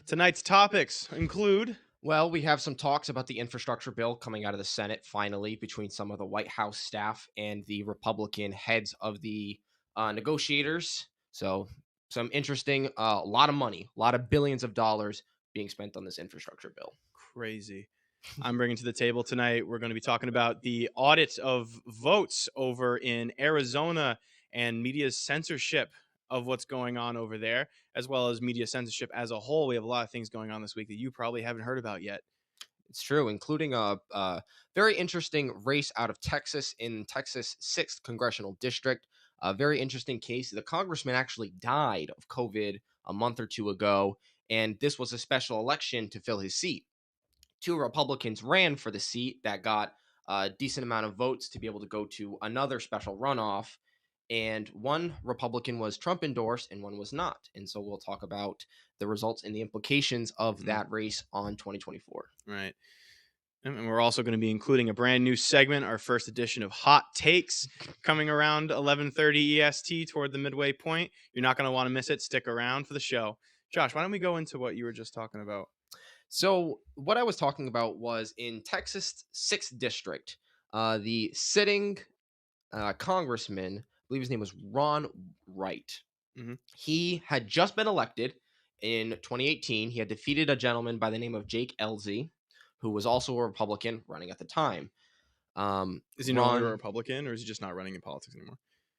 Tonight's topics include. Well, we have some talks about the infrastructure bill coming out of the Senate finally between some of the White House staff and the Republican heads of the negotiators. So, some interesting, a lot of money, a lot of billions of dollars being spent on this infrastructure bill. Crazy. I'm bringing to the table tonight. We're going to be talking about the audit of votes over in Arizona and media censorship of what's going on over there, as well as media censorship as a whole. We have a lot of things going on this week that you probably haven't heard about yet. It's true, including a very interesting race out of Texas in Texas 6th congressional district. A very interesting case. The congressman actually died of COVID a month or two ago, and this was a special election to fill his seat. Two Republicans ran for the seat that got a decent amount of votes to be able to go to another special runoff. And one Republican was Trump endorsed and one was not. And so we'll talk about the results and the implications of Mhm. that race on 2024. Right. And we're also going to be including a brand new segment, our first edition of Hot Takes, coming around 11:30 EST toward the midway point. You're not going to want to miss it. Stick around for the show. Josh, why don't we go into what you were just talking about? So, what I was talking about was in Texas 6th district, the sitting congressman, I believe his name was Ron Wright. Hmm. He had just been elected in 2018. He had defeated a gentleman by the name of Jake Elzy, who was also a Republican running at the time. Is he no longer a Ron, Republican, or is he just not running in politics anymore?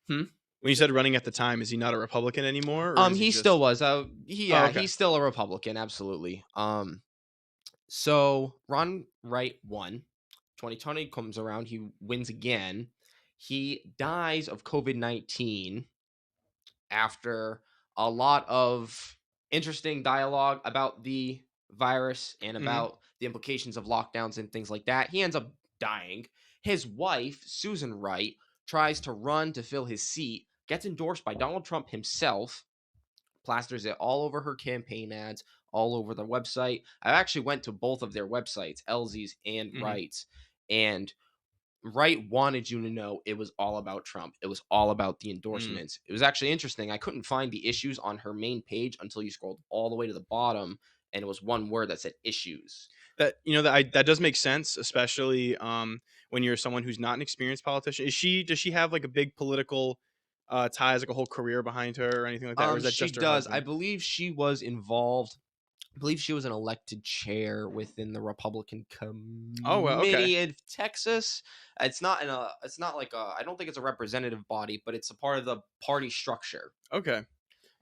hmm? When you said running at the time, is he not a Republican anymore, or is he He still just? was. Oh, Yeah, okay. he's still a Republican, absolutely. So Ron Wright won. 2020 comes around, he wins again. He dies of COVID-19 after a lot of interesting dialogue about the virus and Hmm. about the implications of lockdowns and things like that. He ends up dying. His wife, Susan Wright, tries to run to fill his seat, gets endorsed by Donald Trump himself, plasters it all over her campaign ads, all over their website. I actually went to both of their websites, Elsie's and Hmm. Wright's, and Wright wanted you to know it was all about Trump. It was all about the Mm. endorsements. It was actually interesting. I couldn't find the issues on her main page until you scrolled all the way to the bottom, and it was one word that said issues. That does make sense, especially when you're someone who's not an experienced politician. Does she have like a big political ties, like a whole career behind her or anything like that, or is that She just her does. I husband? believe she was involved. I believe she was an elected chair within the Republican Oh well, okay, Committee of Texas. It's not like a. I don't think it's a representative body, but it's a part of the party structure. okay,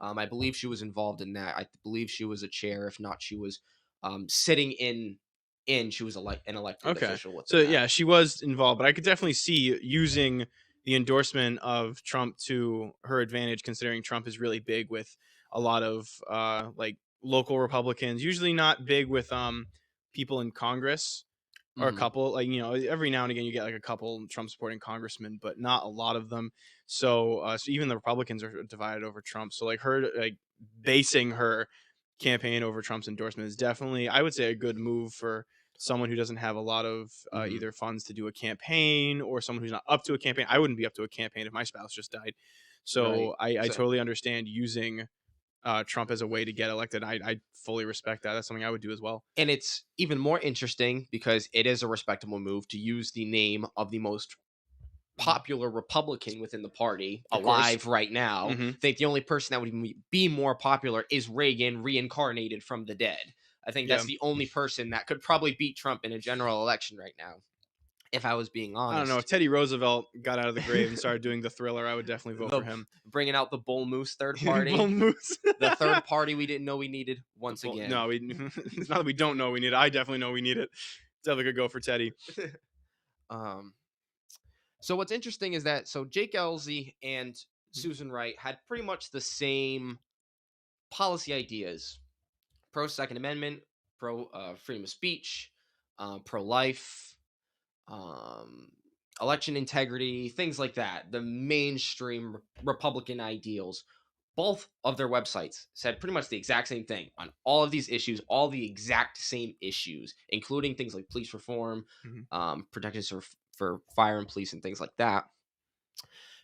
I believe she was involved in that. I believe she was a chair. If not, she was sitting in. She was an elected okay. official So within that. yeah, she was involved, but I could definitely see using the endorsement of Trump to her advantage, considering Trump is really big with a lot of like local Republicans. Usually not big with people in Congress or a Hmm. couple, like, every now and again you get like a couple Trump supporting congressmen, but not a lot of them. So even the Republicans are divided over Trump. So like her, like, basing her campaign over Trump's endorsement is definitely, I would say, a good move for someone who doesn't have a lot of Hmm. either funds to do a campaign, or someone who's not up to a campaign. I wouldn't be up to a campaign if my spouse just died. Right. So I So totally understand using Trump as a way to get elected. I fully respect that. That's something I would do as well. and it's even more interesting because it is a respectable move to use the name of the most Mhm. popular Republican within the party Of course. alive right now. Hmm. I think the only person that would even be more popular is Reagan reincarnated from the dead. I think Yeah. that's the only person that could probably beat Trump in a general election right now, if I was being I don't know. If honest. Teddy Roosevelt got out of the grave and started doing the Thriller, I would definitely vote for the him. Bringing out the Bull Moose third Bull party, Moose. the third party we didn't know we needed once again. No, it's not that we don't know we need it. I definitely know we need it. Definitely could go for Teddy. um, so what's interesting is that Jake Elzy and Susan Wright had pretty much the same policy ideas: pro Second Amendment, pro freedom of speech, pro life, um, election integrity, things like that. The mainstream Republican ideals. Both of their websites said pretty much the exact same thing on all of these issues, all the exact same issues, including things like police reform, Mhm. protections for fire and police, and things like that.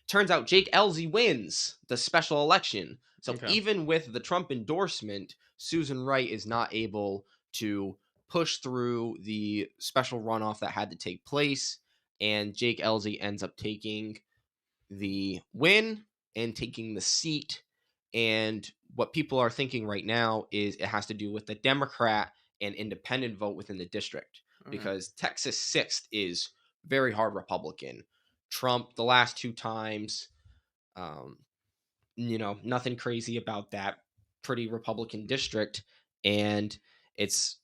Turns out Jake Elzy wins the special election. So Okay. even with the Trump endorsement, Susan Wright is not able to push through the special runoff that had to take place, and Jake Elsie ends up taking the win and taking the seat. And what people are thinking right now is it has to do with the Democrat and independent vote within the district, All right. because Texas 6th is very hard Republican. Trump, the last two times, um, nothing crazy about that. Pretty Republican district, and it's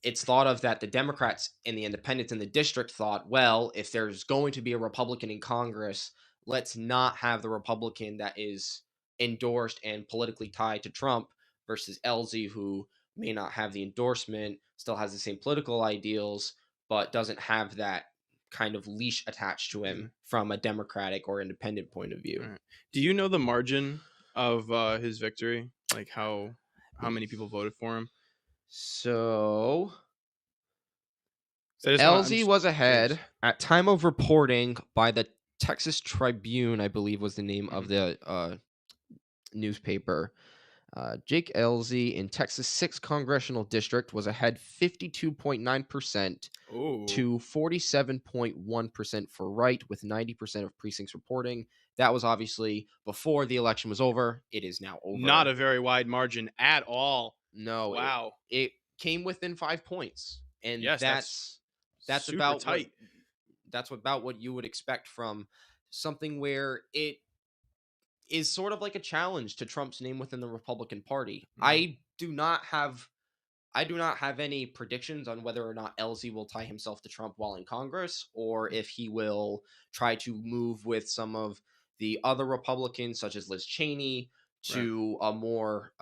it's thought of that the Democrats and the independents in the district thought, well, if there's going to be a Republican in Congress, let's not have the Republican that is endorsed and politically tied to Trump versus Elsie, who may not have the endorsement, still has the same political ideals, but doesn't have that kind of leash attached to Mhm. him from a Democratic or independent point of view. All right. Do you know the margin of his victory? Like how many people voted for him? So So I just want. I'm LZ just was curious. ahead at time of reporting by the Texas Tribune, I believe was the name of Mhm. the newspaper. Jake LZ in Texas 6th congressional district was ahead 52.9% Oh, to 47.1% for Wright, with 90% of precincts reporting. That was obviously before the election was over. It is now not over. a very wide margin at all. No, it Wow. it came within 5 points, and Yes, that's that's super about what tight. you would expect from something where it is sort of like a challenge to Trump's name within the Republican Party. Mhm. I do not have any predictions on whether or not LZ will tie himself to Trump while in Congress, or if he will try to move with some of the other Republicans, such as Liz Cheney, Right. to a more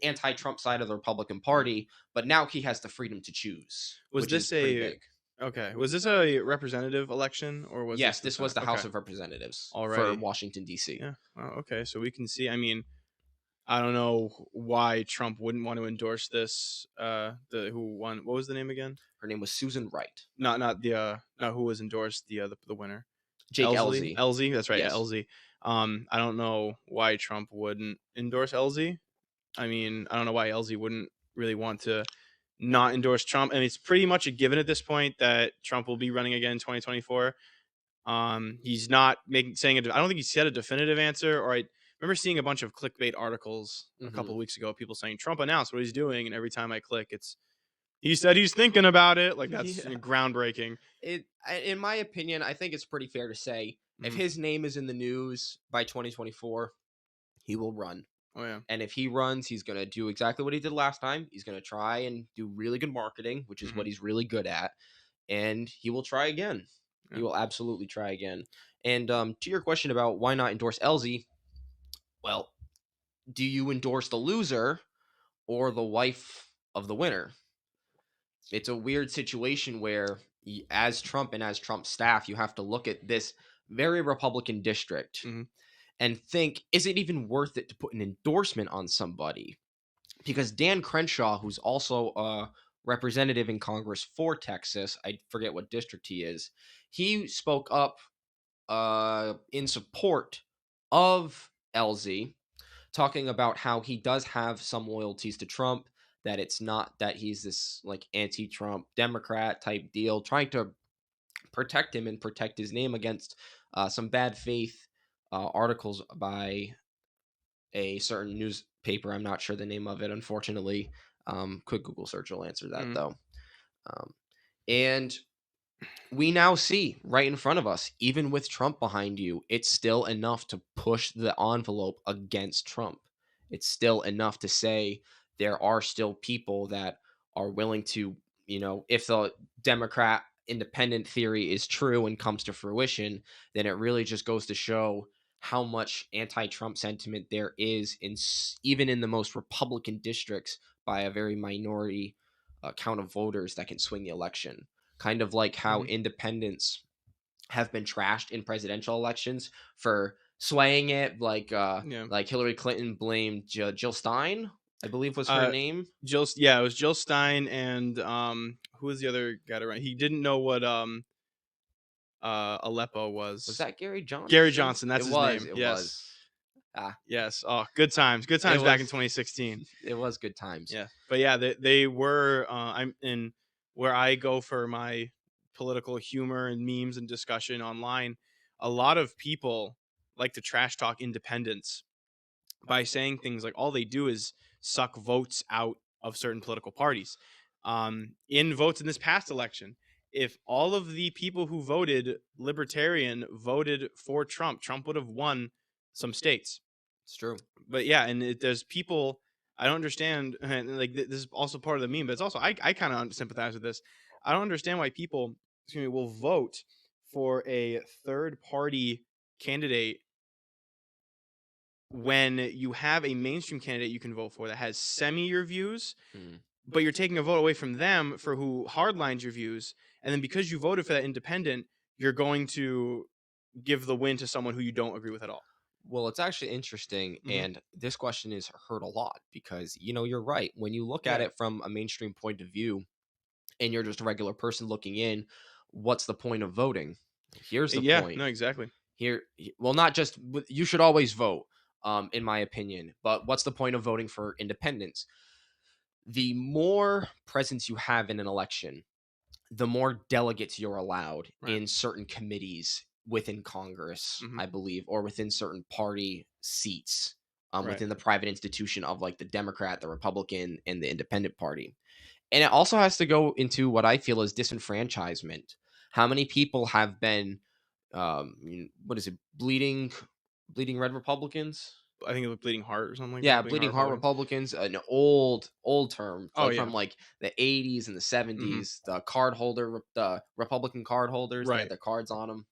anti-Trump side of the Republican Right. Party. But now he has the freedom to choose, Was which is this pretty a big. okay? Was this a representative election or was Yes, this the this was Senate? the Okay. House of Representatives for Alrighty. Washington D.C. Yeah. Wow, okay. So we can see. I mean, I don't know why Trump wouldn't want to endorse this. The who won? What was the name again? Her name was Susan Wright. Not who was endorsed the winner. Jake Elzy. Elsie. That's right. Yeah, Yes. Elsie. I don't know why Trump wouldn't endorse Elsie. I mean, I don't know why Elsie wouldn't really want to not endorse Trump. And it's pretty much a given at this point that Trump will be running again in 2024. He's not making saying it. I don't think he said a definitive answer. Or I remember seeing a bunch of clickbait articles a Hmm. couple of weeks ago, people saying Trump announced what he's doing, and every time I click, it's he said he's thinking about it. Like that's Yeah. groundbreaking. In my opinion, I think it's pretty fair to say if Mhm. his name is in the news by 2024, he will run. Oh yeah. And if he runs, he's going to do exactly what he did last time. He's going to try and do really good marketing, which is what Hmm. he's really good at. And he will try again. He Yeah. will absolutely try again. And to your question about why not endorse LZ, well, do you endorse the loser or the wife of the winner? It's a weird situation where, as Trump and as Trump's staff, you have to look at this very Republican district Hmm. and think, is it even worth it to put an endorsement on somebody? Because Dan Crenshaw, who's also a representative in Congress for Texas, I forget what district he is, he spoke up in support of LZ, talking about how he does have some loyalties to Trump, that it's not that he's this like anti-Trump Democrat type deal, trying to protect him and protect his name against some bad faith articles by a certain newspaper. I'm not sure the name of it, unfortunately. Quick Google search will answer that Hmm. though. Um, and we now see right in front of us, even with Trump behind you, it's still enough to push the envelope against Trump. It's still enough to say there are still people that are willing to, if the Democrat independent theory is true and comes to fruition, then it really just goes to show how much anti-Trump sentiment there is even in the most Republican districts by a very minority count of voters that can swing the election, kind of like how Hmm. independents have been trashed in presidential elections for swaying it, Yeah. like Hillary Clinton blamed Jill Stein, I believe was her Uh, name. Yeah, it was Jill Stein and who was the other guy to run? He didn't know what Aleppo Was was. that Gary Gary Johnson? Johnson, that's It his was. name. It Yes. was. Ah, Yes. Oh, good times. Good it times back in was 2016. it was good times. Yeah. But yeah, they were I'm in where I go for my political humor and memes and discussion online. A lot of people like to trash talk independence by saying things like all they do is suck votes out of certain political parties. In votes in this past election, if all of the people who voted libertarian voted for Trump, Trump would have won some states. It's true. But yeah, and there's people I don't understand. And like this is also part of the meme, but it's also I kind of sympathize with this. I don't understand why people, excuse me, will vote for a third party candidate when you have a mainstream candidate you can vote for that has semi your views, Mm. but you're taking a vote away from them for who hardlines your views, and then because you voted for that independent, you're going to give the win to someone who you don't agree with at all. Well, it's actually interesting, Hmm. and this question is heard a lot because you're right. When you look at Yeah. it from a mainstream point of view, and you're just a regular person looking in, what's the point of voting? Here's the Yeah. point. No. Exactly. Well, not just you should always vote, in my opinion, but what's the point of voting for independence? The more presence you have in an election, the more delegates you're allowed Right. in certain committees within Congress, Hmm. I believe, or within certain party seats, Right. within the private institution of like the Democrat, the Republican, and the Independent Party. And it also has to go into what I feel is disenfranchisement. How many people have been, what is it, bleeding red Republicans? I think it was Bleeding Heart or something like that. Yeah, Bleeding Heart bleeding heart Republicans. Republicans, an old term, Oh like yeah. from like the 80s and the Hmm. 70s. The Republican card holders, they had Right. their cards on them.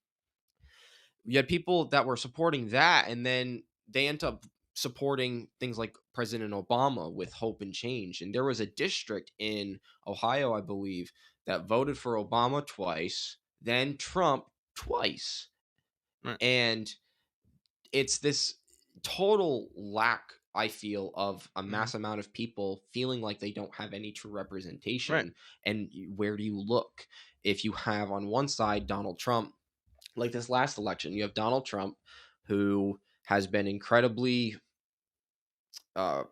You had people that were supporting that, and then they end up supporting things like President Obama with hope and change. And there was a district in Ohio, I believe, that voted for Obama twice, then Trump twice. Right. And it's this total lack, I feel, of a Hmm. mass amount of people feeling like they don't have any true Right. representation. And where do you look? If you have on one side Donald Trump, like this last election, you have Donald Trump, who has been incredibly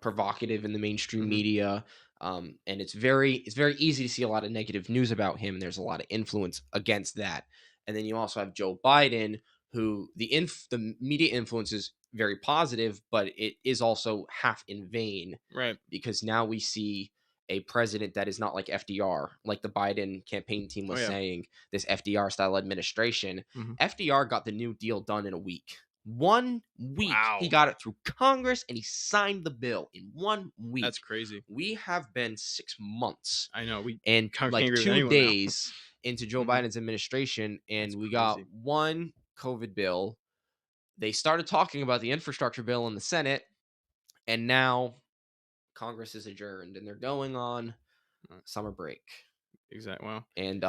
provocative in the mainstream Hmm. media, and it's very easy to see a lot of negative news about him. And there's a lot of influence against that. And then you also have Joe Biden, who the media influence is very positive, but it is also half in vain Right. because now we see a president that is not like FDR, like the Biden campaign team Oh was yeah. saying, this FDR style administration. Hmm. FDR got the New Deal done in a week. 1 week, he Wow. got it through Congress and he signed the bill in one That's week. crazy. We have been 6 months I know. We and can't like agree with two anyone now. days into Joe Hmm. Biden's administration, That's and we got crazy. one COVID bill. They started talking about the infrastructure bill in the Senate, and now Congress is adjourned and they're going on Right. summer break. Exactly. Well. And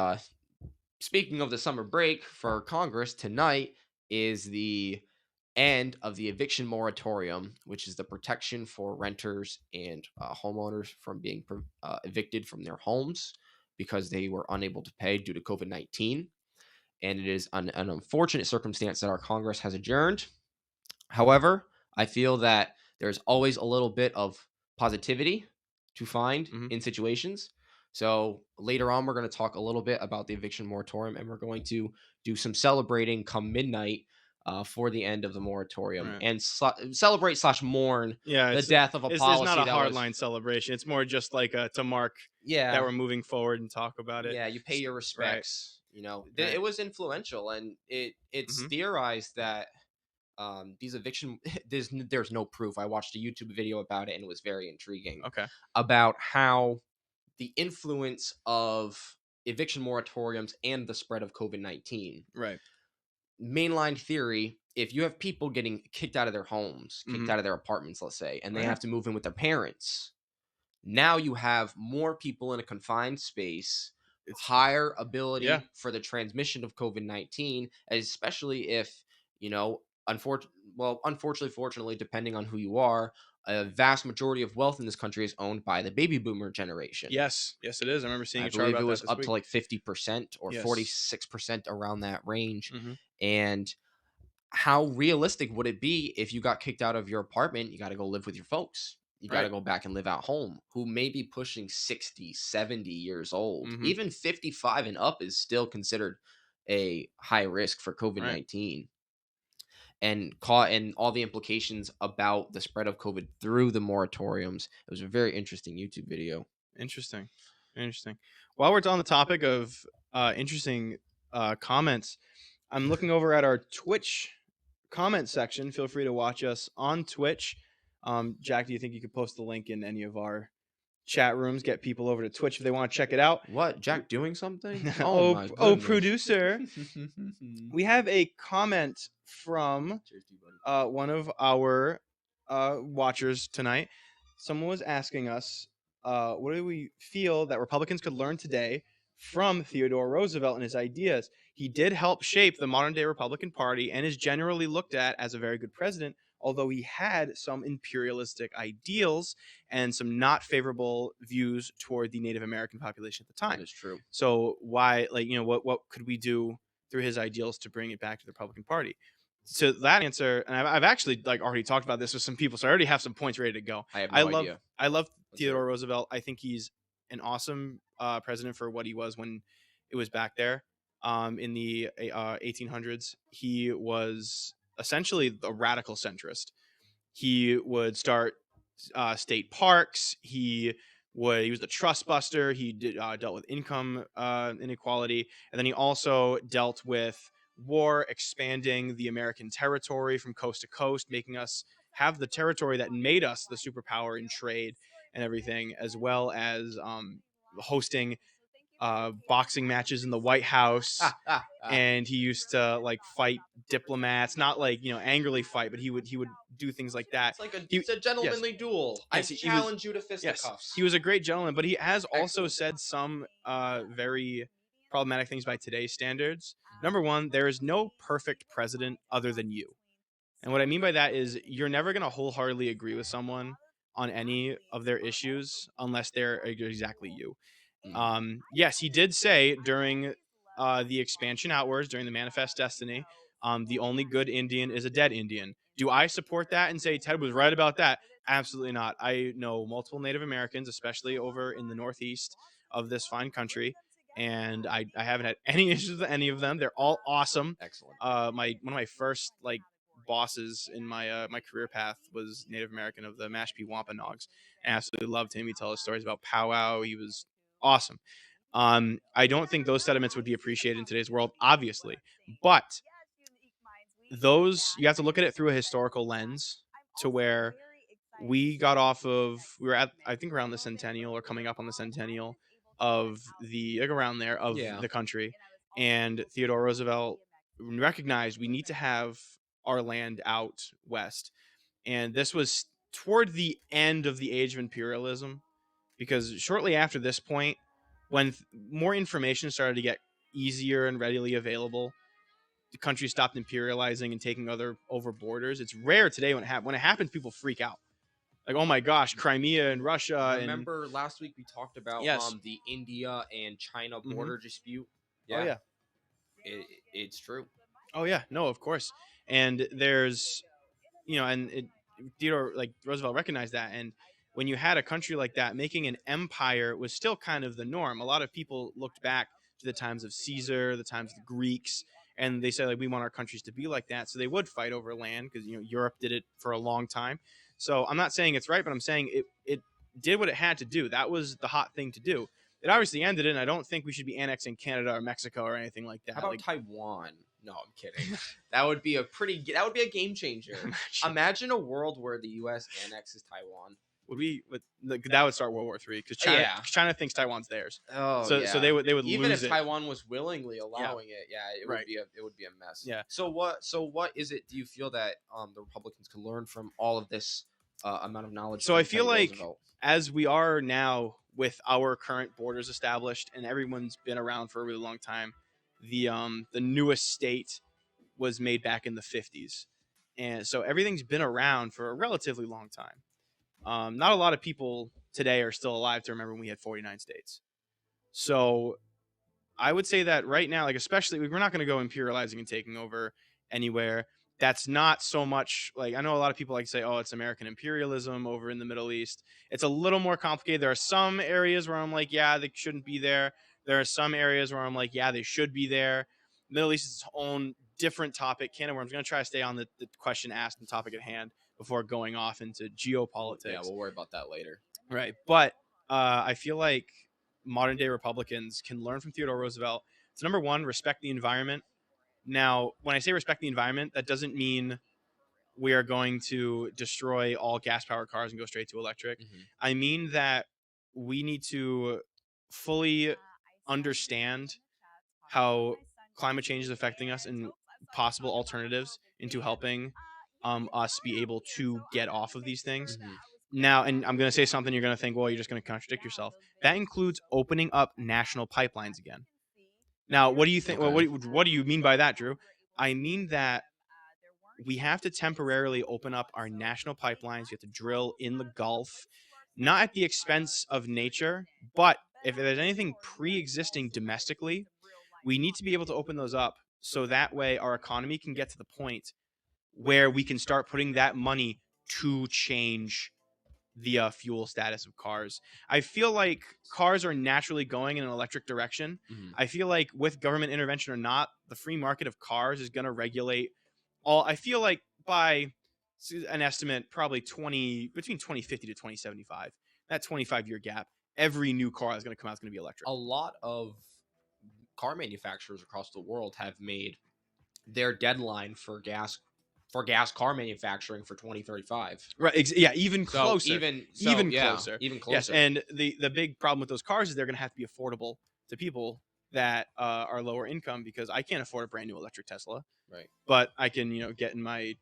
speaking of the summer break for Congress, tonight is the end of the eviction moratorium, which is the protection for renters and homeowners from being evicted from their homes because they were unable to pay due to COVID-19. And it is an unfortunate circumstance that our Congress has adjourned. However, I feel that there's always a little bit of positivity to find Hmm. in situations. So later on, we're going to talk a little bit about the eviction moratorium, and we're going to do some celebrating come midnight for the end of the moratorium Right. and celebrate slash mourn Yeah. the death of a It's not policy a that was, hardline celebration. It's more just like to mark that yeah, we're moving forward and talk about it. yeah, you pay your Right. respects. Right. It was influential, and it's Hmm. theorized that these eviction there's no proof. I watched a YouTube video about it and it was very intriguing Okay. about how the influence of eviction moratoriums and the spread of COVID-19. Right. Mainline theory, if you have people getting kicked out of their homes, kicked Hmm. out of their apartments, let's say, and Oh they yeah. have to move in with their parents, now you have more people in a confined space, It's higher yeah. ability for the transmission of COVID-19, especially if, unfortunately, fortunately, depending on who you are, a vast majority of wealth in this country is owned by the baby boomer generation. Yes. Yes, it is. I remember seeing I a chart believe it about that was this up to week. like 50% or Yes. 46% around that range. Hmm. And how realistic would it be if you got kicked out of your apartment? You got to go live with your folks. You got to Right. go back and live at home, who may be pushing 60, 70 years old. Mhm. Even 55 and up is still considered a high risk for COVID Right. 19 and caught and all the implications about the spread of COVID through the moratoriums. It was a very interesting YouTube video. Interesting. Interesting. While we're on the topic of interesting comments, I'm looking over at our Twitch comment section. Feel free to watch us on Twitch. Jack, do you think you could post the link in any of our chat rooms? Get people over to Twitch if they want to check it out. What? Jack doing something? Oh oh, my oh, goodness. producer, we have a comment from Cheers to you, buddy. one of our watchers tonight. Someone was asking us, what do we feel that Republicans could learn today from Theodore Roosevelt and his ideas? He did help shape the modern day Republican Party and is generally looked at as a very good president, although he had some imperialistic ideals and some not favorable views toward the Native American population at the That time. is true. So why, like, what could we do through his ideals to bring it back to the Republican Party? So that answer, and I've actually like already talked about this with some people, so I already have some points ready to go. I have I no love idea. I love Let's hear Theodore it. Roosevelt. I think he's an awesome president for what he was when it was back there in the 1800s. He was essentially a radical centrist. He would start state parks. He was the trust buster. He dealt with income inequality, and then he also dealt with war, expanding the American territory from coast to coast, making us have the territory that made us the superpower in trade and everything, as well as hosting boxing matches in the White House. And he used to like fight diplomats, not like angrily fight, but he would do things like that. He It's a yes, gentlemanly duel. I he was challenge you to yes, fisticuffs. he was a great gentleman, but he has also Excellent. said some very problematic things by today's standards. Number one, there is no perfect president other than you. And what I mean by that is you're never going to wholeheartedly agree with someone on any of their issues unless they're exactly you. Mm. Yes, he did say during the expansion outwards, during the Manifest Destiny, the only good Indian is a dead Indian. Do I support that and say Ted was right about that? Absolutely not. I know multiple Native Americans, especially over in the Northeast of this fine country, and I haven't had any issues with any of them. They're all awesome. Excellent. My one of my first like bosses in my career path was Native American of the Mashpee Wampanoags. I absolutely loved him. He told us stories about powwow. He was awesome. I don't think those sentiments would be appreciated in today's world, obviously, but those you have to look at it through a historical lens to where we were at I think around the centennial or coming up on the centennial of the like around there of Yeah. the country, and Theodore Roosevelt recognized we need to have our land out west, and this was toward the end of the age of imperialism because shortly after this point, when more information started to get easier and readily available, the country stopped imperializing and taking other over borders. It's rare today when it happens, people freak out. Like, oh my gosh, Crimea and Russia and Remember last week we talked about yes, the India and China hmm border dispute? oh Yeah, yeah, it's true. oh yeah, no, of course. And there's and Theodore like Roosevelt recognized that, and when you had a country like that, making an empire was still kind of the norm. A lot of people looked back to the times of Caesar, the times of the Greeks, and they said like we want our countries to be like that. So they would fight over land because Europe did it for a long time. So I'm not saying it's right, but I'm saying it did what it had to do. That was the hot thing to do. It obviously ended it, and I don't think we should be annexing Canada or Mexico or anything like How that. about Like, Taiwan? No, I'm kidding. That would be a game changer. imagine. Imagine a world where the U.S. annexes Taiwan. That would start World War III because Yeah. China thinks Taiwan's theirs. Oh So yeah. they would Even lose if it. Taiwan was willingly Yeah, allowing it, yeah, right. it would be a mess. Yeah. So what is it do you feel that the Republicans could learn from all of this amount of knowledge So I from feel Teddy like Roosevelt? as we are now with our current borders established and everyone's been around for a really long time, the newest state was made back in the 50s. And so everything's been around for a relatively long time. Not a lot of people today are still alive to remember when we had 49 states. So I would say that right now, like especially we're not going to go imperializing and taking over anywhere, that's not so much like I know a lot of people like to say, oh, it's American imperialism over in the Middle East. It's a little more complicated. There are some areas where I'm like, yeah, they shouldn't be there. There are some areas where I'm like, yeah, they should be there. Middle East is its own different topic. Can of worms. I'm going to try to stay on the question asked and topic at hand before going off into Yeah, geopolitics. we'll worry about that later. Right. But I feel like modern day Republicans can learn from Theodore Roosevelt. So, number one, respect the environment. Now, when I say respect the environment, that doesn't mean we are going to destroy all gas powered cars and go straight to electric. Hmm. I mean that we need to fully understand how climate change is affecting us and possible alternatives into helping us be able to get off of these things. Hmm. Now, and I'm going to say something you're going to think, well, you're just going to contradict yourself. That includes opening up national pipelines again. Now, what do you think? Well, Okay. what do you mean by that, Drew? I mean that we have to temporarily open up our national pipelines. You have to drill in the Gulf, not at the expense of nature, but if there's anything pre existing domestically, we need to be able to open those up so that way our economy can get to the point where we can start putting that money to change the fuel status of cars. I feel like cars are naturally going in an electric direction. Hmm. I feel like with government intervention or not, the free market of cars is going to regulate all. I feel like by an estimate, probably 20 between 2050 to 2075, that 25-year gap, every new car that's going to come out is going to be electric. A lot of car manufacturers across the world have made their deadline for gas car manufacturing for 2035. Right. Yeah. Even So closer. Even yeah, closer. even Yes. closer. And the big problem with those cars is they're going to have to be affordable to people that are lower income because I can't afford a brand new electric Tesla, Right. but I can get in my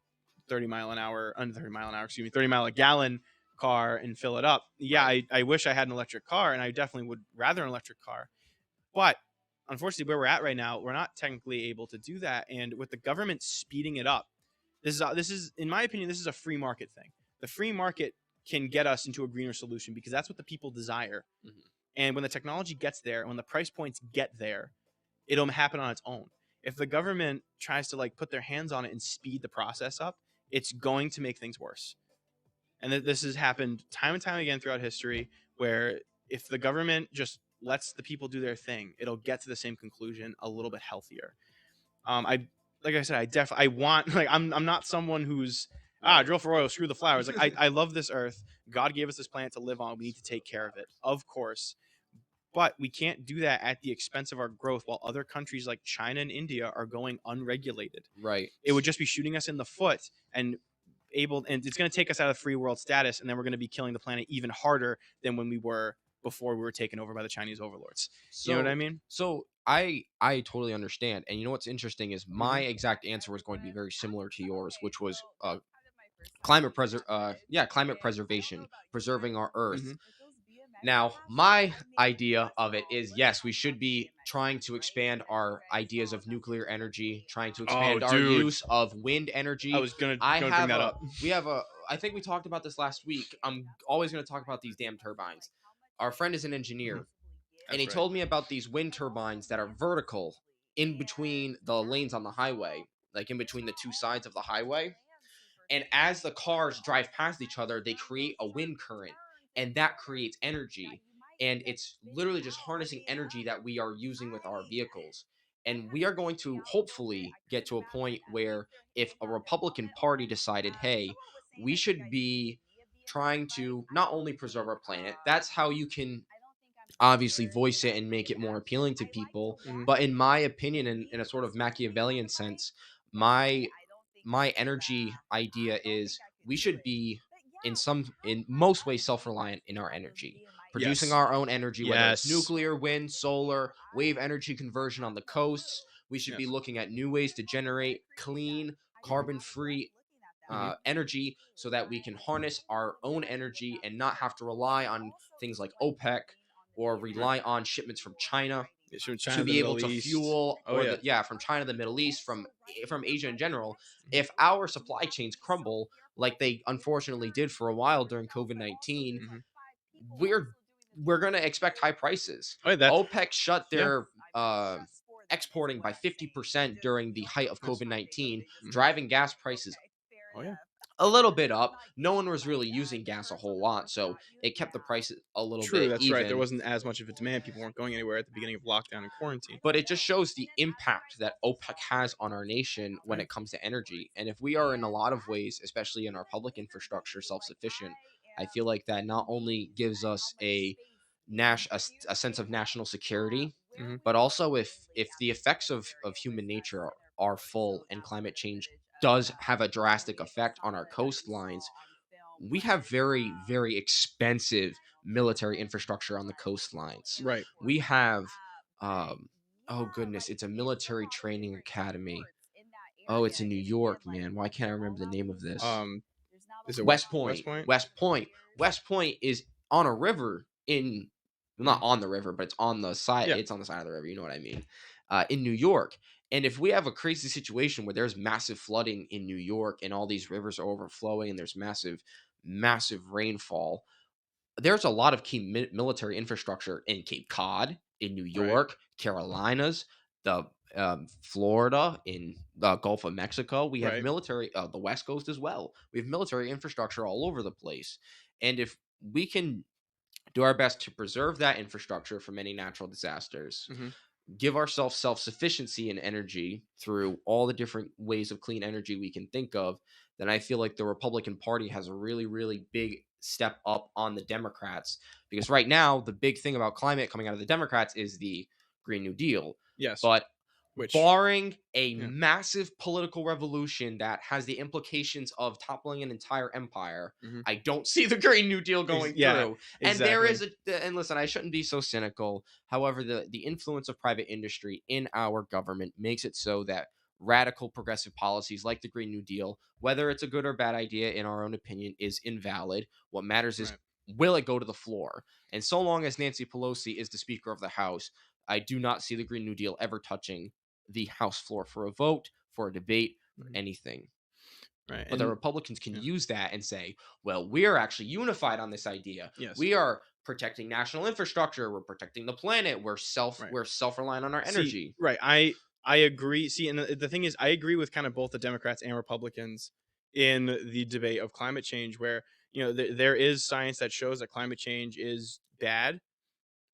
30 mile a gallon car and fill it up. Yeah. Right. I wish I had an electric car, and I definitely would rather an electric car. But unfortunately, where we're at right now, we're not technically able to do that. And with the government speeding it up, this is in my opinion, this is a free market thing. The free market can get us into a greener solution because that's what the people desire. Hmm. And when the technology gets there, when the price points get there, it'll happen on its own. If the government tries to like put their hands on it and speed the process up, it's going to make things worse. And this has happened time and time again throughout history where if the government just lets the people do their thing, it'll get to the same conclusion a little bit healthier. I like I said, I want like I'm not someone who's Right. drill for oil, screw the flowers. Like I love this earth. God gave us this planet to live on. We need to take care of it, of course. But we can't do that at the expense of our growth while other countries like China and India are going unregulated. Right. It would just be shooting us in the foot and it's going to take us out of free world status, and then we're going to be killing the planet even harder than when we were before we were taken over by the Chinese overlords. You know what I So mean? I totally understand. And you know what's interesting is my Hmm. exact answer was going to be very similar to yours, which was climate preservation, preserving our earth. Hmm. Now, my idea of it is yes, we should be trying to expand our ideas of nuclear energy, trying to Oh, expand our dude, use of wind I energy. was gonna I gonna bring have that a up. we have a I think we talked about this last week. I'm always going to talk about these damn turbines. Our friend is an Hmm. engineer, and That's he right. told me about these wind turbines that are vertical in between the lanes on the highway, like in between the two sides of the highway. And as the cars drive past each other, they create a wind current, and that creates energy. And it's literally just harnessing energy that we are using with our vehicles. And we are going to hopefully get to a point where if a Republican Party decided, hey, we should be trying to not only preserve our planet, that's how you can obviously voice it and make it more appealing to people. Hmm. But in my opinion, in a sort of Machiavellian sense, my my energy idea is we should be in most ways self-reliant in our energy, producing Yes. our own energy, whether it's Yes. nuclear, wind, solar, wave energy conversion on the coasts. We should be Yes. looking at new ways to generate clean, carbon-free Hmm. energy so that we can harness our own energy and not have to rely on things like OPEC or Right. rely on shipments from China It's from to China, the be able Middle to East. fuel, Oh or yeah. the yeah, from China, the Middle East, from Asia in general. Hmm. If our supply chains crumble like they unfortunately did for a while during COVID-19, Hmm. we're we're going to expect high prices. Oh, yeah, that. OPEC shut Yeah. their exporting by 50% during the height of Nice. COVID-19, Mhm. driving gas prices Oh, yeah. a little bit up. No one was really using gas a whole lot, so it kept the price a little True, bit that's right. There even. wasn't as much of a demand. People weren't going anywhere at the beginning of lockdown and quarantine. But it just shows the impact that OPEC has on our nation when Right. it comes to energy. And if we are in a lot of ways, especially in our public infrastructure, self-sufficient, I feel like that not only gives us a sense of national security, Mhm. but also if the effects of human nature are full and climate change does have a drastic effect on our coastlines, we have very, very expensive military infrastructure on the coastlines. Right. We have, oh goodness, it's a military training academy. Oh, it's in New York, man. Why can't I remember the name of this? Um, is it West West Point. Point? West Point. West Point is on a river in, well, not Mhm. on the river, but it's on the side. Yeah. It's on the side of the river. You know what I mean? In New York. And if we have a crazy situation where there's massive flooding in New York and all these rivers are overflowing and there's massive, massive rainfall, there's a lot of key military infrastructure in Cape Cod, in New Right. York, Carolinas, the Florida, in the Gulf of Mexico. We have Right. military, the West Coast as well. We have military infrastructure all over the place, and if we can do our best to preserve that infrastructure from any natural disasters, Mhm. give ourselves self-sufficiency in energy through all the different ways of clean energy we can think of, then I feel like the Republican Party has a really, really big step up on the Democrats. Because right now, the big thing about climate coming out of the Democrats is the Green New Deal. Yes. But Which barring a yeah. massive political revolution that has the implications of toppling an entire empire, Mhm. I don't see the Green New Deal going Yeah, through. And there exactly. is and listen, I shouldn't be so cynical. However, the influence of private industry in our government makes it so that radical progressive policies like the Green New Deal, whether it's a good or bad idea in our own opinion, is invalid. What matters is, Right. will it go to the floor? And so long as Nancy Pelosi is the Speaker of the House, I do not see the Green New Deal ever touching the House floor for a vote, for a debate, for Mhm. anything. Right. But the And Republicans can yeah. use that and say, well, we're actually unified on this idea. Yes. We are protecting national infrastructure. We're protecting the planet. Right. We're self-reliant on our See, energy. right. I agree. See, and the thing is, I agree with kind of both the Democrats and Republicans in the debate of climate change, where there is science that shows that climate change is bad.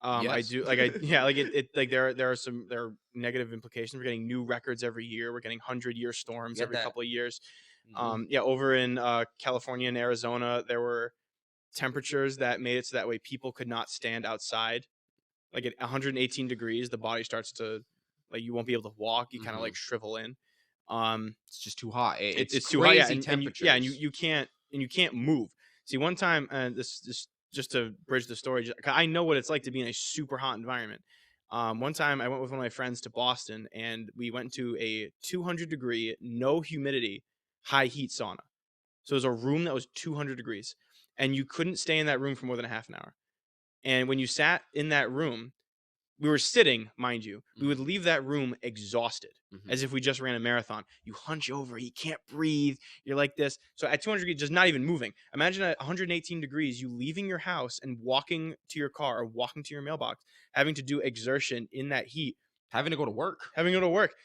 I Yes. do like I yeah like it like there are negative implications. We're getting new records every year. We're getting 100-year You storms get every that. couple of years. Mhm. Yeah, over in California and Arizona, there were temperatures that made it so that way people could not stand outside. Like at 118 degrees, the body starts to like you won't be able to walk. You kind of like Mhm. shrivel in. Um, It's just too hot. It's it's too hot, yeah, crazy temperatures. you can't move. See, one time, and this just to bridge the story, 'cause I know what it's like to be in a super hot environment. One time I went with one of my friends to Boston, and we went to a 200-degree, no humidity, high heat sauna. So it was a room that was 200 degrees, and you couldn't stay in that room for more than a half an hour. And when you sat in that room, we were sitting, mind you. We would Mhm. leave that room exhausted, as Mhm. if we just ran a marathon. You hunch over, you can't breathe. You're like this. So at 200 degrees, just not even moving. Imagine at 118 degrees, you leaving your house and walking to your car or walking to your mailbox, having to do exertion in that heat, Having to go to work. having to go to work.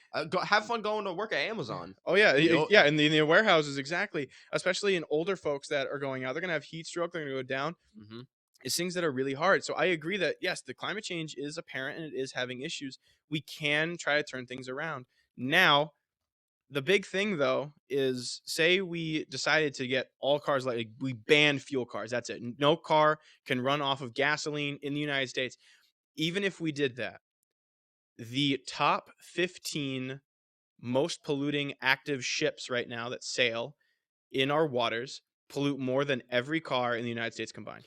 Have fun going to work at Amazon. Oh yeah, You'll yeah, in the warehouses exactly. Especially in older folks that are going out, they're gonna have heat stroke. They're gonna go down. Mhm. It's things that are really hard. So I agree that yes, the climate change is apparent and it is having issues. We can try to turn things around. Now, the big thing though is say we decided to get all cars like we ban fuel cars. That's it. No car can run off of gasoline in the United States. Even if we did that, the top 15 most polluting active ships right now that sail in our waters pollute more than every car in the United States combined,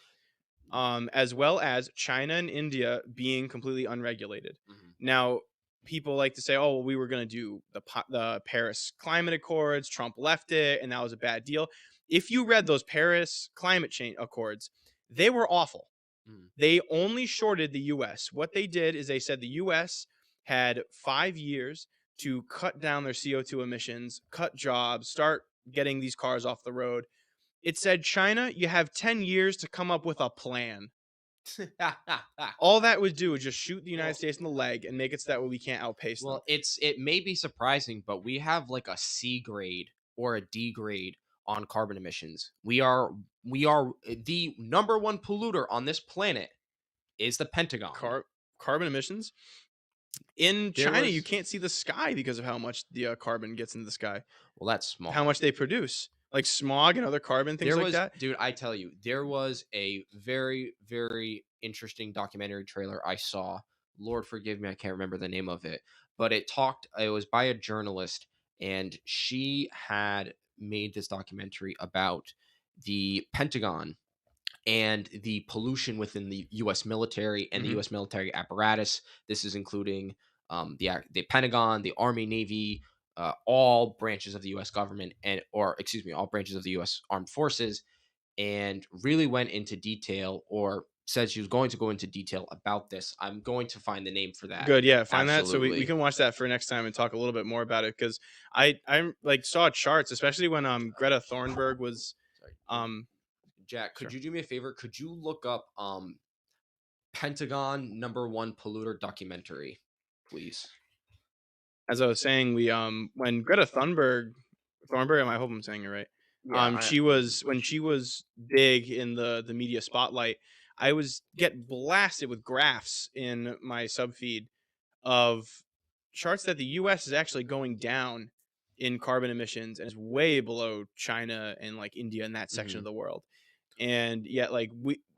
as well as China and India being completely unregulated. Mhm. Now, people like to say, "Oh, well, we were going to do the Paris Climate Accords. Trump left it, and that was a bad deal." If you read those Paris Climate Change Accords, they were awful. Mhm. They only shorted the U.S. What they did is they said the U.S. had 5 years to cut down their CO2 emissions, cut jobs, start getting these cars off the road. It said, China, you have 10 years to come up with a plan. All that would do is just shoot the United well, States in the leg and make it so that way we can't outpace them. it may be surprising, but we have like a C grade or a D grade on carbon emissions. We are the number one polluter on this planet is the Pentagon. Car- Carbon emissions in There China, you was can't see the sky because of how much the carbon gets into the sky, well, that's how smog. much they produce, like smog and other carbon things There like was, that. dude, I tell you, there was a very, very interesting documentary trailer I saw. Lord forgive me, I can't remember the name of it, but it was by a journalist, and she had made this documentary about the Pentagon and the pollution within the U.S. military and the Hmm. U.S. military apparatus. This is including the Pentagon, the Army, Navy, all branches of the U.S. government, and or excuse me, all branches of the U.S. Armed Forces, and really went into detail, or said she was going to go into detail about this. I'm going to find the name for that. Good, yeah, find that so we Absolutely. can watch that for next time and talk a little bit more about it because I like saw charts, especially when Greta Thunberg was Sorry, um Jack. Could sure. you do me a favor? Could you look up Pentagon number one polluter documentary, please? As I was saying, we when Greta Thunberg, I hope I'm saying it right. Yeah, She I'm was pretty when sure. she was big in the media spotlight. I was get blasted with graphs in my sub feed of charts that the US is actually going down in carbon emissions and is way below China and like India and that section Mhm, of the world. And yet, like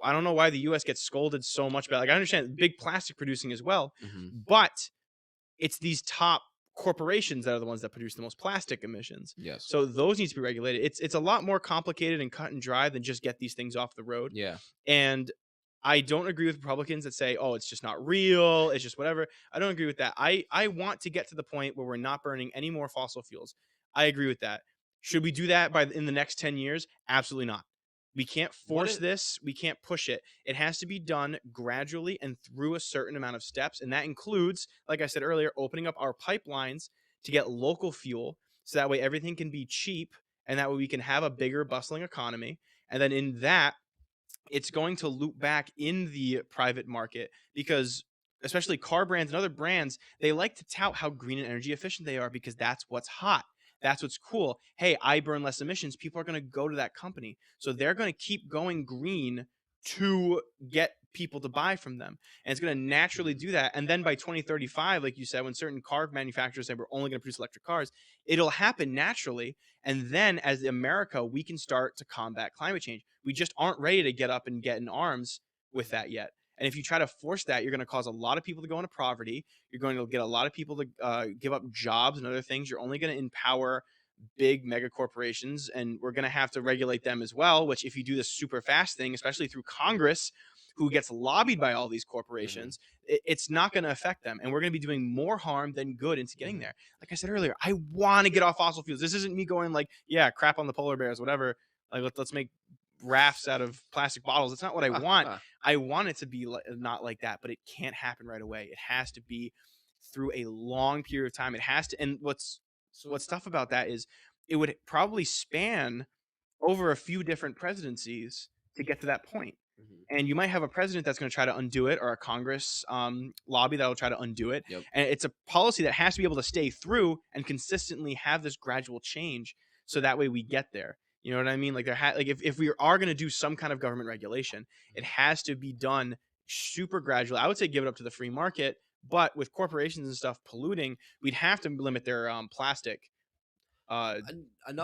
I don't know why the US gets scolded so much about. Like I understand big plastic producing as well, mhm. but it's these top corporations that are the ones that produce the most plastic emissions. Yes. So those need to be regulated. It's a lot more complicated and cut and dry than just get these things off the road. Yeah. And I don't agree with Republicans that say, "Oh, it's just not real. It's just whatever." I don't agree with that. I want to get to the point where we're not burning any more fossil fuels. I agree with that. Should we do that in the next 10 years? Absolutely not. We can't What force it this. We can't push it. It has to be done gradually and through a certain amount of steps. And that includes, like I said earlier, opening up our pipelines to get local fuel so that way everything can be cheap and that way we can have a bigger, bustling economy. And then in that, it's going to loop back in the private market because especially car brands and other brands, they like to tout how green and energy efficient they are because that's what's hot. That's what's cool. Hey, I burn less emissions. People are going to go to that company. So they're going to keep going green to get people to buy from them. And it's going to naturally Mhm, do that. And then by 2035, like you said, when certain car manufacturers say we're only going to produce electric cars, it'll happen naturally. And then as America, we can start to combat climate change. We just aren't ready to get up and get in arms with that yet. And if you try to force that, you're going to cause a lot of people to go into poverty. You're going to get a lot of people to give up jobs and other things. You're only going to empower big mega corporations, and we're going to have to regulate them as well. Which, if you do this super fast thing, especially through Congress, who gets lobbied by all these mhm, corporations, it's not going to affect them, and we're going to be doing more harm than good into getting mhm, there. Like I said earlier, I want to get off fossil fuels. This isn't me going like, yeah, crap on the polar bears, whatever. Like let's make rafts out of plastic bottles. That's not what I want. I want it to be not like that, but it can't happen right away. It has to be through a long period of time. It has to. And So what's tough about that is it would probably span over a few different presidencies to get to that point. mhm, And you might have a president that's going to try to undo it, or a Congress lobby that will try to undo it. yep. And it's a policy that has to be able to stay through and consistently have this gradual change, so that way we get there. You know what I mean? Like like if we are going to do some kind of government regulation, it Mhm. has to be done super gradually. I would say give it up to the free market, but with corporations and stuff polluting, we'd have to limit their plastic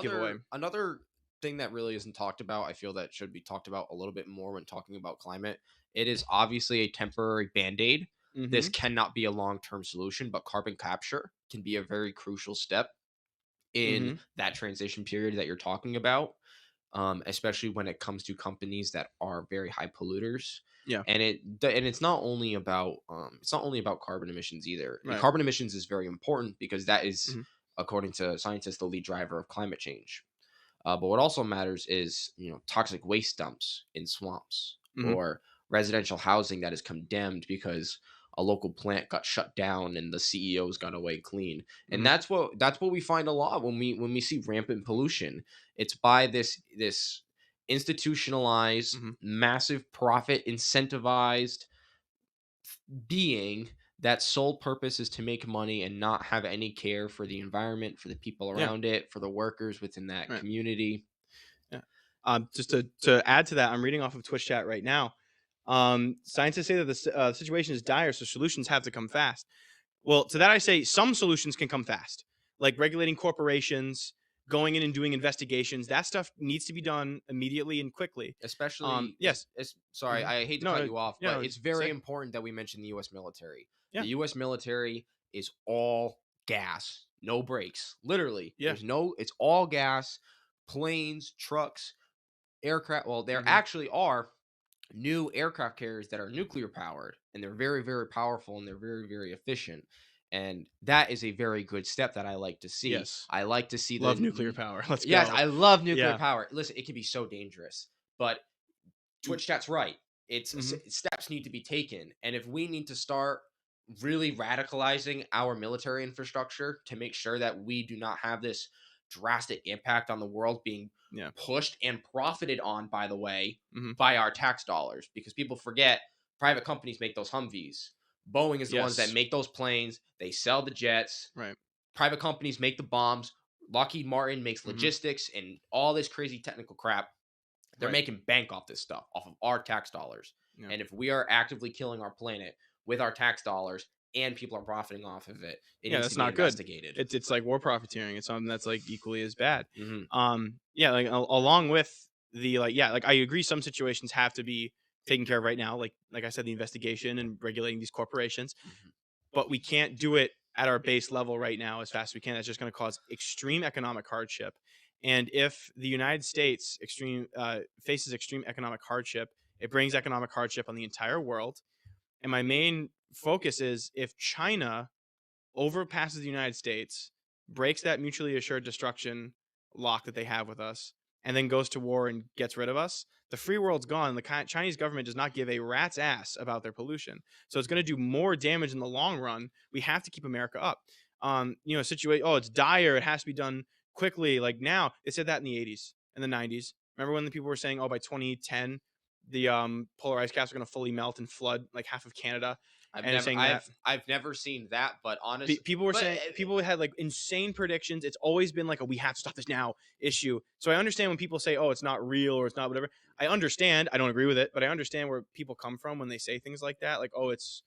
giveaway. Another thing that really isn't talked about, I feel that should be talked about a little bit more when talking about climate. It is obviously a temporary band-aid. This Mm-hmm. cannot be a long-term solution, but carbon capture can be a very crucial step in Mm-hmm. that transition period that you're talking about, especially when it comes to companies that are very high polluters. Yeah. And it's not only about carbon emissions either. Right. Carbon emissions is very important because that is, Mm-hmm. according to scientists, the lead driver of climate change. But what also matters is, toxic waste dumps in swamps, Mm-hmm. or residential housing that is condemned because a local plant got shut down and the CEOs got away clean. And Mm-hmm. that's what we find a lot when we see rampant pollution. It's by this institutionalized, Mhm. massive profit incentivized being that sole purpose is to make money and not have any care for the environment, for the people Yeah. around it, for the workers within that Right. community. Yeah. Just to add to that, I'm reading off of Twitch chat right now. Scientists say that the situation is dire, so solutions have to come fast. Well, to that I say some solutions can come fast, like regulating corporations, going in and doing investigations. That stuff needs to be done immediately and quickly. Especially Yes. sorry, Mhm. I hate to No, cut no, you off, yeah, but no, it's very say. important that we mention the US military. Yeah. The US military is all gas, no brakes. Literally, Yeah. it's all gas, planes, trucks, aircraft. Well, there Mhm. actually are new aircraft carriers that are nuclear powered, and they're very, very powerful, and they're very, very efficient. And that is a very good step that I like to see. Yes. I like to see Love nuclear power. Let's yes, go. I love nuclear Yeah. power. Listen, it can be so dangerous, but Y- Twitch chat's right. Mhm. Steps need to be taken, and if we need to start really radicalizing our military infrastructure to make sure that we do not have this drastic impact on the world being Yeah. pushed and profited on, by the way, Mhm. by our tax dollars, because people forget private companies make those Humvees. Boeing is the ones that Yes. make those planes. They sell the jets. Right. Private companies make the bombs. Lockheed Martin makes Mhm. logistics and all this crazy technical crap. They're Right. making bank off this stuff, off of our tax dollars. Yeah. And if we are actively killing our planet with our tax dollars and people are profiting off of it, it Yeah, needs to that's be not good. investigated. It's like war profiteering. It's something that's like equally as bad. Hmm. Yeah, like along with the like, yeah, like I agree. Some situations have to be taken care of right now. Like I said, the investigation and regulating these corporations, Hmm. but we can't do it at our base level right now as fast as we can. That's just going to cause extreme economic hardship. And if the United States faces extreme economic hardship, it brings economic hardship on the entire world. And my main focus is if China overpasses the United States, breaks that mutually assured destruction lock that they have with us, and then goes to war and gets rid of us, the free world's gone. The Chinese government does not give a rat's ass about their pollution. So it's going to do more damage in the long run. We have to keep America up. Situation. Oh, it's dire. It has to be done quickly. Like now, they said that in the 80s and the 90s. Remember when the people were saying, "Oh, by 2010, the polar ice caps are going to fully melt and flood like half of Canada," and it's saying that I've never seen that, but honest, people were but saying people had like insane predictions. It's always been like a we have to stop this now issue. So I understand when people say, "Oh, it's not real" or "it's not whatever." I understand. I don't agree with it, but I understand where people come from when they say things like that. Like, "Oh, it's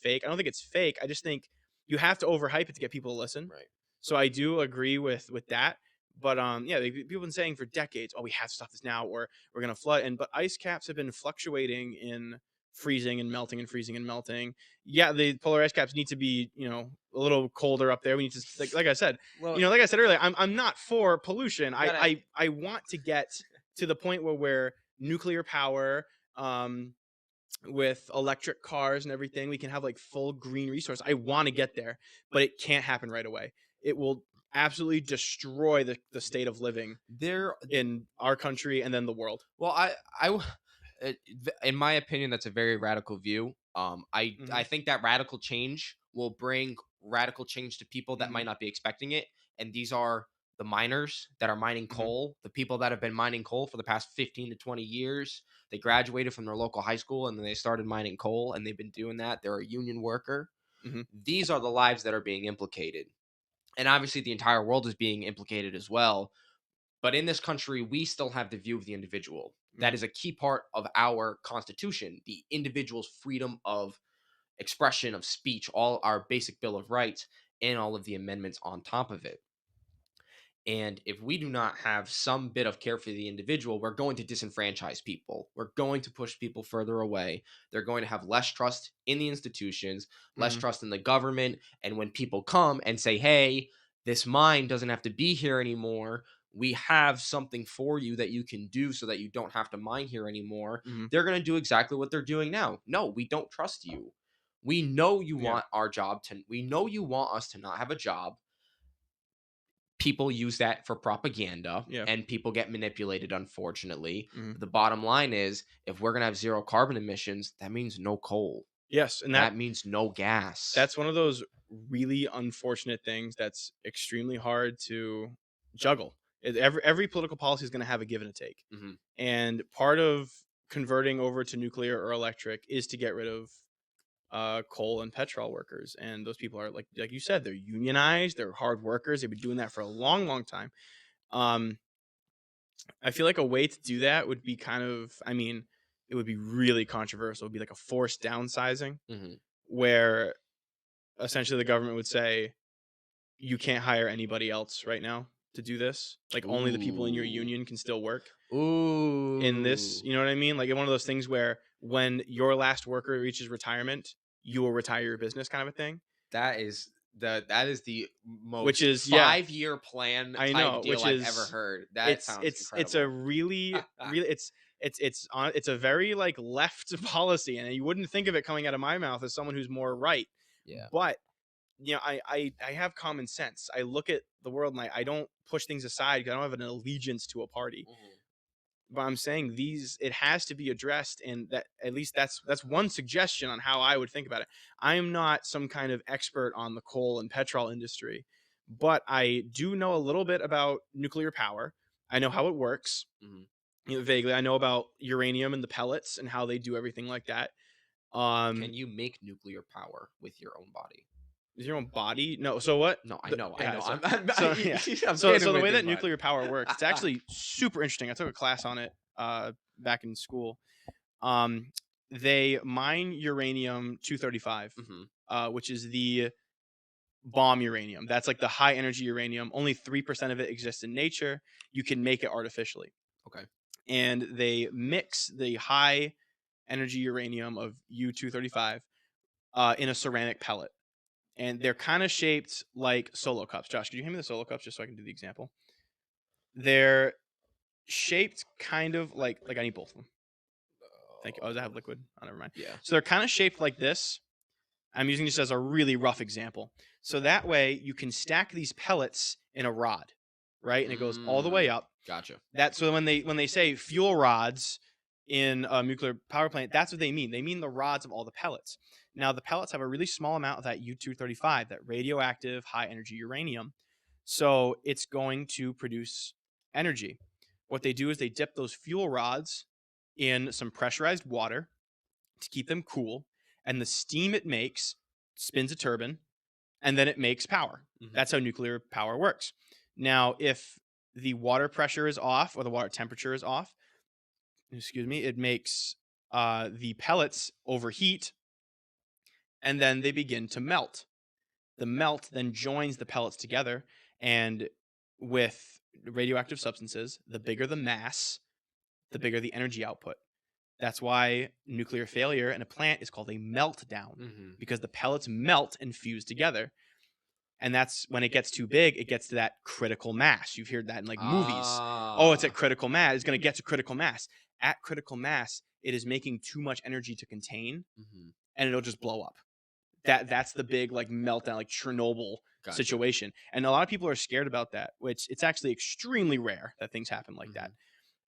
fake." I don't think it's fake. I just think you have to overhype it to get people to listen. right. So I do agree with that. But yeah, people have been saying for decades, "Oh, we have to stop this now, or we're gonna flood." But ice caps have been fluctuating in freezing and melting and freezing and melting. Yeah, the polar ice caps need to be a little colder up there. We need to like I said, Well, like I said earlier, I'm not for pollution. you I gotta. I I want to get to the point where nuclear power. With electric cars and everything, we can have like full green resource. I want to get there, but it can't happen right away. It will absolutely destroy the state of living There in our country and then the world. Well, in my opinion, that's a very radical view. I Hmm. think that radical change will bring radical change to people that Hmm. might not be expecting it, and these are the miners that are mining Hmm. coal, the people that have been mining coal for the past 15 to 20 years. They graduated from their local high school and then they started mining coal, and they've been doing that. They're a union worker. Hmm. These are the lives that are being implicated, and obviously the entire world is being implicated as well, but in this country, we still have the view of the individual. That Hmm. is a key part of our Constitution, the individual's freedom of expression, of speech, all our basic Bill of Rights, and all of the amendments on top of it. And if we do not have some bit of care for the individual, we're going to disenfranchise people. We're going to push people further away. They're going to have less trust in the institutions, less Hmm. trust in the government. And when people come and say, hey, this mine doesn't have to be here anymore, we have something for you that you can do so that you don't have to mine here anymore, Hmm. they're going to do exactly what they're doing now. No, we don't trust you. We know you Yeah. want we know you want us to not have a job. People use that for propaganda Yeah. and people get manipulated, unfortunately. Hmm. But the bottom line is, if we're going to have zero carbon emissions, that means no coal. Yes, and That means no gas. that's one of those really unfortunate things that's extremely hard to juggle. Every political policy is going to have a give and a take, Mhm. and part of converting over to nuclear or electric is to get rid of coal and petrol workers. And those people are like you said, they're unionized, they're hard workers. They've been doing that for a long, long time. Um, I feel like a way to do that would be kind of, I mean, it would be really controversial. It would be like a forced downsizing, Mhm. where essentially the government would say you can't hire anybody else right now to do this. Like only the people in your Ooh. union can still work in this. Ooh. You know what I mean? Like one of those things where when your last worker reaches retirement, you will retire your business, kind of a thing. That is the Which most is, yeah, 5-year plan I type know, deal which I've ever is heard. That sounds it's a incredible. really really it's a very like left policy, and you wouldn't think of it coming out of my mouth as someone who's more right. Yeah. But I have common sense. I look at the world and I don't push things aside because I don't have an allegiance to a party. Mhm. But I'm saying these it has to be addressed, and that at least that's one suggestion on how I would think about it. I am not some kind of expert on the coal and petrol industry, but I do know a little bit about nuclear power. I know how it works, Mhm. vaguely. I know about uranium and the pellets and how they do everything like that. Can Um, you make nuclear power with your own body? is your own body? No. So what? No, I The, know, I yeah. know. So I'm so yeah. I'm So kidding so the with way you, that but nuclear power works, it's actually super interesting. I took a class on it back in school. Um, they mine uranium 235, Mhm. which is the bomb uranium. That's like the high energy uranium. Only 3% of it exists in nature. You can make it artificially. Okay. And they mix the high energy uranium of U-235 in a ceramic pellet. And they're kind of shaped like solo cups. Josh, could you hand me the solo cups just so I can do the example? They're shaped kind of like I need both of them. Thank you. Oh, does that have liquid? Oh, never mind. Yeah. So they're kind of shaped like this. I'm using this as a really rough example. So that way you can stack these pellets in a rod, right? And it goes all the way Mm. up. Gotcha. That so when they say fuel rods in a nuclear power plant, that's what they mean. They mean the rods of all the pellets. Now the pellets have a really small amount of that U-235, that radioactive high energy uranium. So it's going to produce energy. What they do is they dip those fuel rods in some pressurized water to keep them cool, and the steam it makes spins a turbine, and then it makes power. Mhm. That's how nuclear power works. Now, if the water pressure is off or the water temperature is off, excuse me, it makes the pellets overheat, and then they begin to melt. The melt then joins the pellets together, and with radioactive substances, the bigger the mass, the bigger the energy output. That's why nuclear failure in a plant is called a meltdown, Mhm. because the pellets melt and fuse together. And that's when it gets too big, it gets to that critical mass. You've heard that in like movies. Oh, it's at Ah. critical mass. It's going to get to critical mass. At critical mass, it is making too much energy to contain, Mhm. and it'll just blow up. That's the big like meltdown, like Chernobyl Gotcha. situation. And a lot of people are scared about that, which it's actually extremely rare that things happen like that. Mhm.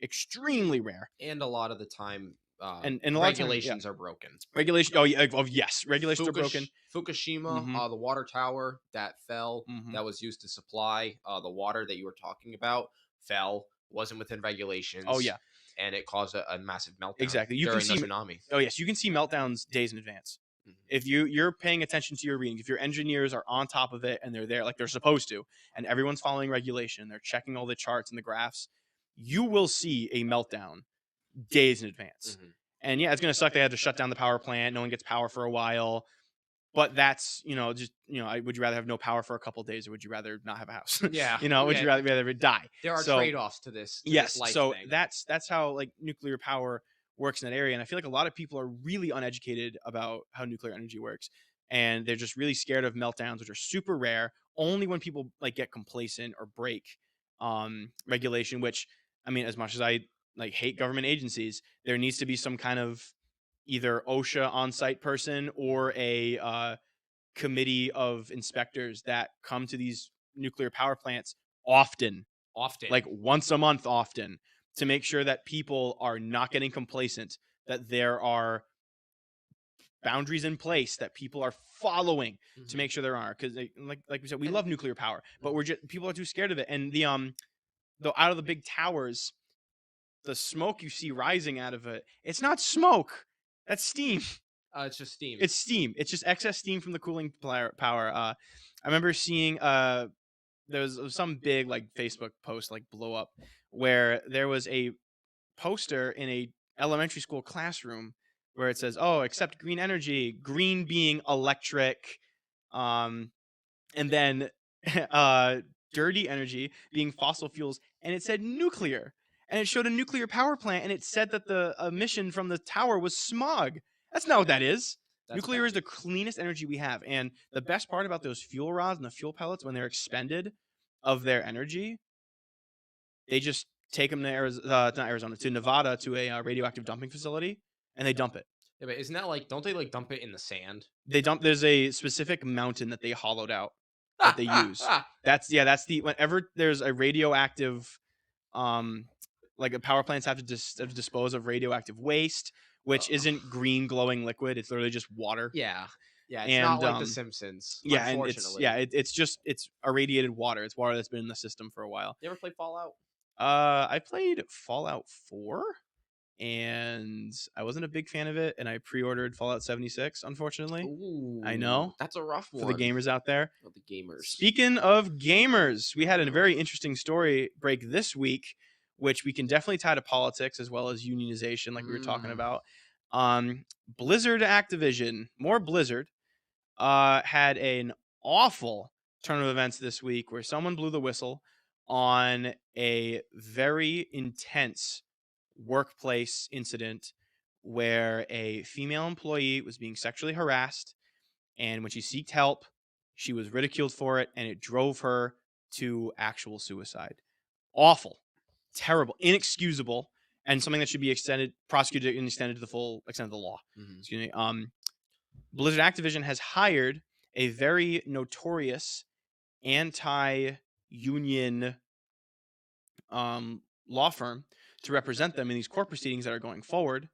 Extremely rare. And a lot of the time, And a lot of time, yeah. regulations are broken. Regulation. Oh yeah. Oh yes. Regulations are broken. Fukushima, Mm-hmm. the water tower that fell, Mm-hmm. that was used to supply the water that you were talking about, fell, wasn't within Oh regulations, yeah. and it caused a massive meltdown Exactly. You can during the see. tsunami. Oh yes, you can see meltdowns days in advance. Mhm. If you're paying attention to your readings, if your engineers are on top of it and they're there like they're supposed to, and everyone's following regulation, they're checking all the charts and the graphs, you will see a meltdown days in advance. Mhm. And yeah, it's gonna suck. They had to shut down the power plant. No one gets power for a while. But that's, just, would you rather have no power for a couple of days, or would you rather not have a house? Yeah, Would yeah. you rather die? There are So trade-offs to this yes, life so thing. that's how like nuclear power works in that area, and I feel like a lot of people are really uneducated about how nuclear energy works, and they're just really scared of meltdowns, which are super rare. Only when people like get complacent or break regulation. Which, I mean, as much as I like hate government agencies, there needs to be some kind of either OSHA on-site person or a committee of inspectors that come to these nuclear power plants often, Often. like once a month often, to make sure that people are not getting complacent, that there are boundaries in place that people are following to Mhm. make sure there are, because like we said, we And love nuclear power, but Mhm. people are too scared of it. And out of the big towers, the smoke you see rising out of it, it's not smoke. That's steam. It's just steam. It's steam. It's just excess steam from the cooling power. I remember seeing there was some big like Facebook post like blow up where there was a poster in a elementary school classroom where it says, "Oh, accept green energy." Green being electric, um, and then uh, dirty energy being fossil fuels, and it said nuclear, and it showed a nuclear power plant, and it said that the emission from the tower was smog. That's not what that is. That's Nuclear is bad. the cleanest energy we have, and the best part about those fuel rods and the fuel pellets when they're expended of their energy, they just take them to not Arizona, to Nevada, to a radioactive dumping facility, and they dump it. Yeah, but isn't that like? Don't they like dump it in the sand? They dump. There's a specific mountain that they hollowed out that they use. That's yeah. That's the whenever there's a radioactive, um, like power plants have to dispose of radioactive waste, which Ugh. isn't green glowing liquid. It's literally just water. Yeah, yeah. It's not And like The Simpsons, yeah, and unfortunately. it's just it's irradiated water. It's water that's been in the system for a while. You ever play Fallout? I played Fallout 4 and I wasn't a big fan of it, and I pre-ordered Fallout 76, unfortunately. I Ooh, know, that's a rough for the one. gamers out there. Oh, the gamers. Speaking of gamers, we had a very interesting story break this week, which we can definitely tie to politics as well as unionization, like we were talking Mm. about. Blizzard Activision, more Blizzard, had an awful turn of events this week where someone blew the whistle on a very intense workplace incident where a female employee was being sexually harassed. And when she sought help, she was ridiculed for it, and it drove her to actual suicide. Awful, terrible, inexcusable, and something that should be prosecuted, and extended to the full extent of the law. Mhm. Excuse me. Blizzard Activision has hired a very notorious anti-union law firm to represent them in these court proceedings that are going forward.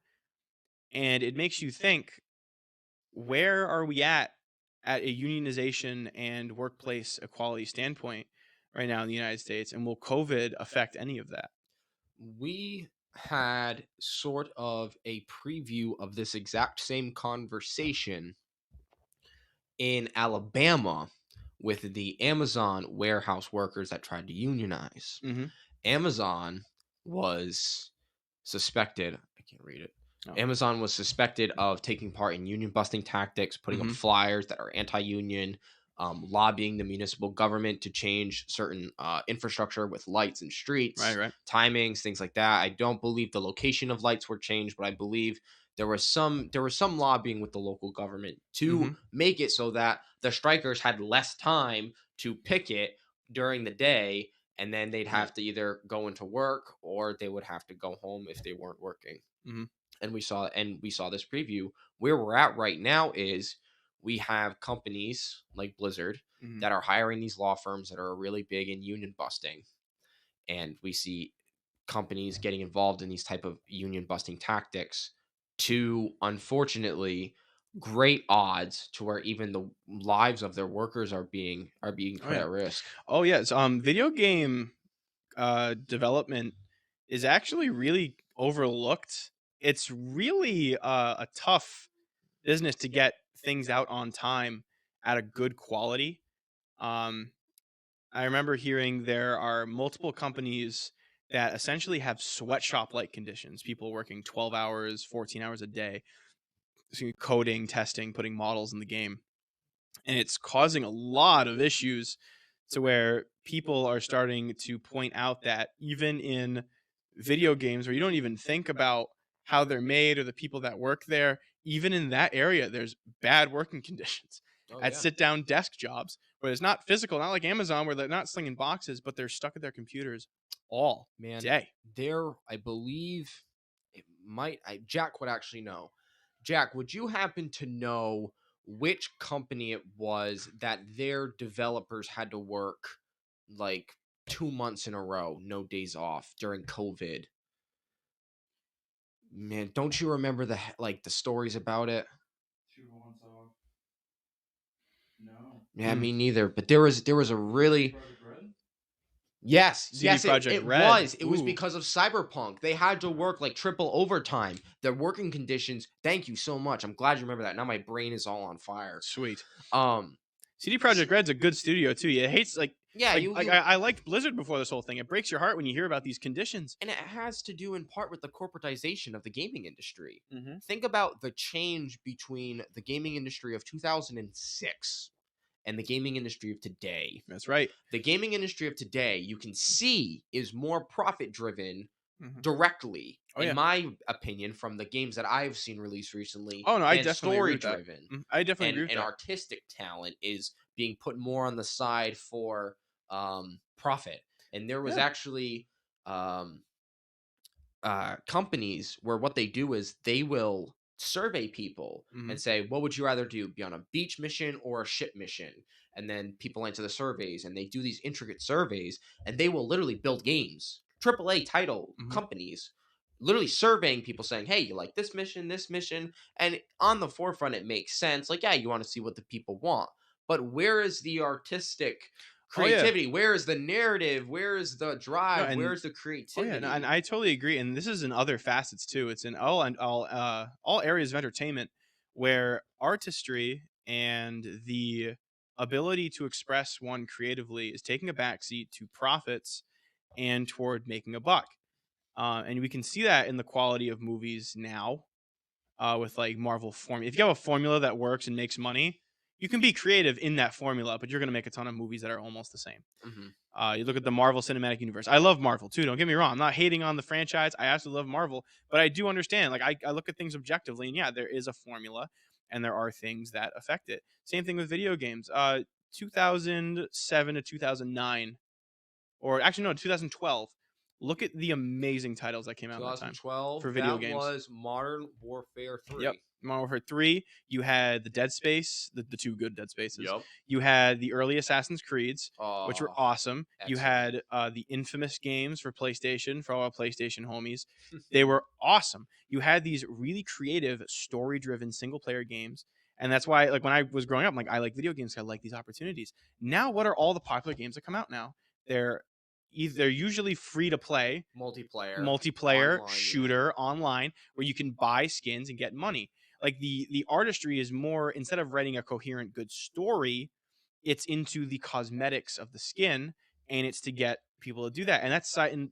And it makes you think, where are we at a unionization and workplace equality standpoint right now in the United States? And will COVID affect any of that? We had sort of a preview of this exact same conversation in Alabama with the Amazon warehouse workers that tried to unionize. Mm-hmm. Amazon was suspected, I can't read it. Oh. Amazon was suspected of taking part in union busting tactics, putting up Mm-hmm. flyers that are anti union, lobbying the municipal government to change certain infrastructure with lights and Right, streets, right. timings, things like that. I don't believe the location of lights were changed, but I believe there was some lobbying with the local government Mm-hmm. to make it so that the strikers had less time to picket during the day, and then they'd Right. have to either go into work or they would have to go home if they weren't working. Mm-hmm. And we saw this preview. Where we're at right now is we have companies like Blizzard Mm-hmm. that are hiring these law firms that are really big in union busting, and we see companies getting involved in these type of union busting tactics to, unfortunately, great odds to where even the lives of their workers are being Oh put yeah. at risk. Oh yes. Video game development is actually really overlooked. It's really a tough business to get things out on time at a good quality. Um, I remember hearing there are multiple companies that essentially have sweatshop like conditions, people working 12 hours, 14 hours a day, coding, testing, putting models in the game. And it's causing a lot of issues to where people are starting to point out that even in video games where you don't even think about how they're made or the people that work there, even in that area, there's bad working conditions Oh at yeah. sit down desk jobs where it's not physical, not like Amazon where they're not slinging boxes, but they're stuck at their computers all Man, day. I believe Jack would actually know. Jack, would you happen to know which company it was that their developers had to work like 2 months in a row, no days off during COVID? Man, don't you remember the stories about it? 2 months off. No. Yeah, Hmm. me neither. But there was a really Project Red? Yes, CD yes, it, Projekt it Red. was. It was Ooh, because of Cyberpunk. They had to work like triple overtime. Their working conditions. Thank you so much. I'm glad you remember that. Now my brain is all on fire. sweet. Um, CD s- Projekt Red's a good studio too. It hates yeah, like you like you I liked Blizzard before this whole thing. It breaks your heart when you hear about these conditions. and it has to do in part with the corporatization of the gaming industry. Mm-hmm. Think about the change between the gaming industry of 2006 and the gaming industry of today. That's right. The gaming industry of today, you can see, is more profit driven Mm-hmm. directly, Oh in yeah. my opinion, from the games that I've seen released recently, Oh no, I than definitely agree story with that. driven. I definitely agree And with and that. artistic talent is being put more on the side for profit. And there was Yeah. actually um, companies where what they do is they will survey people Mm-hmm. and say, what would you rather do, be on a beach mission or a ship mission? And then people answer the surveys and they do these intricate surveys and they will literally build games. AAA title Mm-hmm. companies literally surveying people saying, hey, you like this mission, this mission. And on the forefront, it makes sense. Like, yeah, you want to see what the people want. But where is the artistic Oh yeah. creativity? Where is the narrative? Where is the No, drive? Where and is the oh yeah, no, and creativity? I totally agree. And this is in other facets too. It's in all areas of entertainment where artistry and the ability to express one creatively is taking a backseat to profits and toward making a buck. And we can see that in the quality of movies now, with like Marvel formula. If you have a formula that works and makes money, you can be creative in that formula, but you're going to make a ton of movies that are almost the same. Mhm. You look at the Marvel Cinematic Universe. I love Marvel too. Don't get me wrong. I'm not hating on the franchise. I absolutely love Marvel, but I do understand. Like I look at things objectively, and yeah, there is a formula, and there are things that affect it. Same thing with video games. 2007 to 2009, or actually no, 2012. Look at the amazing titles that came out in that time for 2012, video that games. was Modern Warfare Yep. 3. Modern Warfare 3, you had the Dead Space, the two good Dead Spaces. Yup. You had the early Assassin's Creeds, which were Oh, awesome. You excellent. had the infamous games for PlayStation, for all our PlayStation homies. They were awesome. You had these really creative, story driven single player games. And that's why, like, when I was growing up, I'm like, I like video games. I like these opportunities. Now, what are all the popular games that come out now? They're they're usually free to play, Multiplayer, multiplayer, online, yeah. shooter, online, where you can buy skins and get money. Like the artistry is more, instead of writing a coherent good story, it's into the cosmetics of the skin, and it's to get people to do that. And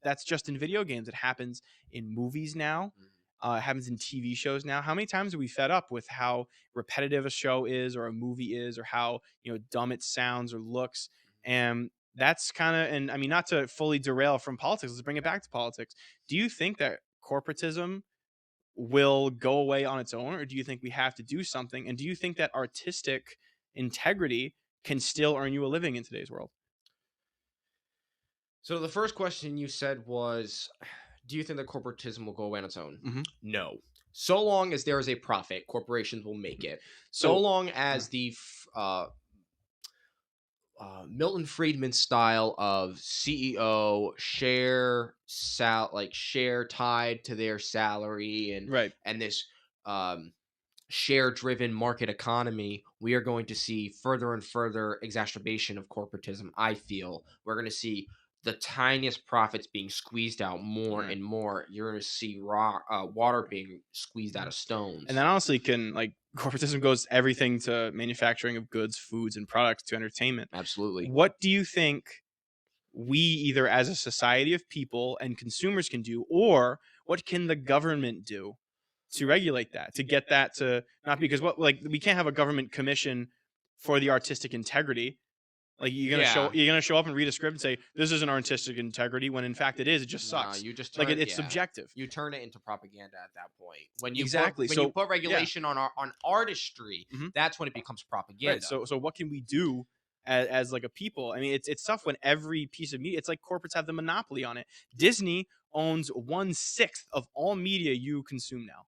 that's just in video games. It happens in movies now. Mhm. It happens in TV shows now. How many times are we fed up with how repetitive a show is, or a movie is, or how dumb it sounds or looks? And that's kind of, and I mean, not to fully derail from politics, let's bring it back to politics. Do you think that corporatism will go away on its own, or do you think we have to do something? And do you think that artistic integrity can still earn you a living in today's world? So the first question you said was, do you think that corporatism will go away on its own? Mhm. No. So long as there is a profit, corporations will make it. So So, long yeah, as the Milton Friedman style of CEO share tied to their salary, and right. this um, share driven market economy, we are going to see further and further exacerbation of corporatism. I feel we're going to see the tiniest profits being squeezed out more Right. and more. You're going to see water being squeezed out Mhm. of And stones. that honestly can, like, corporatism goes everything to manufacturing of goods, foods, and products to entertainment. Absolutely. What do you think we, either as a society of people and consumers, can do, or what can the government do to regulate that, to get that to not, because what, like, we can't have a government commission for the artistic integrity. Like, Yeah. you're gonna show up and read a script and say this isn't artistic integrity, when in fact it is. It just No, sucks. you just Like, turn it's yeah. subjective. You turn it into propaganda at that point. When you put Exactly. when you So put yeah. regulation on artistry, Mhm. that's when it becomes Right. propaganda. So what can we do as like a people? I mean, it's tough when every piece of media, it's like corporates have the monopoly on it. Disney owns 1/6 of all media you consume now.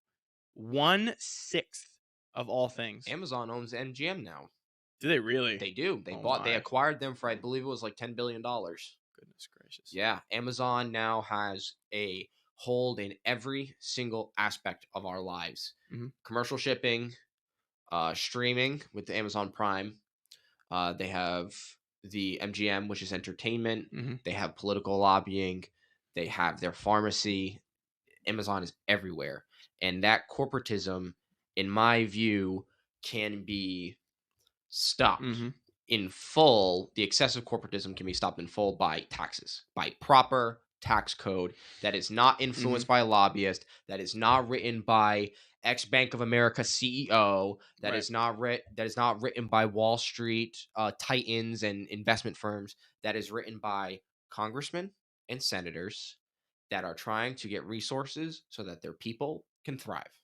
1/6 of all things. Amazon owns MGM now. Do they really? They do. Oh They my acquired them for, I believe it was like $10 billion. goodness gracious. Yeah, Amazon now has a hold in every single aspect of our lives. Mhm. Commercial shipping, streaming with the Amazon Prime. They have the MGM, which is entertainment. Mhm. They have political lobbying. They have their pharmacy. Amazon is everywhere. And that corporatism, in my view, can be stopped Mhm. in full. The excessive corporatism can be stopped in full by taxes, by proper tax code that is not Mhm. influenced by a lobbyist, that is not written by ex Bank of America CEO, Right. that is not written by Wall Street titans and investment firms, that is written by congressmen and senators that are trying to get resources so that their people can thrive.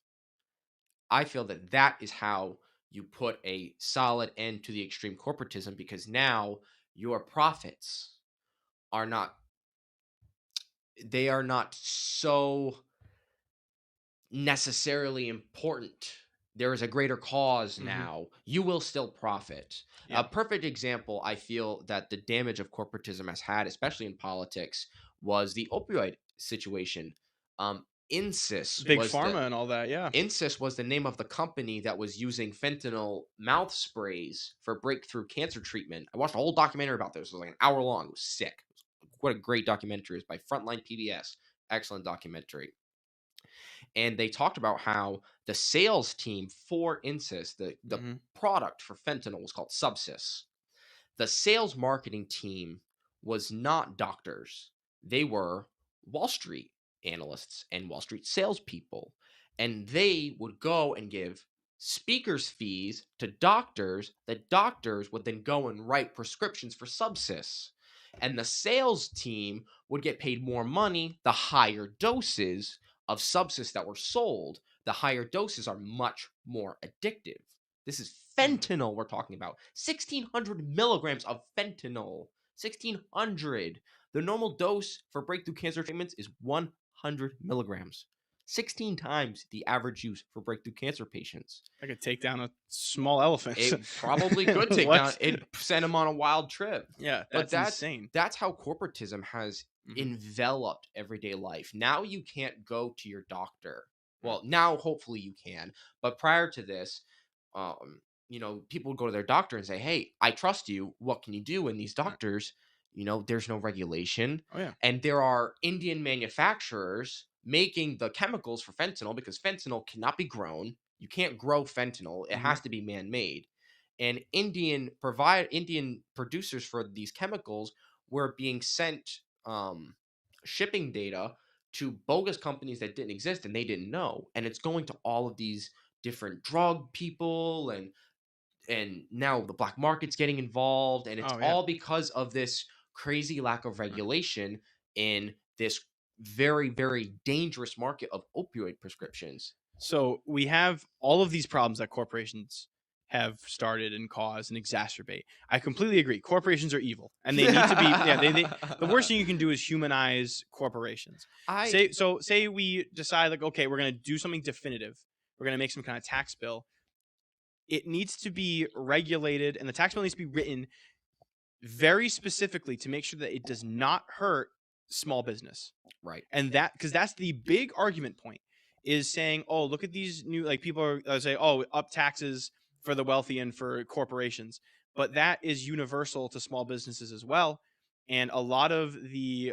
I feel that that is how you put a solid end to the extreme corporatism, because now your profits are not, they are not so necessarily important. There is a greater cause Mhm. now. You will still profit. A Yeah. perfect example, I feel, that the damage of corporatism has had, especially in politics, was the opioid situation. Insys Big was the pharma and all that, yeah. Insys was the name of the company that was using fentanyl mouth sprays for breakthrough cancer treatment. I watched a whole documentary about this. It was like an hour long. It was sick. What a great documentary. It was by Frontline PBS. Excellent documentary. And they talked about how the sales team for Insys, the Mhm. product for fentanyl, was called Subsys. The sales marketing team was not doctors. They were Wall Street analysts and Wall Street salespeople. And they would go and give speakers' fees to doctors. The doctors would then go and write prescriptions for Subsys. And the sales team would get paid more money the higher doses of Subsys that were sold. The higher doses are much more addictive. This is Mhm. fentanyl we're talking about. 1,600 milligrams of fentanyl. 1,600. The normal dose for breakthrough cancer treatments is 100 milligrams. 16 times the average use for breakthrough cancer patients. I could take down a small elephant. It probably could take down, What? it send them on a wild trip. Yeah, But that's insane. that's how corporatism has Mhm. enveloped everyday life. Now you can't go to your doctor. Right. Well, now hopefully you can, but prior to this, people would go to their doctor and say, "Hey, I trust you. What can you do?" And these Right. doctors, there's no regulation, Oh, yeah. and there are Indian manufacturers making the chemicals for fentanyl, because fentanyl cannot be grown. You can't grow fentanyl. It Mhm. has to be man-made. And Indian producers for these chemicals were being sent shipping data to bogus companies that didn't exist and they didn't know. And it's going to all of these different drug people, and now the black market's getting involved, and it's Oh, yeah. all because of this crazy lack of Right. regulation in this very, very dangerous market of opioid prescriptions. So we have all of these problems that corporations have started and caused and exacerbate. I completely agree. Corporations are evil, and they need to be. Yeah, they. The worst thing you can do is humanize corporations. I Say we decide like, okay, we're going to do something definitive. We're going to make some kind of tax bill. It needs to be regulated, and the tax bill needs to be written very specifically to make sure that it does not hurt small business. Right. And that, because that's the big argument point, is saying, oh, look at these new, like, people are say, oh, up taxes for the wealthy and for corporations, but that is universal to small businesses as well. And a lot of these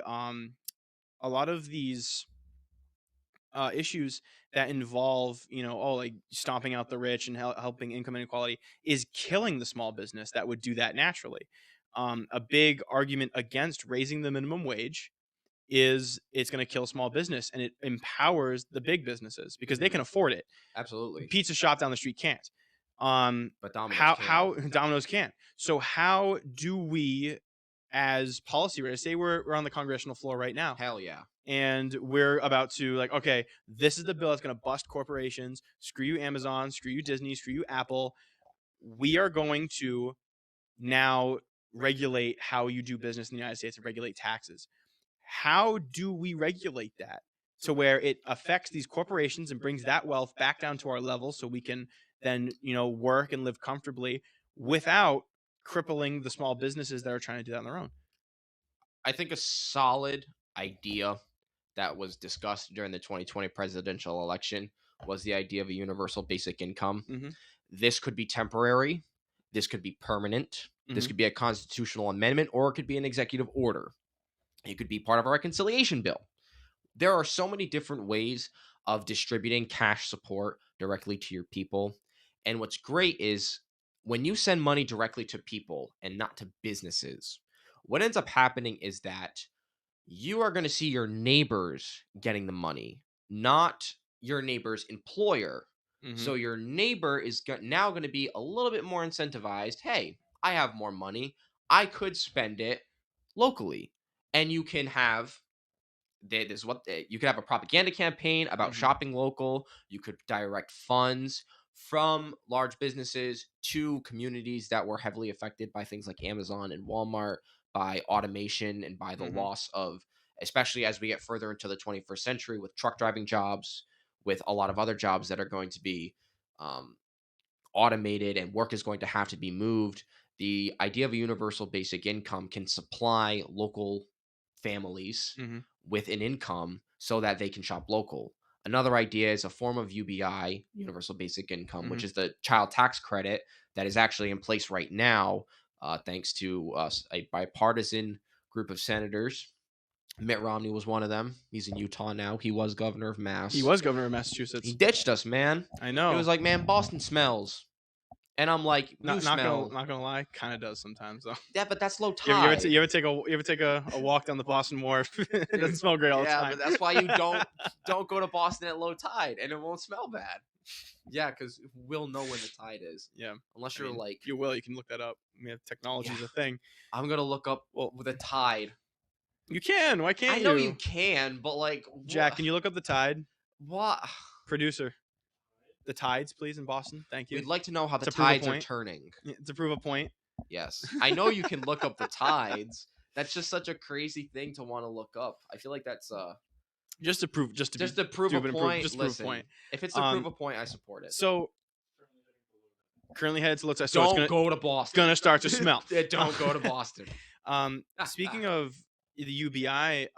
issues that involve, oh, like stomping out the rich and helping income inequality is killing the small business that would do that naturally. A big argument against raising the minimum wage is it's going to kill small business, and it empowers the big businesses because they Mhm. can afford it. Absolutely. Pizza shop down the street can't. But Domino's can. How Domino's can. So how do we, as policy writers, say we're on the congressional floor right now, Hell yeah. and we're about to, like, okay, this is the bill that's going to bust corporations. Screw you, Amazon. Screw you, Disney. Screw you, Apple. We are going to now regulate how you do business in the United States and regulate taxes. How do we regulate that to where it affects these corporations and brings that wealth back down to our level so we can then, work and live comfortably without crippling the small businesses that are trying to do that on their own? I think a solid idea that was discussed during the 2020 presidential election was the idea of a universal basic income. Mhm. This could be temporary. This could be permanent. This Mhm. could be a constitutional amendment, or it could be an executive order. It could be part of a reconciliation bill. There are so many different ways of distributing cash support directly to your people. And what's great is when you send money directly to people and not to businesses, what ends up happening is that you are going to see your neighbors getting the money, not your neighbor's employer. Mhm. So your neighbor is now going to be a little bit more incentivized. Hey, I have more money. I could spend it locally. And you can have this is what you could have a propaganda campaign about Mhm. shopping local. You could direct funds from large businesses to communities that were heavily affected by things like Amazon and Walmart, by automation and by the Mhm. loss of, especially as we get further into the 21st century, with truck driving jobs, with a lot of other jobs that are going to be um, automated and work is going to have to be moved. The idea of a universal basic income can supply local families Mhm. with an income so that they can shop local. Another idea is a form of UBI, universal basic income, which Mhm. is the child tax credit that is actually in place right now, thanks to a bipartisan group of senators. Mitt Romney was one of them. He's in Utah now. He was governor of He Mass. was governor of He Massachusetts. ditched us, man. I He know. was like, man, Boston smells. And I'm like, you smell. Not gonna lie, kind of does sometimes though. Yeah, but that's low You tide. ever take a walk down the Boston Wharf? It doesn't smell great all the Yeah, time. but that's why you don't go to Boston at low tide, and it won't smell bad. Yeah, because we'll know when the tide is, Yeah, unless I you're mean, like, you will. You can look that up. I mean, technology yeah, is a thing. I'm gonna look up Well, the tide. you can. Why I can't know you you? can, but like, Jack, can you look up the tide? what? Producer, the tides, please, in Boston. Thank you. We'd like to know how the To prove a tides are point. turning. Yeah, to prove a point. Yes, I know you can look up the tides. That's just such a crazy thing to want to look up. I feel like that's Just to prove, just to be just to prove a stupid and prove, point. just to prove a Listen, point. if it's to prove Um, a point, I support it. so currently headed to look. So it's Don't go to Boston. gonna start to smell. Don't go to Boston. Speaking of the UBI,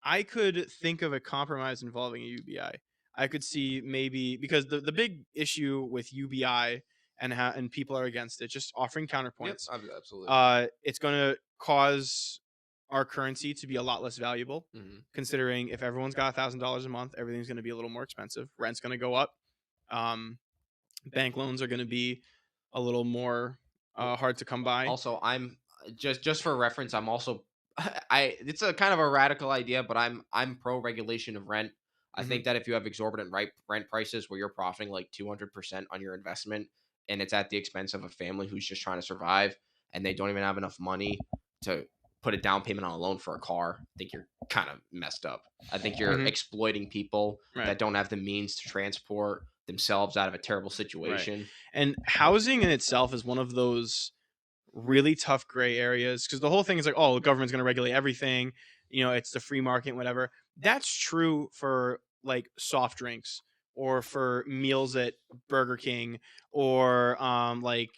I could think of a compromise involving a UBI. I could see maybe because the big issue with UBI and people are against it, just offering Yep, counterpoints. absolutely. It's going to cause our currency to be a lot less valuable. Mhm. Considering if everyone's got $1,000 a month, everything's going to be a little more expensive. Rent's going to go up. Um, bank loans are going to be a little more hard to come by. Also, I'm just for reference. I'm also I. It's a kind of a radical idea, but I'm pro regulation of rent. I Hmm. think that if you have exorbitant rent prices where you're profiting like 200% on your investment, and it's at the expense of a family who's just trying to survive and they don't even have enough money to put a down payment on a loan for a car, I think you're kind of messed up. I think you're Hmm. exploiting people Right. that don't have the means to transport themselves out of a terrible Right. situation. And housing in itself is one of those really tough gray areas because the whole thing is like, oh, the government's going to regulate everything. It's the free market, whatever. That's true for like soft drinks or for meals at Burger King or like,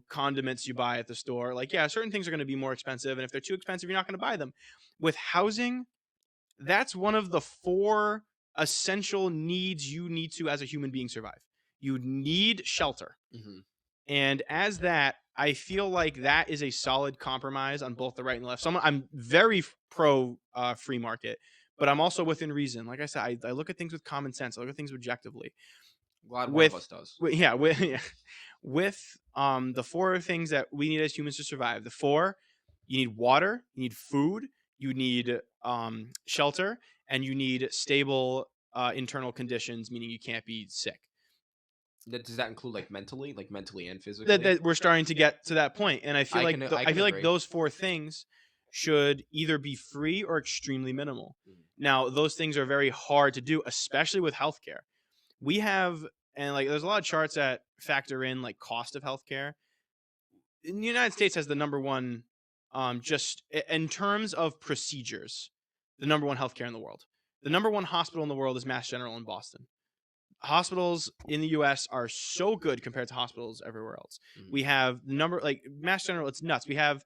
condiments you buy at the store. Like, yeah, certain things are going to be more expensive. And if they're too expensive, you're not going to buy them. With housing, that's one of the four essential needs you need to, as a human being, survive. You need shelter. Hmm. And as that, I feel like that is a solid compromise on both the right and the left. So I'm very pro free market, but I'm also within reason. Like I said, I look at things with common sense. I look at things objectively. Glad one of With, us does. yeah, with yeah, with the four things that we need as humans to survive. The four: you need water, you need food, you need shelter, and you need stable internal conditions, meaning you can't be sick. Does that include like mentally and that, physically? that we're starting to get to that point, and I feel like I I can feel like agree. those four things should either be free or extremely minimal. Mhm. Now, those things are very hard to do, especially with healthcare. We have and like there's a lot of charts that factor in like cost of healthcare. In the United States has the number one, just in terms of procedures, the number one healthcare in the world. The number one hospital in the world is Mass General in Boston. Hospitals in the US are so good compared to hospitals everywhere else. Mhm. We have number like Mass General, it's nuts. We have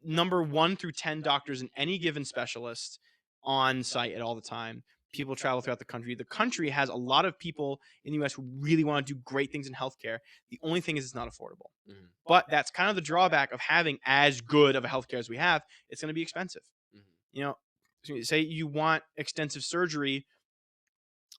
number 1 through 10 doctors in any given specialist on site at all the time. people travel throughout the country. The country has a lot of people in the US who really want to do great things in healthcare. The only thing is it's not affordable. Mhm. But that's kind of the drawback of having as good of a healthcare as we have. It's going to be expensive. Mhm. You know, say you want extensive surgery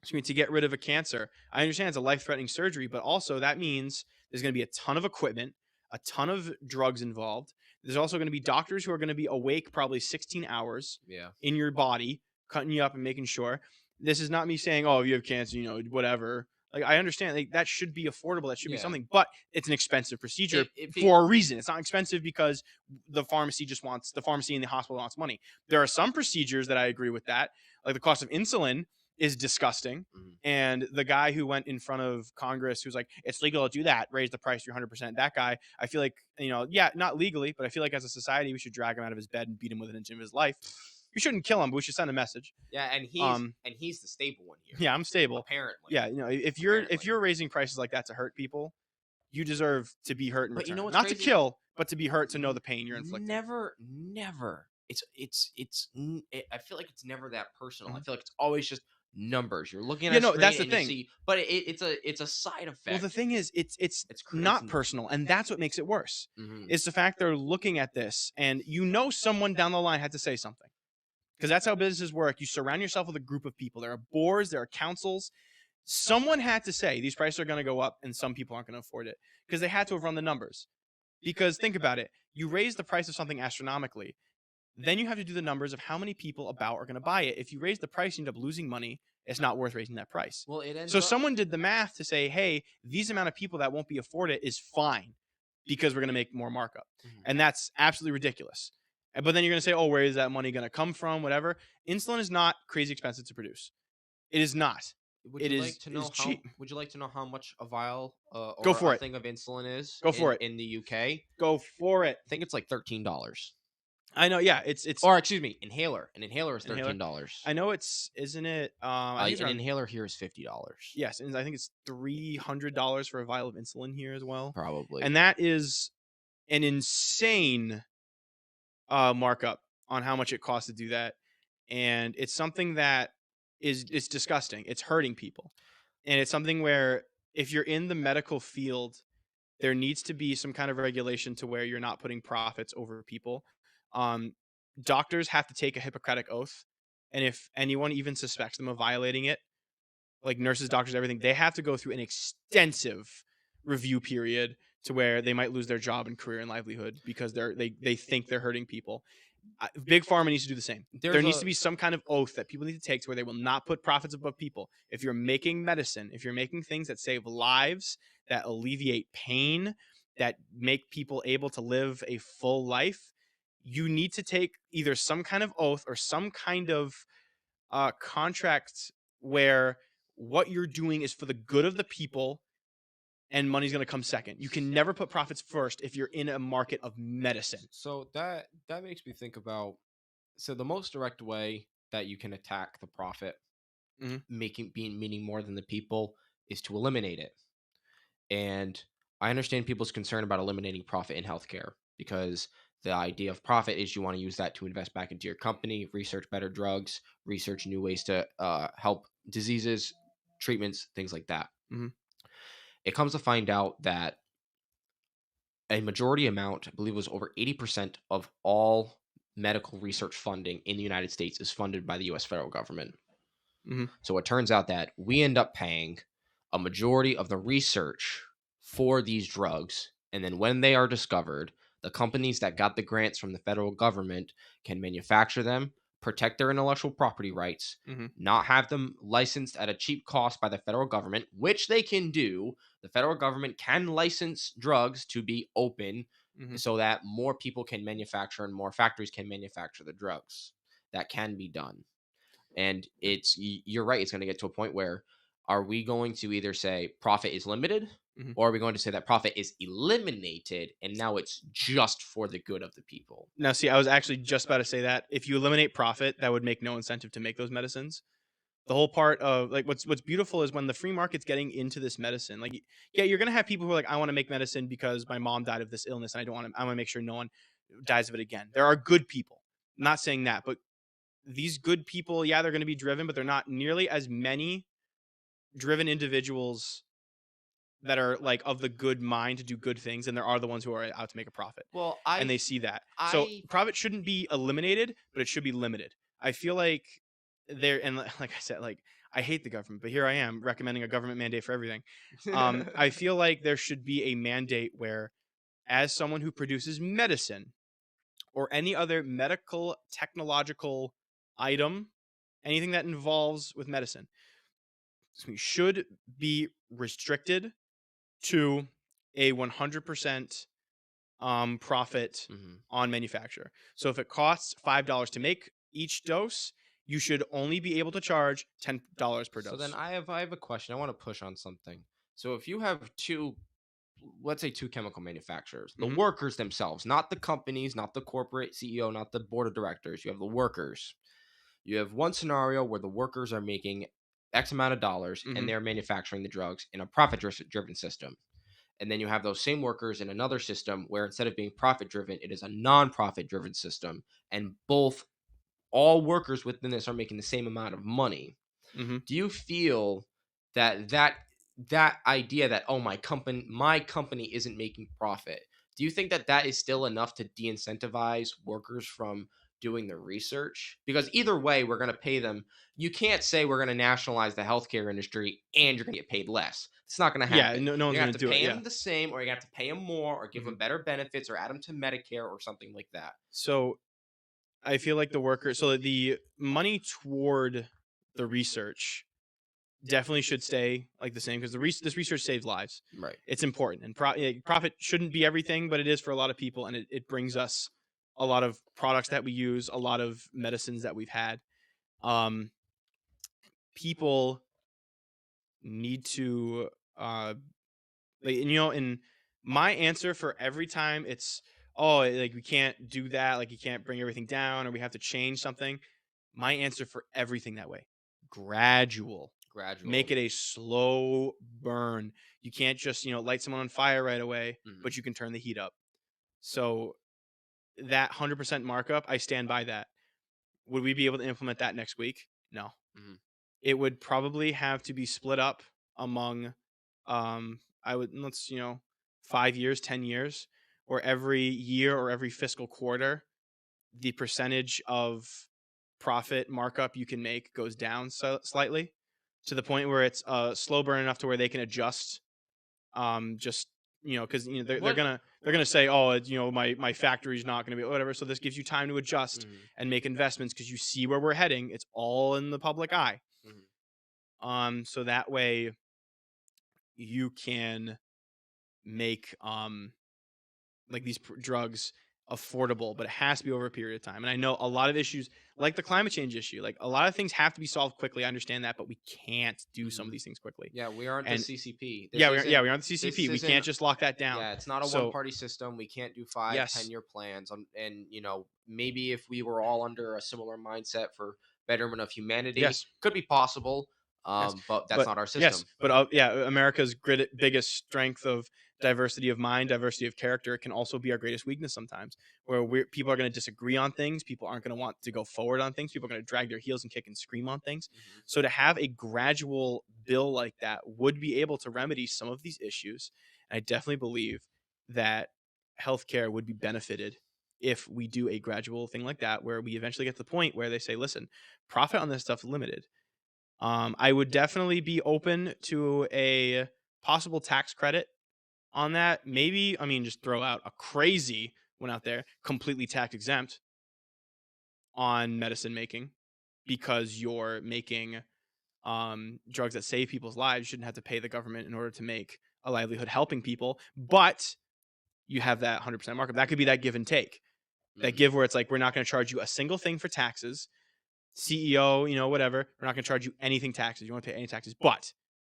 to get rid of a cancer. I understand it's a life-threatening surgery, but also that means there's going to be a ton of equipment, a ton of drugs involved. There's also going to be doctors who are going to be awake probably 16 hours Yeah. in your body, cutting you up and making sure. This is not me saying, "Oh, if you have cancer, whatever." Like I understand, like that should be affordable. That should be Yeah. something, but it's an expensive procedure If for a reason. It's not expensive because the pharmacy and the hospital wants money. There are some procedures that I agree with that, like the cost of insulin is disgusting. Mhm. And the guy who went in front of Congress who's like, it's legal to do that, raise the price 300%. That guy, I feel like, yeah, not legally, but I feel like as a society, we should drag him out of his bed and beat him with an inch of his life. We shouldn't kill him, but we should send a message. Yeah, and Um, he's the stable one here. yeah, I'm stable. Apparently. Yeah, if you're raising prices like that to hurt people, you deserve to be hurt in But you return. know what's Not to crazy? kill, but to be hurt, to know the pain you're inflicting. Never. I feel like it's never that personal. I Mhm. feel like it's always just numbers. You're looking at Yeah, a no, screen that's the and you thing. see, but it's a side effect. Well, the thing is, it's It's not personal, and that's what makes it worse. Mhm. It's the fact they're looking at this, and someone down the line had to say something, because that's how businesses work. You surround yourself with a group of people. There are boards, there are councils. Someone had to say these prices are going to go up, and some people aren't going to afford it, because they had to have run the numbers. Because think about it, you raise the price of something astronomically, then you have to do the numbers of how many people about are going to buy it. If you raise the price, you end up losing money. It's not worth raising that price. Well, it ends So up. someone did the math to say, hey, these amount of people that won't be afford it is fine because we're going to make more markup. Mhm. And that's absolutely ridiculous. But then you're going to say, oh, where is that money going to come from? Whatever. Insulin is not crazy expensive to produce. It is not. Would It you is like to know how? cheap. Would you like to know how much a vial Go or for a it. thing of insulin is? Go for it. In the UK. Go for it. I think it's like $13. I know. Yeah, it's Or excuse me, inhaler. An inhaler is Inhaler? $13. I know isn't it? I think it's An around, inhaler here is $50. yes, and I think it's $300 for a vial of insulin here as well. Probably. And that is an insane markup on how much it costs to do that. And it's something that it's disgusting. It's hurting people. And it's something where if you're in the medical field, there needs to be some kind of regulation to where you're not putting profits over people. Um, Doctors have to take a Hippocratic oath. And if anyone even suspects them of violating it, like nurses, doctors, everything, they have to go through an extensive review period to where they might lose their job and career and livelihood because they think they're hurting people. Big Pharma needs to do the same. There needs to be some kind of oath that people need to take to where they will not put profits above people. If you're making medicine, if you're making things that save lives, that alleviate pain, that make people able to live a full life, you need to take either some kind of oath or some kind of contract where what you're doing is for the good of the people and money's going to come second. You can never put profits first if you're in a market of medicine. So that makes me think about. So the most direct way that you can attack the profit, Mhm. meaning more than the people, is to eliminate it. And I understand people's concern about eliminating profit in healthcare because the idea of profit is you want to use that to invest back into your company, research better drugs, research new ways to help diseases, treatments, things like that. Mhm. It comes to find out that a majority amount, I believe it was over 80% of all medical research funding in the United States is funded by the US federal government. Mhm. So it turns out that we end up paying a majority of the research for these drugs. And then when they are discovered, the companies that got the grants from the federal government can manufacture them, protect their intellectual property rights, Mhm. not have them licensed at a cheap cost by the federal government, which they can do. The federal government can license drugs to be open Mhm. so that more people can manufacture and more factories can manufacture the drugs. That can be done. And you're right, it's going to get to a point where are we going to either say profit is limited Mhm. or are we going to say that profit is eliminated and now it's just for the good of the people? Now, see, I was actually just about to say that if you eliminate profit, that would make no incentive to make those medicines. The whole part of like what's beautiful is when the free market's getting into this medicine. Like, yeah, you're gonna have people who are like, I want to make medicine because my mom died of this illness, and I don't want to. I want to make sure no one dies of it again. There are good people. I'm not saying that, but these good people, yeah, they're going to be driven, but they're not nearly as many driven individuals that are like of the good mind to do good things, and there are the ones who are out to make a profit, Well, and they see that. So I profit shouldn't be eliminated, but it should be limited. I feel like there, and like I said, like I hate the government, but here I am recommending a government mandate for everything. I feel like there should be a mandate where, as someone who produces medicine or any other medical technological item, anything that involves with medicine, should be restricted to a 100% profit Mhm. on manufacture. So if it costs $5 to make each dose, you should only be able to charge $10 per So then dose. I have a question. I want to push on something. So if you have two, let's say two chemical manufacturers, the Hmm. workers themselves, not the companies, not the corporate CEO, not the board of directors, you have the workers. You have one scenario where the workers are making X amount of dollars and Hmm. they're manufacturing the drugs in a profit driven system. And then you have those same workers in another system where instead of being profit driven, it is a non profit driven system. And all workers within this are making the same amount of money. Hmm. Do you feel that idea that, oh, my company isn't making profit, do you think that is still enough to de-incentivize workers from doing the research? Because either way we're going to pay them. You can't say we're going to nationalize the healthcare industry and you're going to get paid less. It's not going to Yeah, happen. no You're one's going going to to have to do it. pay Yeah. them the same, or you're going to have to pay them more, or give Hmm. them better benefits, or add them to Medicare or something like that. So I feel like the worker, so the money toward the research definitely should stay like the same because this research saves lives. Right. It's important, and profit shouldn't be everything, but it is for a lot of people, and it brings us a lot of products that we use, a lot of medicines that we've had. Um, People need to, like, and, and my answer for every time it's, oh, like we can't do that, like you can't bring everything down, or we have to change something. My answer for everything that way, gradual. Gradual. Make it a slow burn. You can't just, light someone on fire right away, Mhm. but you can turn the heat up. So that 100% markup, I stand by that. Would we be able to implement that next week? No. Mhm. It would probably have to be split up among, I would, let's, 5 years, 10 years, or every year or every fiscal quarter, the percentage of profit markup you can make goes down slightly, to the point where it's slow burn enough to where they can adjust. Just, because they're What? gonna say, oh, my factory's not gonna be whatever. So this gives you time to adjust Mhm. and make investments because you see where we're heading. It's all in the public eye. Mhm. So that way you can make like these drugs affordable, but it has to be over a period of time. And I know a lot of issues, like the climate change issue, like a lot of things have to be solved quickly. I understand that, but we can't do some of Mhm. these things quickly. Yeah, we aren't the And CCP. yeah, we're on the This CCP. We isn't can't just lock that down. Yeah, it's not a one So party system. We can't do five, yes, 10 year plans. And maybe if we were all under a similar mindset for betterment of humanity, yes. could be possible. Yes, But that's but not our yes, system. but yeah, America's biggest strength of diversity of mind, diversity of character can also be our greatest weakness sometimes. Where people are going to disagree on things, people aren't going to want to go forward on things, people are going to drag their heels and kick and scream on things. Mhm. So to have a gradual bill like that would be able to remedy some of these issues. And I definitely believe that healthcare would be benefited if we do a gradual thing like that, where we eventually get to the point where they say, listen, profit on this stuff is limited. I would definitely be open to a possible tax credit on that. Maybe, I mean, just throw out a crazy one out there, completely tax exempt on medicine making, because you're making drugs that save people's lives. You shouldn't have to pay the government in order to make a livelihood helping people, but you have that 100% markup. That could be that give and take. That Mhm. give where it's like, we're not going to charge you a single thing for taxes. CEO, whatever. We're not going to charge you anything taxes. You won't pay any taxes, but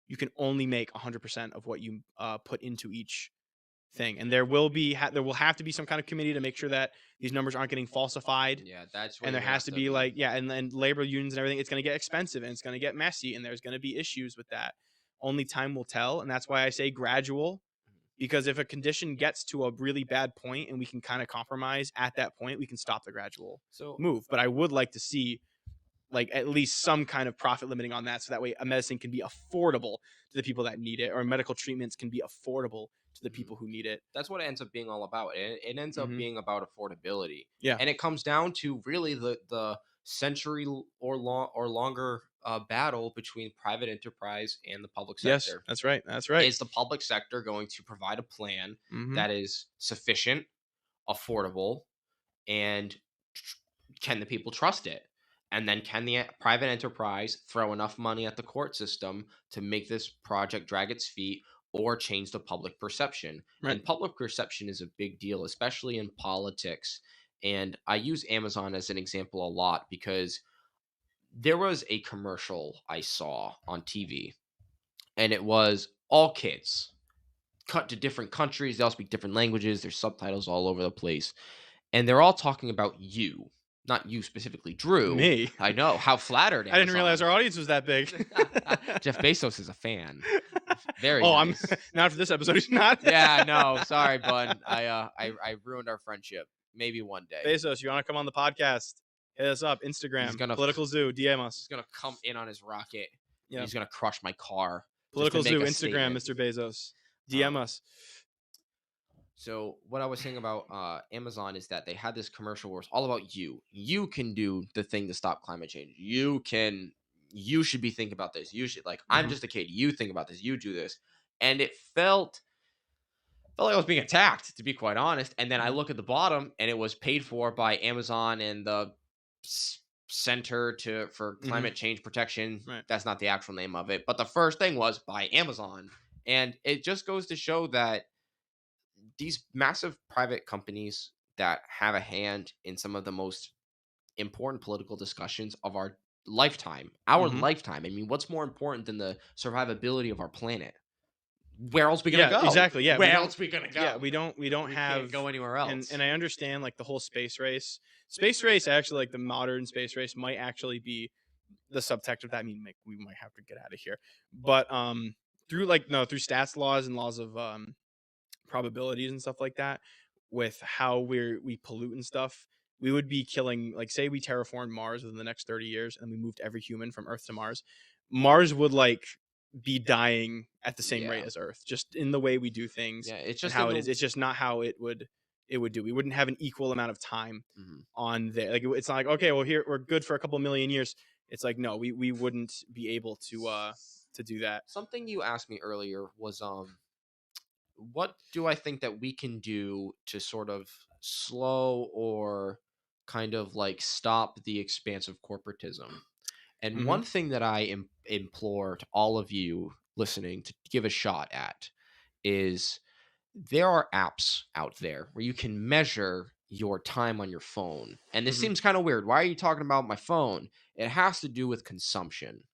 you can only make 100% of what you put into each thing. And there will have to be some kind of committee to make sure that these numbers aren't getting falsified. Yeah, that's where And there you're gonna has have to to be be. like, yeah, and then labor unions and everything. It's going to get expensive and it's going to get messy and there's going to be issues with that. Only time will tell. And that's why I say gradual, because if a condition gets to a really bad point and we can kind of compromise at that point, we can stop the gradual So move. But I would like to see like at least some kind of profit limiting on that, so that way a medicine can be affordable to the people that need it, or medical treatments can be affordable to the Mhm. people who need it. That's what it ends up being all about. It ends up Hmm. being about affordability, Yeah. and it comes down to really the century or longer battle between private enterprise and the public Yes, sector. that's right. That's right. Is the public sector going to provide a plan Hmm. that is sufficient, affordable, and tr- can the people trust it? And then can the private enterprise throw enough money at the court system to make this project drag its feet or change the public perception? Right. And public perception is a big deal, especially in politics. And I use Amazon as an example a lot because there was a commercial I saw on TV, and it was all kids cut to different countries. They all speak different languages. There's subtitles all over the place. And they're all talking about you, not you specifically, Drew. Me. I know. How flattered, I didn't realize Amazon. our audience was that big. Jeff Bezos is a fan. Very Oh, nice. I'm not for this episode. He's not. Yeah, no, sorry, bud. I ruined our friendship. Maybe one day. Bezos, you want to come on the podcast? Hit us up. Instagram. gonna- Political Zoo. DM He's us. gonna come in on his rocket. Yeah. And he's gonna crush my car. Political just to Zoo. make a Instagram. statement. Mr. Bezos. DM us. So what I was saying about Amazon is that they had this commercial where it's all about you. You can do the thing to stop climate change. You should be thinking about this. You should I'm Mhm. just a kid. You think about this. You do this. And it felt like I was being attacked, to be quite honest. And then I Mhm. look at the bottom and it was paid for by Amazon and the Center for Mhm. Climate Change Protection. Right. That's not the actual name of it. But the first thing was by Amazon. And it just goes to show that these massive private companies that have a hand in some of the most important political discussions of our lifetime, Mhm. I mean, what's more important than the survivability of our planet? Where else we gonna Yeah, go? exactly. Yeah, Where else we gonna go? yeah, we don't We can't have go anywhere and else. and I understand like the whole space race. Space race actually, like the modern space race might actually be the subtext of that. I mean, like, we might have to get out of here. But through like no, through stats laws and laws of probabilities and stuff like that, with how we pollute and stuff, we would be killing, like, say we terraformed Mars within the next 30 years and we moved every human from Earth to Mars would like be dying at the same rate Yeah. as Earth, just in the way we do things Yeah, it's and just how it is. It's just not how it would do. We wouldn't have an equal amount of time Mhm. on there. Like, it's not like, okay, well, here we're good for a couple million years. It's like, no, we wouldn't be able to do that. Something you asked me earlier was what do I think that we can do to sort of slow or kind of like stop the expansive corporatism? And Hmm. one thing that I implore to all of you listening to give a shot at is there are apps out there where you can measure your time on your phone. And this Hmm. seems kind of weird. Why are you talking about my phone? It has to do with consumption.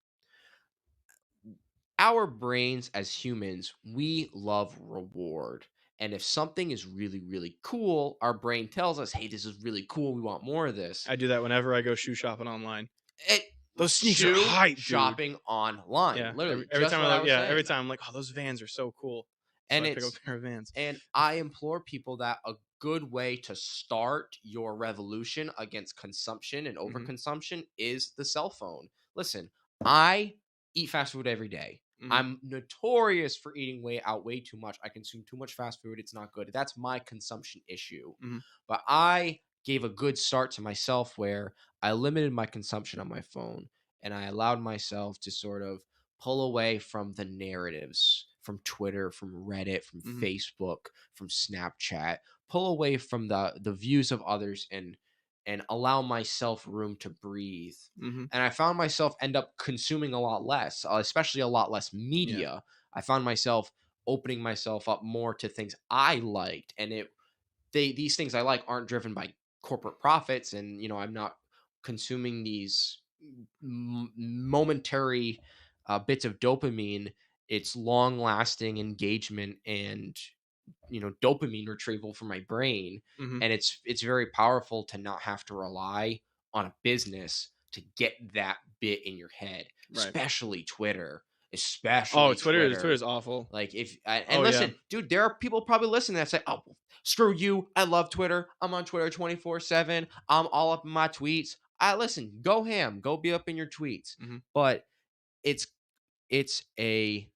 Our brains as humans, we love reward. And if something is really, really cool, our brain tells us, hey, this is really cool. We want more of this. I do that whenever I go shoe shopping online. It, Those sneaks are shoe hype, dude. shopping online. Yeah, Literally. every just time what I I look, was yeah, saying. every time I'm like, oh, those Vans are so cool. So And I pick up it's a pair of Vans. and I implore people that a good way to start your revolution against consumption and Mhm. overconsumption is the cell phone. Listen, I eat fast food every day. Mhm. I'm notorious for eating way too much. I consume too much fast food. It's not good. That's my consumption issue. Mhm. But I gave a good start to myself where I limited my consumption on my phone and I allowed myself to sort of pull away from the narratives from Twitter, from Reddit, from Mhm. Facebook, from Snapchat, pull away from the views of others and allow myself room to breathe. Mhm. And I found myself end up consuming a lot less, especially a lot less media. I found myself opening myself up more to things I liked, and these things I like aren't driven by corporate profits, and I'm not consuming these momentary bits of dopamine. It's long lasting engagement and dopamine retrieval from my brain, Mhm. and it's very powerful to not have to rely on a business to get that bit in your head, Right. especially Twitter. Oh, Especially Twitter's awful. like if and Oh, yeah. listen, dude, there are people probably listening that say, "Oh, screw you! I love Twitter. I'm on Twitter 24/7. I'm all up in my tweets. Listen, go ham, go be up in your tweets. Mhm. But it's it's a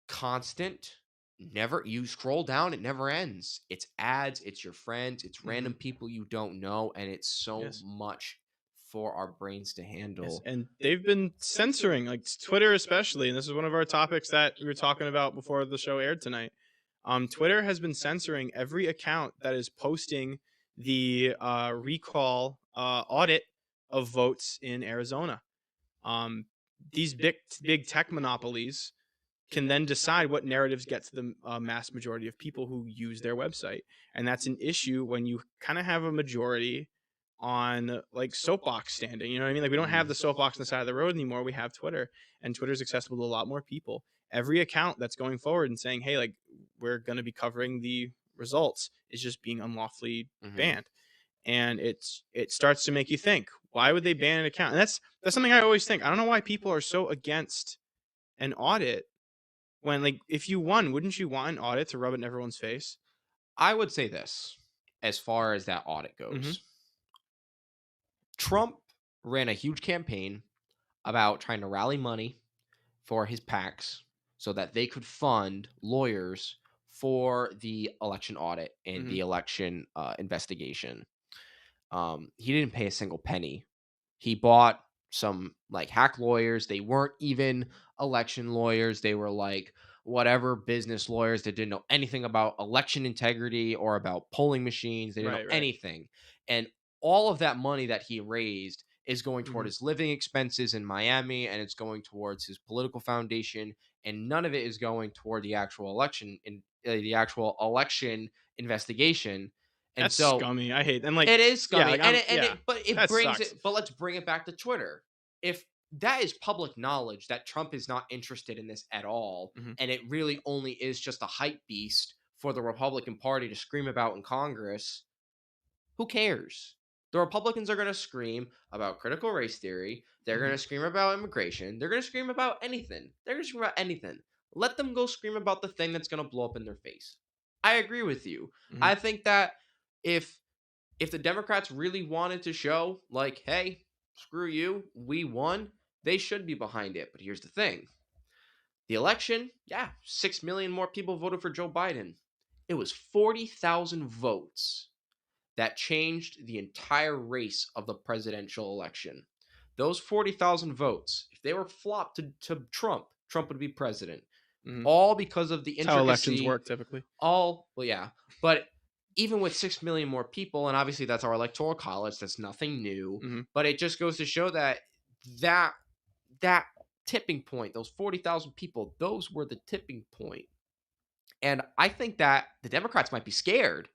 constant, never, you scroll down, it never ends. It's ads, it's your friends, it's random Mhm. people you don't know, and it's so Yes. much for our brains to Yes, handle. and they've been censoring, like Twitter especially, and this is one of our topics that we were talking about before the show aired tonight. Twitter has been censoring every account that is posting the recall audit of votes in Arizona. Um, these big tech monopolies can then decide what narratives get to the mass majority of people who use their website, and that's an issue when you kind of have a majority on like soapbox standing. You know what I mean? Like we don't have Mhm. the soapbox on the side of the road anymore. We have Twitter, and Twitter's accessible to a lot more people. Every account that's going forward and saying, "Hey, like we're going to be covering the results," is just being unlawfully Mhm. banned, and it starts to make you think, why would they ban an account? And that's something I always think. I don't know why people are so against an audit when, like, if you won, wouldn't you want an audit to rub it in everyone's face? I would say this as far as that audit Mhm. goes. Trump ran a huge campaign about trying to rally money for his PACs so that they could fund lawyers for the election audit and the Mhm. election investigation. He didn't pay a single penny. He bought some like hack lawyers. They weren't even election lawyers. They were like whatever business lawyers that didn't know anything about election integrity or about polling machines. They didn't know Right, right. anything. And all of that money that he raised is going toward Mhm. his living expenses in Miami, and it's going towards his political foundation, and none of it is going toward the actual election in the actual election investigation. And That's so scummy. I hate and, like, it is yeah, scummy, like, and I'm yeah, but it that brings sucks. it. But let's bring it back to Twitter. If that is public knowledge that Trump is not interested in this at all, Mhm. and it really only is just a hype beast for the Republican Party to scream about in Congress, who cares? The Republicans are going to scream about critical race theory. They're going Mhm. to scream about immigration. They're going to scream about anything. They're going to scream about anything. Let them go scream about the thing that's going to blow up in their face. I agree with you. Mhm. I think that if if the Democrats really wanted to show, like, hey, screw you, we won, they should be behind it. But here's the thing, the election, yeah, 6 million more people voted for Joe Biden. It was 40,000 votes that changed the entire race of the presidential election. Those 40,000 votes, if they were flopped to Trump, Trump would be president. Mhm. All because of the That's how elections intricacy. work typically. Well, yeah, but even with 6 million more people, and obviously that's our electoral college, that's nothing new, Mhm. but it just goes to show that that that tipping point, those 40,000 people, those were the tipping point. And I think that the Democrats might be scared.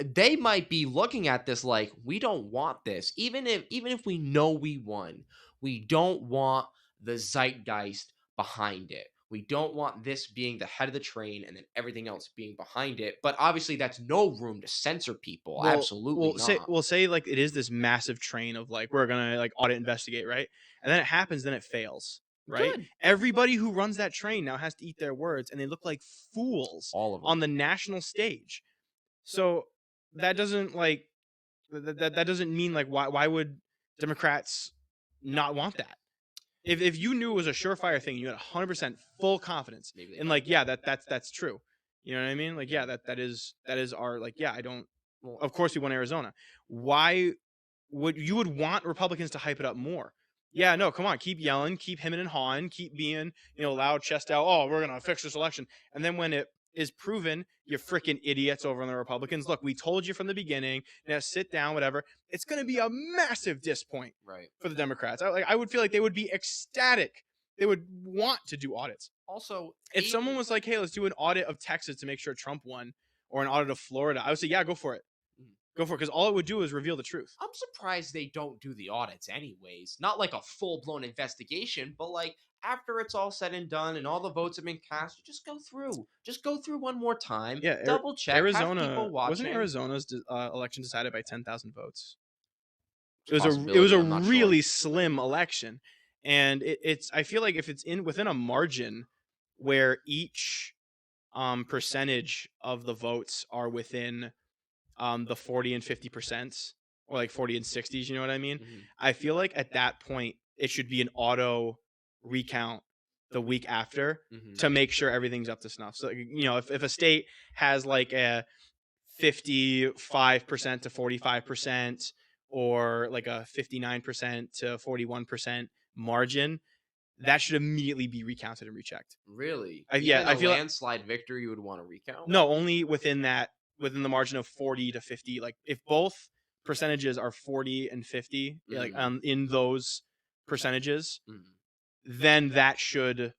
They might be looking at this like, we don't want this. Even if we know we won, we don't want the zeitgeist behind it. We don't want this being the head of the train and then everything else being behind it. But obviously that's no room to censor people. Well Absolutely well, say not. we'll say, like, it is this massive train of, like, we're gonna, like, audit, investigate, right? And then it happens, then it fails, right? Good. Everybody who runs that train now has to eat their words, and they look like fools All of them. on the national stage. So, that doesn't, like that doesn't mean, like, why would Democrats not want that? If you knew it was a surefire thing, you had 100% full confidence Maybe they and, might. like, yeah, that's true. You know what I mean? Like, yeah, that is our, like, yeah, I don't Well, of course we won Arizona. Why would want Republicans to hype it up more? Yeah, no, come on, keep yelling, keep hemming and hawing, keep being, loud, chest out. Oh, we're gonna fix this election, and then when it is proven, you freaking idiots over on the Republicans. Look, we told you from the beginning. Now sit down, whatever. It's gonna be a massive disappoint right. for the Democrats. I would feel like they would be ecstatic. They would want to do audits. Also, If someone was like, "Hey, let's do an audit of Texas to make sure Trump won," or an audit of Florida, I would say, "Yeah, go for it. Go for it," because all it would do is reveal the truth. I'm surprised they don't do the audits anyways. Not like a full-blown investigation, but like after it's all said and done and all the votes have been cast, you just go through. Just go through one more time, Yeah, double check, have Arizona people wasn't watching. Arizona's election decided by 10,000 votes. It's a It was a possibility, I'm not sure. really slim election, and it's I feel like if it's in within a margin where each percentage of the votes are within the 40 and 50% or like 40 and 60s, you know what I mean? Mhm. I feel like at that point it should be an auto recount the week after Mhm. to make sure everything's up to snuff. So if a state has like a 55% to 45% or like a 59% to 41% margin, that should immediately be recounted and rechecked. Really? Yeah, Even I a feel like landslide victory you would want to recount? no, only within the margin of 40 to 50. Like if both percentages are 40 and 50, like Mhm. in those percentages, Mhm. then that should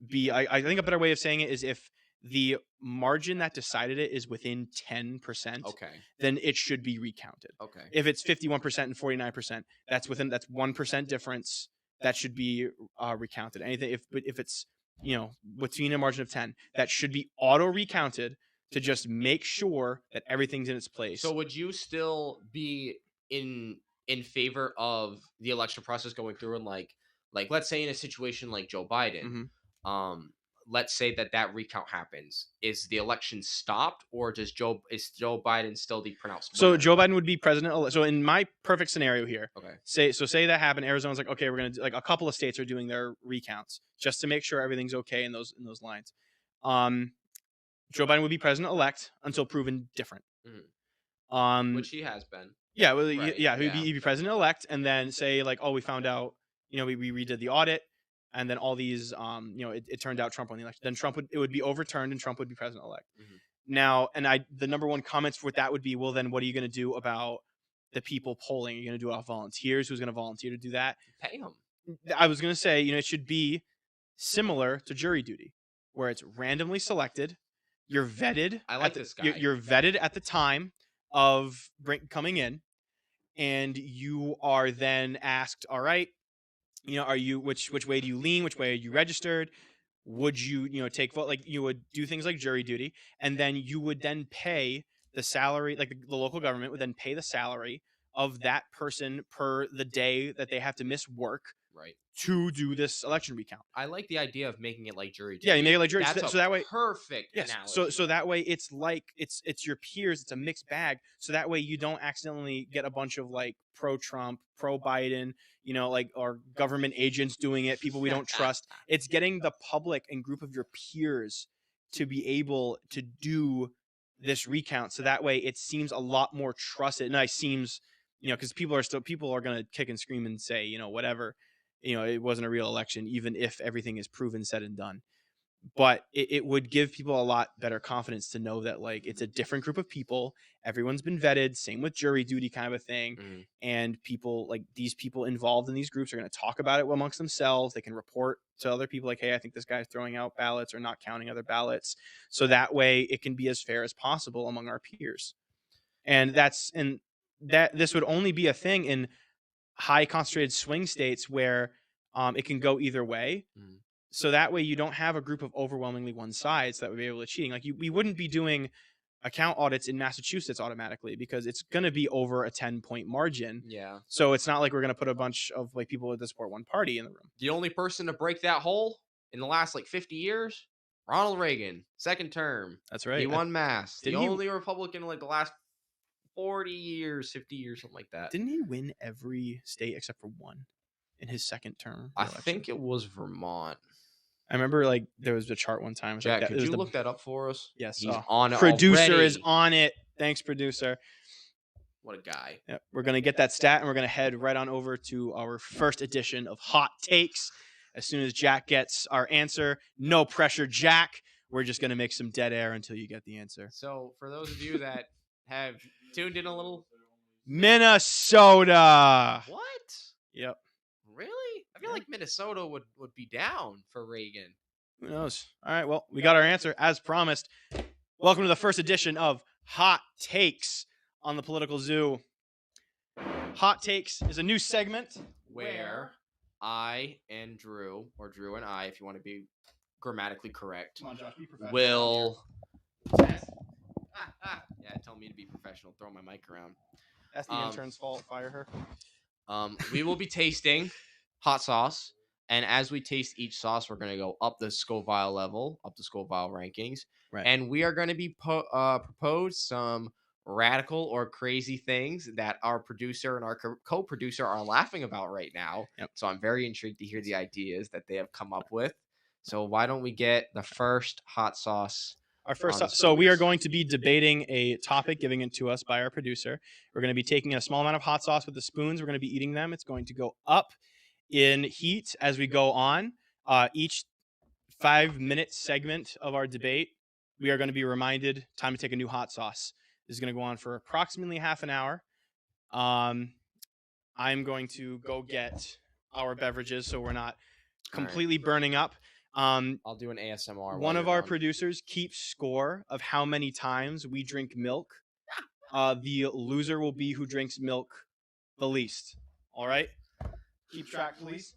be I think a better way of saying it is if the margin that decided it is within 10%, Okay. then it should be recounted. Okay. If it's 51% and 49%, that's 1% difference that should be recounted. Anything if it's between a margin of 10, that should be auto recounted to just make sure that everything's in its So place. would you still be in favor of the election process going through, and like let's say in a situation like Joe Biden, hmm um let's say that recount happens, is the election stopped, or is Joe Biden still the pronounced So winner? Joe Biden would be president. So in my perfect scenario here, Okay. say that happened. Arizona's like, okay, we're gonna like a couple of states are doing their recounts just to make sure everything's okay in those lines. Um, Joe Biden would be president elect until proven different. Mhm. Um, Which he has been. yeah, well, Right. yeah, Yeah. he'd be president elect, and then say like, oh, we found out, we redid the audit, and then all these, it turned out Trump won the election. Then it would be overturned, and Trump would be president elect. Mhm. Now, the number one comments with that would be, well, then what are you going to do about the people polling? Are you going to do it off volunteers? Who's going to volunteer to do that? Pay him. I was going to say, it should be similar to jury duty, where it's randomly selected. You're vetted. I like this guy. You're vetted at the time of coming in, and you are then asked, all right, are you which way do you lean? Which way are you registered? Would you take vote? Like you would do things like jury duty, and then you would then pay the salary. Like the local government would then pay the salary of that person per the day that they have to miss work Right. to do this election recount. I like the idea of making it like jury duty. Yeah, you make it like jury, That's so that way. perfect Yes. analogy. So that way it's like it's your peers. It's a mixed bag. So that way you don't accidentally get a bunch of like pro Trump, pro Biden, like or government agents doing it, people we don't trust. It's getting the public and group of your peers to be able to do this recount. So that way it seems a lot more trusted. And it seems, because people are gonna kick and scream and say, whatever, it wasn't a real election, even if everything is proven, said and done. But it would give people a lot better confidence to know that like it's a different group of people. Everyone's been vetted. Same with jury duty, kind of a thing. Mhm. And people like these people involved in these groups are going to talk about it amongst themselves. They can report to other people like, hey, I think this guy's throwing out ballots or not counting other ballots. So that way it can be as fair as possible among our peers. And that this would only be a thing in high concentrated swing states where it can go either way. Mhm. So that way you don't have a group of overwhelmingly one sides that would be able to cheating. Like we wouldn't be doing account audits in Massachusetts automatically because it's going to be over a 10-point margin. Yeah. So it's not like we're going to put a bunch of like people that support one party in the room. The only person to break that hole in the last like 50 years, Ronald Reagan, second term. That's right. He won Mass. The didn't he- only Republican in like the last 40 years, 50 years, something like that. Didn't he win every state except for one in his second term? I think it was Vermont. I remember like there was a chart one time. Jack, like could you look that up for us? Yes. He's on it Producer already. is on it. Thanks, producer. What a guy. Yeah, we're going to get that stat and we're going to head right on over to our first edition of Hot Takes. As soon as Jack gets our answer, no pressure, Jack. We're just going to make some dead air until you get the answer. So, for those of you that have tuned in a little, Minnesota. what? Yep. Really? I feel like Minnesota would be down for Reagan. Who knows? All right, well, we got our answer as promised. Welcome to the first edition of Hot Takes on the Political Zoo. Hot Takes is a new segment Where I and Drew, or Drew and I, if you want to be grammatically correct, Come on, Josh, be professional. will. Yeah, tell me to be professional. Throw my mic around. That's the intern's fault. Fire her. We will be tasting hot sauce, and as we taste each sauce, we're going to go up the Scoville level, up the Scoville rankings, Right. and we are going to be propose some radical or crazy things that our producer and our co-producer are laughing about right now. Yep. So I'm very intrigued to hear the ideas that they have come up with. So why don't we get the first hot sauce? Our first, on the so we are spoons? going to be debating a topic, giving it to us by our producer. We're going to be taking a small amount of hot sauce with the spoons. We're going to be eating them. It's going to go up in heat as we go on. Each 5-minute segment of our debate, we are going to be reminded time to take a new hot sauce. This is going to go on for approximately half an hour. I'm going to go get our beverages so we're not completely burning up. I'll do an ASMR. One of our producers keeps score of how many times we drink milk. The loser will be who drinks milk the least. All right? Keep track, please.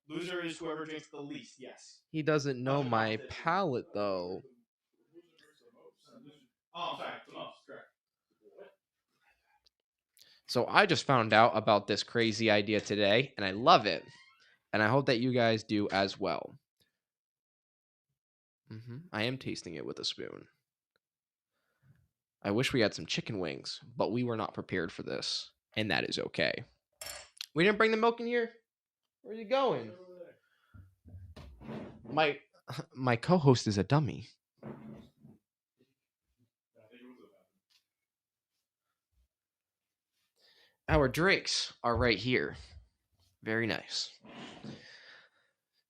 Loser is whoever drinks the least. Yes. He doesn't know my palate though. Oh, I'm sorry. The most, correct. So I just found out about this crazy idea today, and I love it. And I hope that you guys do as well. I am tasting it with a spoon. I wish we had some chicken wings, but we were not prepared for this, and that is okay. We didn't bring the milk in here? Where are you going? My co-host is a dummy. Our drinks are right here. Very nice.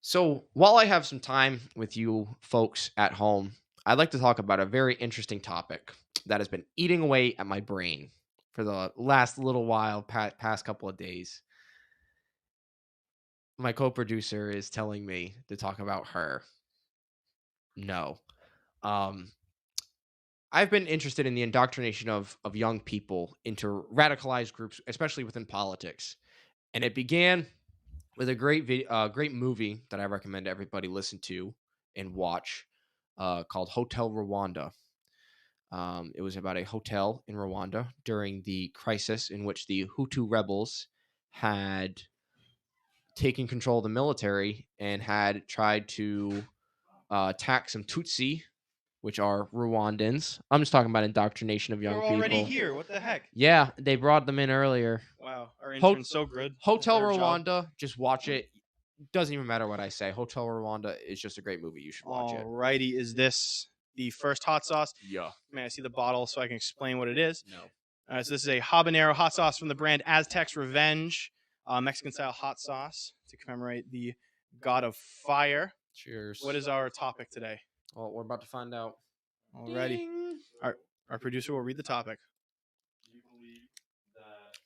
So while I have some time with you folks at home, I'd like to talk about a very interesting topic that has been eating away at my brain for the last little while, past couple of days. My co-producer is telling me to talk about her. No. I've been interested in the indoctrination of young people into radicalized groups, especially within politics. And it began with a great movie that I recommend everybody listen to and watch called Hotel Rwanda. It was about a hotel in Rwanda during the crisis in which the Hutu rebels had taken control of the military and had tried to attack some Tutsi, which are Rwandans. I'm just talking about indoctrination of young They're people. already here. What the heck? Yeah, they brought them in earlier. Wow, our intern's so good. Hotel Their job. Rwanda, just watch it. Doesn't even matter what I say. Hotel Rwanda is just a great movie. You should watch it. Alrighty, is this the first hot sauce? Yeah. May I see the bottle so I can explain what it is? No. So this is a habanero hot sauce from the brand Aztec's Revenge, Mexican-style hot sauce to commemorate the god of fire. Cheers. What is our topic today? Well, we're about to find out. Alrighty. Ding. Our producer will read the topic. Do you believe that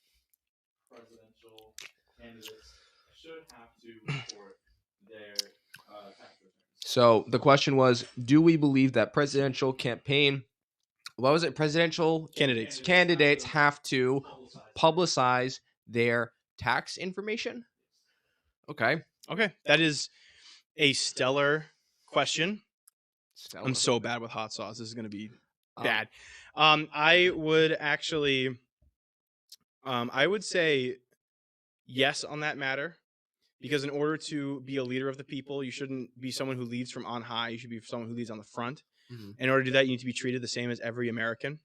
presidential candidates should have to report their tax returns? So the question was, do we believe that presidential campaign, what was it? Presidential candidates have to publicize their tax information? Okay. Okay, that is a stellar question. Stellar. I'm so bad with hot sauce. This is going to be bad. I would actually, I would say yes on that matter, because in order to be a leader of the people, you shouldn't be someone who leads from on high. You should be someone who leads on the front. In order to do that, you need to be treated the same as every American.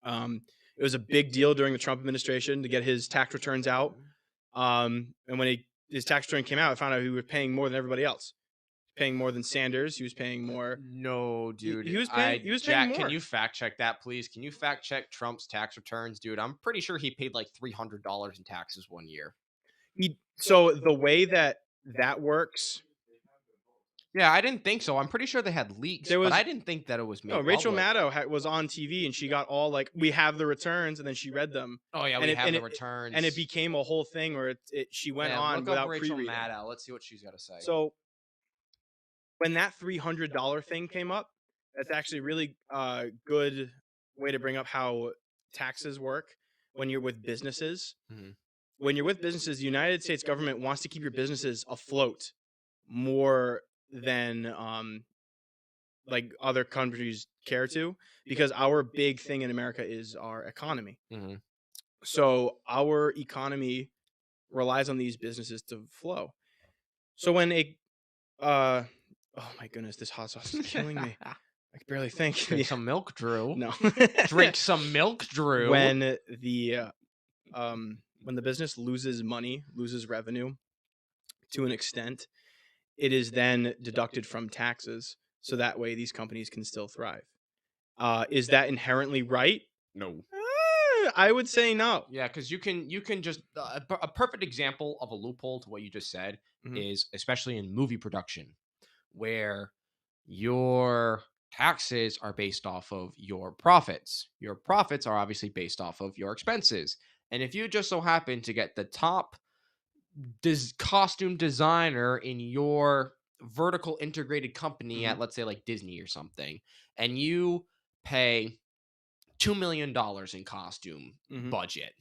It was a big deal during the Trump administration to get his tax returns out. And when his tax return came out, I found out he was paying more than everybody else. Paying more than Sanders. He was paying more. No, dude. He was paying. He was paying more. Can you fact check that, please? Can you fact check Trump's tax returns, dude? I'm pretty sure he paid like $300 in taxes one year. So the way that works. Yeah, I didn't think so. I'm pretty sure they had leaks, but I didn't think that it was made. No, Rachel public. Maddow was on TV and she got all like, we have the returns, and then she read them. Oh yeah, we have the returns, and it became a whole thing where she went on look without up Rachel pre-reading. Maddow. Let's see what she's got to say. So when that $300 thing came up, that's actually a really good way to bring up how taxes work when you're with businesses. When you're with businesses, the United States government wants to keep your businesses afloat more than like other countries care to, because our big thing in America is our economy. So our economy relies on these businesses to flow. So when oh my goodness, this hot sauce is killing me. I can barely think. Drink some milk, Drew. No. Drink some milk, Drew. When the business loses money, loses revenue to an extent, it is then deducted from taxes, so that way these companies can still thrive. Is that inherently right? No. I would say no. Yeah, because you can just a perfect example of a loophole to what you just said Mhm. is especially in movie production, where your taxes are based off of your profits. Your profits are obviously based off of your expenses, and if you just so happen to get the top costume designer in your vertical integrated company at, Mhm. let's say, like Disney or something, and you pay $2 million in costume Mhm. budget,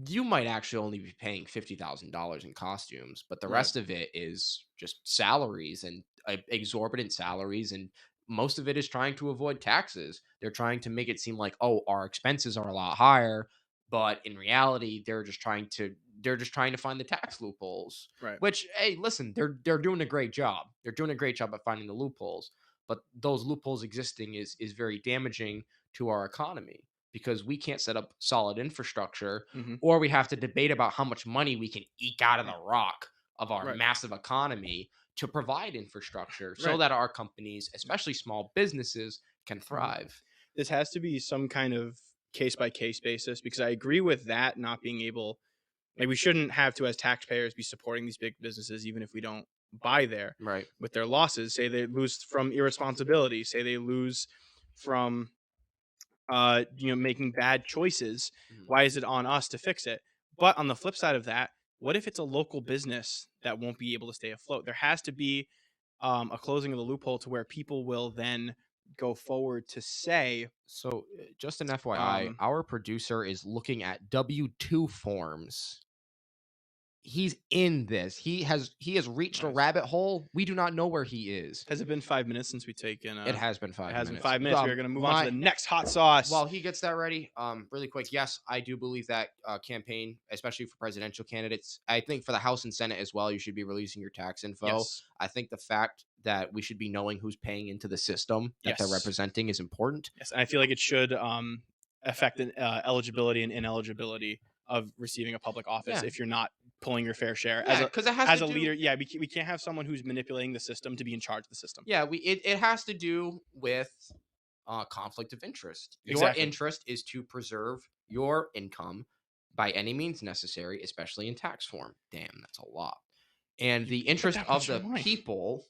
you might actually only be paying $50,000 in costumes, but the Right. rest of it is just salaries and exorbitant salaries. And most of it is trying to avoid taxes. They're trying to make it seem like, oh, our expenses are a lot higher. But in reality, they're just trying to find the tax loopholes. Right. Which, hey, listen, they're doing a great job. They're doing a great job at finding the loopholes. But those loopholes existing is very damaging to our economy because we can't set up solid infrastructure, Mhm. or we have to debate about how much money we can eke out of the rock of our Right. massive economy to provide infrastructure so Right. that our companies, especially small businesses, can thrive. This has to be some kind of case by case basis, because I agree with that not being able, like, we shouldn't have to, as taxpayers, be supporting these big businesses even if we don't buy there Right. with their losses. Say they lose from irresponsibility, say they lose from making bad choices. Mhm. Why is it on us to fix it? But on the flip side of that, what if it's a local business that won't be able to stay afloat? There has to be a closing of the loophole to where people will then go forward to say, So, just an FYI, um, our producer is looking at W-2 forms. He's in this. He has reached a nice. rabbit hole. We do not know where he is. Has it been 5 minutes since we've taken? It has been It 5 has been minutes. 5 minutes. We are going to move on to the next hot sauce. While he gets that ready, really quick, yes, I do believe that campaign, especially for presidential candidates, I think for the House and Senate as well, you should be releasing your tax info. Yes. I think the fact that we should be knowing who's paying into the system that they're Yes. representing is important. Yes, and I feel like it should affect eligibility and ineligibility of receiving a public office Yeah. if you're not pulling your fair share. Yeah, because it has As to a do. leader, yeah, we can't have someone who's manipulating the system to be in charge of the system. Yeah, it has to do with conflict of interest. Your Exactly. interest is to preserve your income by any means necessary, especially in tax form. Damn, that's a lot. And the put interest that of much the on mine. people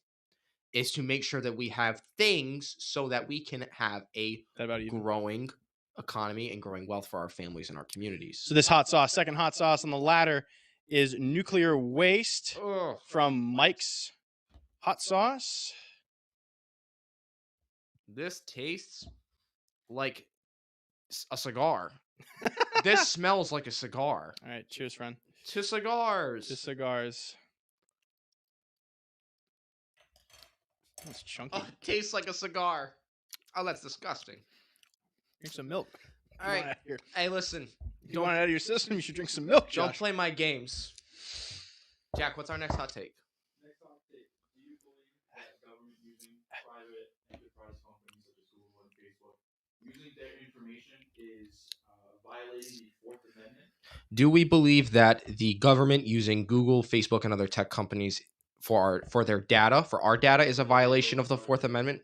is to make sure that we have things so that we can have a That about even. growing economy and growing wealth for our families and our communities. So this hot sauce, second hot sauce on the ladder, is nuclear waste Ugh. from Mike's Hot Sauce. This tastes like a cigar. This smells like a cigar. All right, cheers, friend. To cigars. To cigars. That's chunky. Oh, it tastes like a cigar. Oh, that's disgusting. Drink some milk. All right. Hey, listen. If you want it out of your system, you should drink some milk, Don't Josh. play my games. Jack, what's our next hot take? Next hot take. Do you believe that government using private enterprise companies such as Google and Facebook, using their information is violating the Fourth Amendment? Do we believe that the government using Google, Facebook, and other tech companies for their data, for our data, is a violation of the Fourth Amendment?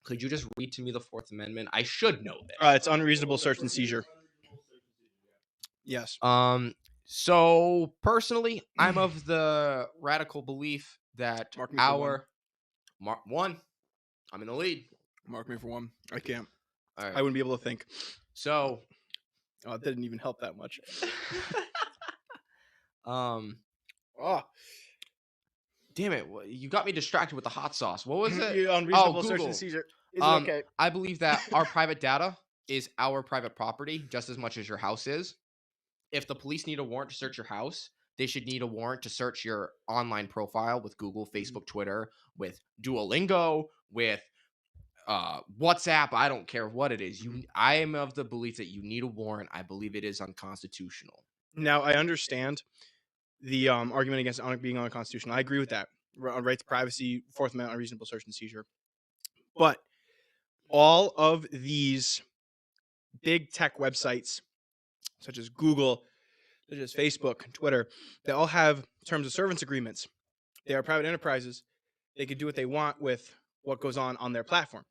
Could you just read to me the Fourth Amendment? I should know this. It's unreasonable search and seizure. Yes. So personally, I'm of the radical belief that Mark me for one. I'm in the lead. Mark me for one. I can't. All right. I wouldn't be able to think. So, it didn't even help that much. Damn it! You got me distracted with the hot sauce. What was it? Unreasonable search Google. and seizure. Is it okay? I believe that our private data is our private property just as much as your house is. If the police need a warrant to search your house, they should need a warrant to search your online profile with Google, Facebook, Twitter, with Duolingo, with WhatsApp. I don't care what it is. I am of the belief that you need a warrant. I believe it is unconstitutional. Now, I understand the argument against being unconstitutional. I agree with that. Right to privacy, Fourth Amendment, unreasonable search and seizure. But all of these big tech websites, such as Google, such as Facebook, Twitter, they all have terms of service agreements. They are private enterprises. They can do what they want with what goes on their platform.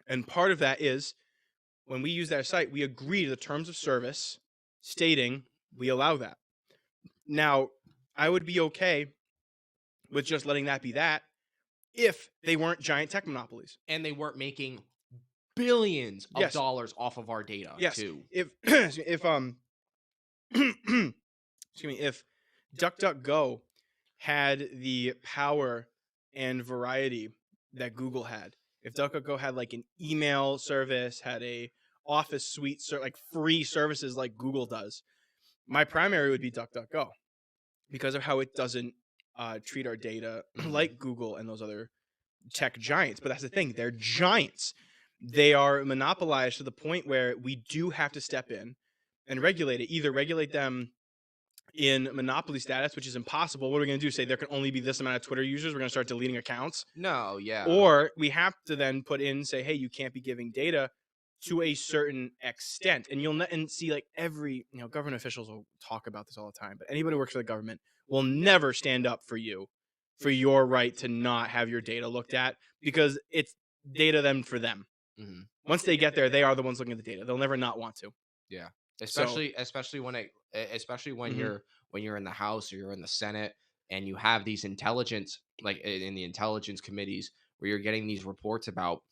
And part of that is when we use their site, we agree to the terms of service stating we allow that. Now, I would be okay with just letting that be that if they weren't giant tech monopolies. And they weren't making billions of Yes. dollars off of our data, Yes. too. If excuse me, if DuckDuckGo had the power and variety that Google had, if DuckDuckGo had like an email service, had a office suite, like free services like Google does, my primary would be DuckDuckGo because of how it doesn't treat our data like Google and those other tech giants. But that's the thing, they're giants. They are monopolized to the point where we do have to step in and regulate it. Either regulate them in monopoly status, which is impossible. What are we going to do? Say there can only be this amount of Twitter users? We're going to start deleting accounts? No, yeah. Or we have to then put in, say, hey, you can't be giving data to a certain extent. And you'll and see, like, every, government officials will talk about this all the time, but anybody who works for the government will never stand up for you for your right to not have your data looked at, because it's data then for them. Mhm. Once they get there, they are the ones looking at the data. They'll never not want to. Yeah. Especially when Mhm. you're in the House or you're in the Senate and you have these intelligence, like in the intelligence committees, where you're getting these reports about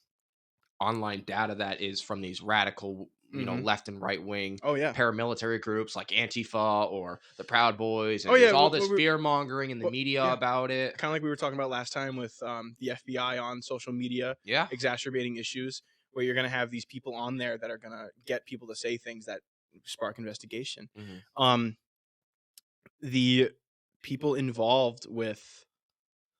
online data that is from these radical, Mhm. left and right wing Oh, yeah. paramilitary groups like Antifa or the Proud Boys, and Oh, yeah. there's all Well, this fear mongering in the media yeah. about it. Kind of like we were talking about last time with the FBI on social media Yeah. exacerbating issues, where you're going to have these people on there that are going to get people to say things that spark investigation. Mhm. The people involved with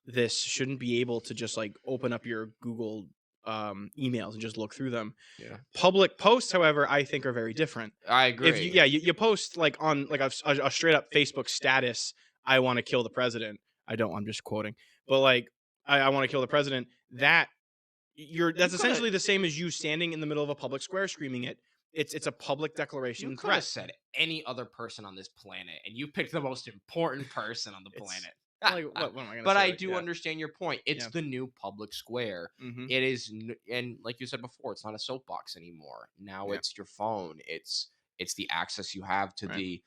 this shouldn't be able to just like open up your Google emails and just look through them. Yeah. Public posts, however, I think are very different. I agree. If you post like on like a straight up Facebook status, I want to kill the president. I'm just quoting, but like I want to kill the president. That's essentially the same as you standing in the middle of a public square screaming it. It's a public declaration You could have threat. said any other person on this planet, and you picked the most important person on the It's planet. like what am I gonna But say? I Like, do yeah. understand your point. It's Yeah. the new public square. Mhm. It is, and like you said before, it's not a soapbox anymore. Now Yeah. it's your phone. It's the access you have to Right. the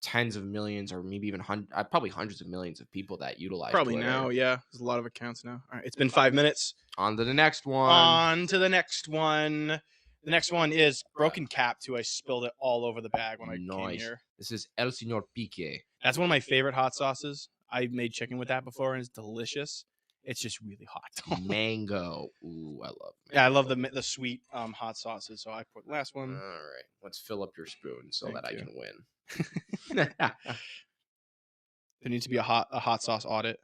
tens of millions, or maybe even probably hundreds of millions of people that utilize Probably Twitter. now, yeah. There's a lot of accounts now. All right, it's been 5 minutes. On to the next one. On to the next one. The next one is Broken Cap, who I spilled it all over the bag when I came Nice. here. This is El Señor Pique. That's one of my favorite hot sauces. I made chicken with that before, and it's delicious. It's just really hot. Mango. Ooh, I love mango. Yeah, I love the sweet hot sauces. So I put last one. All right, let's fill up your spoon so Thank that you. I can win. There needs to be a hot sauce audit.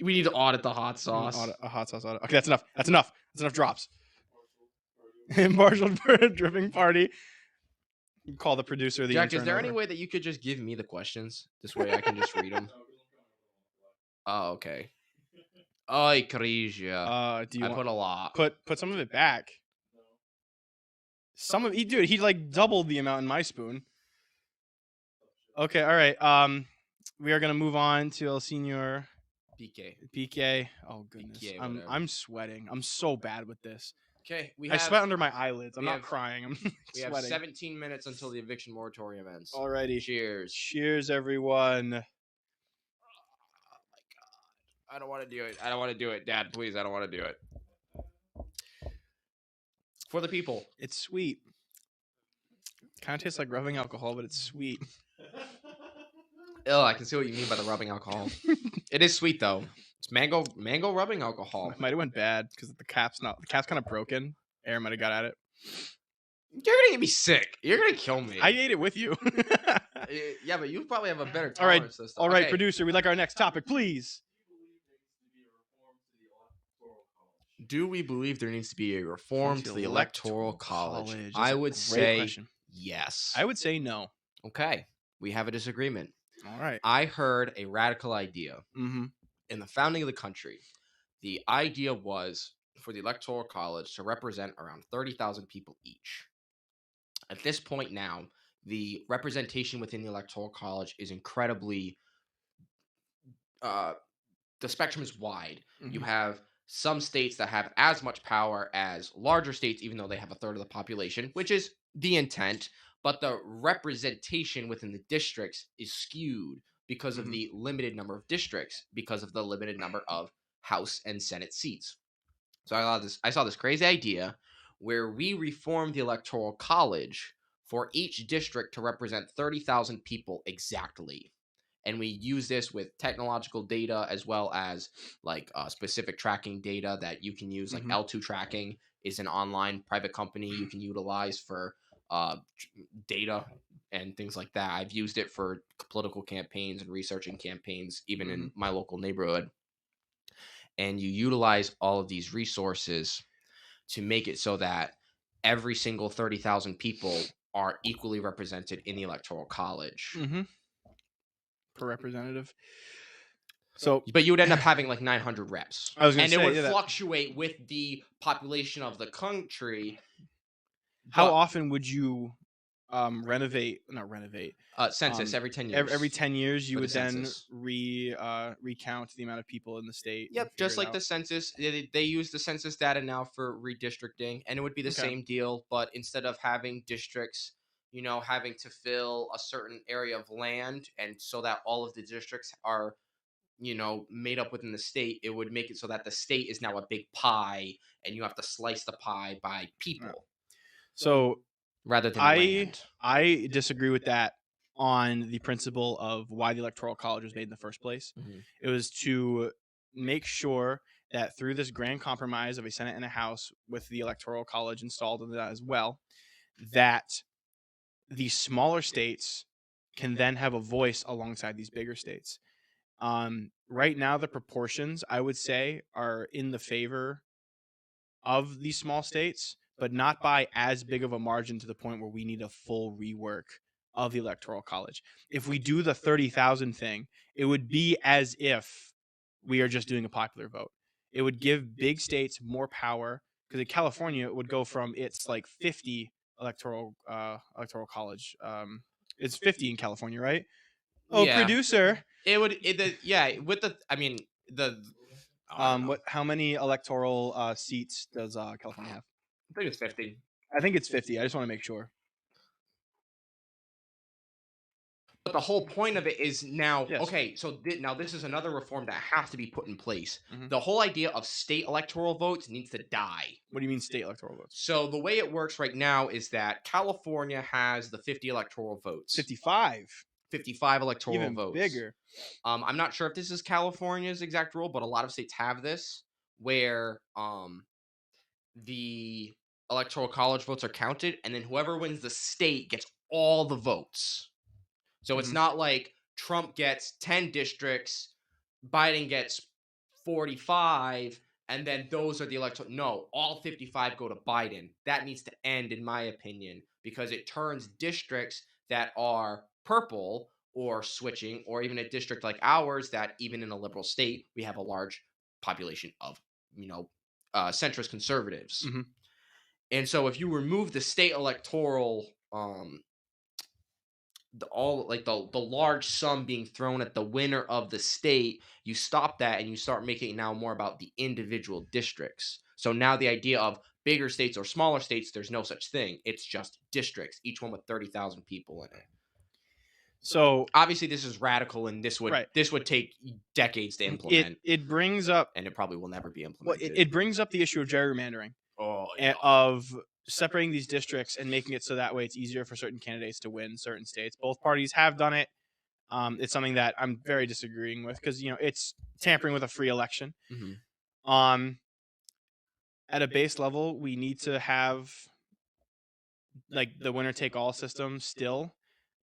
We need to audit the hot sauce. A hot sauce audit. Okay, that's enough. That's enough. That's enough drops. Impartial dripping party. Call the producer. The Jack, intern is there any over. way that you could just give me the questions? This way I can just read them. Oh, okay. Ay, Crisia. Do you I want put a lot. put some of it back? Some of he like doubled the amount in my spoon. Okay, all right. We are gonna move on to El Señor PK. Oh goodness, PK, I'm whatever. sweating. I'm so bad with this. Okay, I sweat under my eyelids. I'm we not have- crying. I'm We have sweating. 17 minutes until the eviction moratorium ends. Alrighty. Cheers. Cheers, everyone. I don't want to do it. I don't want to do it. Dad, please, I don't want to do it. For the people. It's sweet. Kind of tastes like rubbing alcohol, but it's sweet. Oh, I can see what you mean by the rubbing alcohol. It is sweet though. It's mango rubbing alcohol. It might have went bad because the cap's kind of broken. Air might have got at it. You're gonna get me sick. You're gonna kill me. I ate it with you. Yeah, but you probably have a better All right. tolerance to this stuff. All right, Okay. producer, we'd like our next topic, please. Do we believe there needs to be a reform to the electoral college? That's I a would great say question. yes. I would say no. Okay. We have a disagreement. All right. I heard a radical idea Mm-hmm. in the founding of the country. The idea was for the Electoral College to represent around 30,000 people each. At this point now, the representation within the Electoral College is incredibly uh, the spectrum is wide. You Mhm. have some states that have as much power as larger states, even though they have a third of the population, which is the intent. But the representation within the districts is skewed because of Mhm. the limited number of districts, because of the limited number of House and Senate seats. So I saw this crazy idea where we reformed the Electoral College for each district to represent 30,000 people exactly. And we use this with technological data as well as like specific tracking data that you can use. Like Mhm. L2 tracking is an online private company you can utilize for uh, data and things like that. I've used it for political campaigns and researching campaigns, even in Mhm. my local neighborhood. And you utilize all of these resources to make it so that every single 30,000 people are equally represented in the electoral college. Mhm. Per representative. So But you would end up having like 900 reps. I was gonna And it say, would yeah, that. fluctuate with the population of the country. How But often would you renovate? Not renovate. census every 10 Every years 10 years, you for the would then census. recount the amount of people in the state and Yep, figure just it like the out. census, they use the census data now for redistricting, and it would be the Okay. same deal, but instead of having districts, having to fill a certain area of land, and so that all of the districts are, made up within the state, it would make it so that the state is now a big pie, and you have to slice the pie by Yeah. people So rather than I land. I disagree with that on the principle of why the electoral college was made in the first place. Mhm. It was to make sure that through this grand compromise of a Senate and a House with the electoral college installed in that as well, that the smaller states can then have a voice alongside these bigger states. Right now, the proportions I would say are in the favor of these small states, but not by as big of a margin to the point where we need a full rework of the electoral college. If we do the 30,000 thing, it would be as if we are just doing a popular vote. It would give big states more power because in California it would go from its like 50 electoral college. It's 50 in California, right? Oh, Yeah, producer. yeah, with the, I mean, I don't know. What? How many electoral seats does California have? I think it's 50. I think it's 50. I just want to make sure. But the whole point of it is now, Yes. okay, so now this is another reform that has to be put in place. Mhm. The whole idea of state electoral votes needs to die. What do you mean state electoral votes? So the way it works right now is that California has the 50 electoral votes, 55. 55 electoral Even votes. bigger. I'm not sure if this is California's exact rule, but a lot of states have this where the electoral college votes are counted, and then whoever wins the state gets all the votes. So it's Mhm. not like Trump gets 10 districts, Biden gets 45, and then those are the electoral. No, all 55 go to Biden. That needs to end, in my opinion, because it turns districts that are purple or switching, or even a district like ours, that even in a liberal state, we have a large population of, centrist conservatives. Mhm. And so if you remove the state electoral the large sum being thrown at the winner of the state, you stop that and you start making it now more about the individual districts. So now the idea of bigger states or smaller states, there's no such thing. It's just districts, each one with 30,000 people in it. So Obviously this is radical, and this would right. take decades to It implement, it brings up and it probably will never be well, implemented. it brings up the issue of gerrymandering Oh of separating these districts and making it so that way it's easier for certain candidates to win certain states. Both parties have done it. It's something that I'm very disagreeing with because it's tampering with a free election. hmm Um, at a base level, we need to have like the winner take all system still.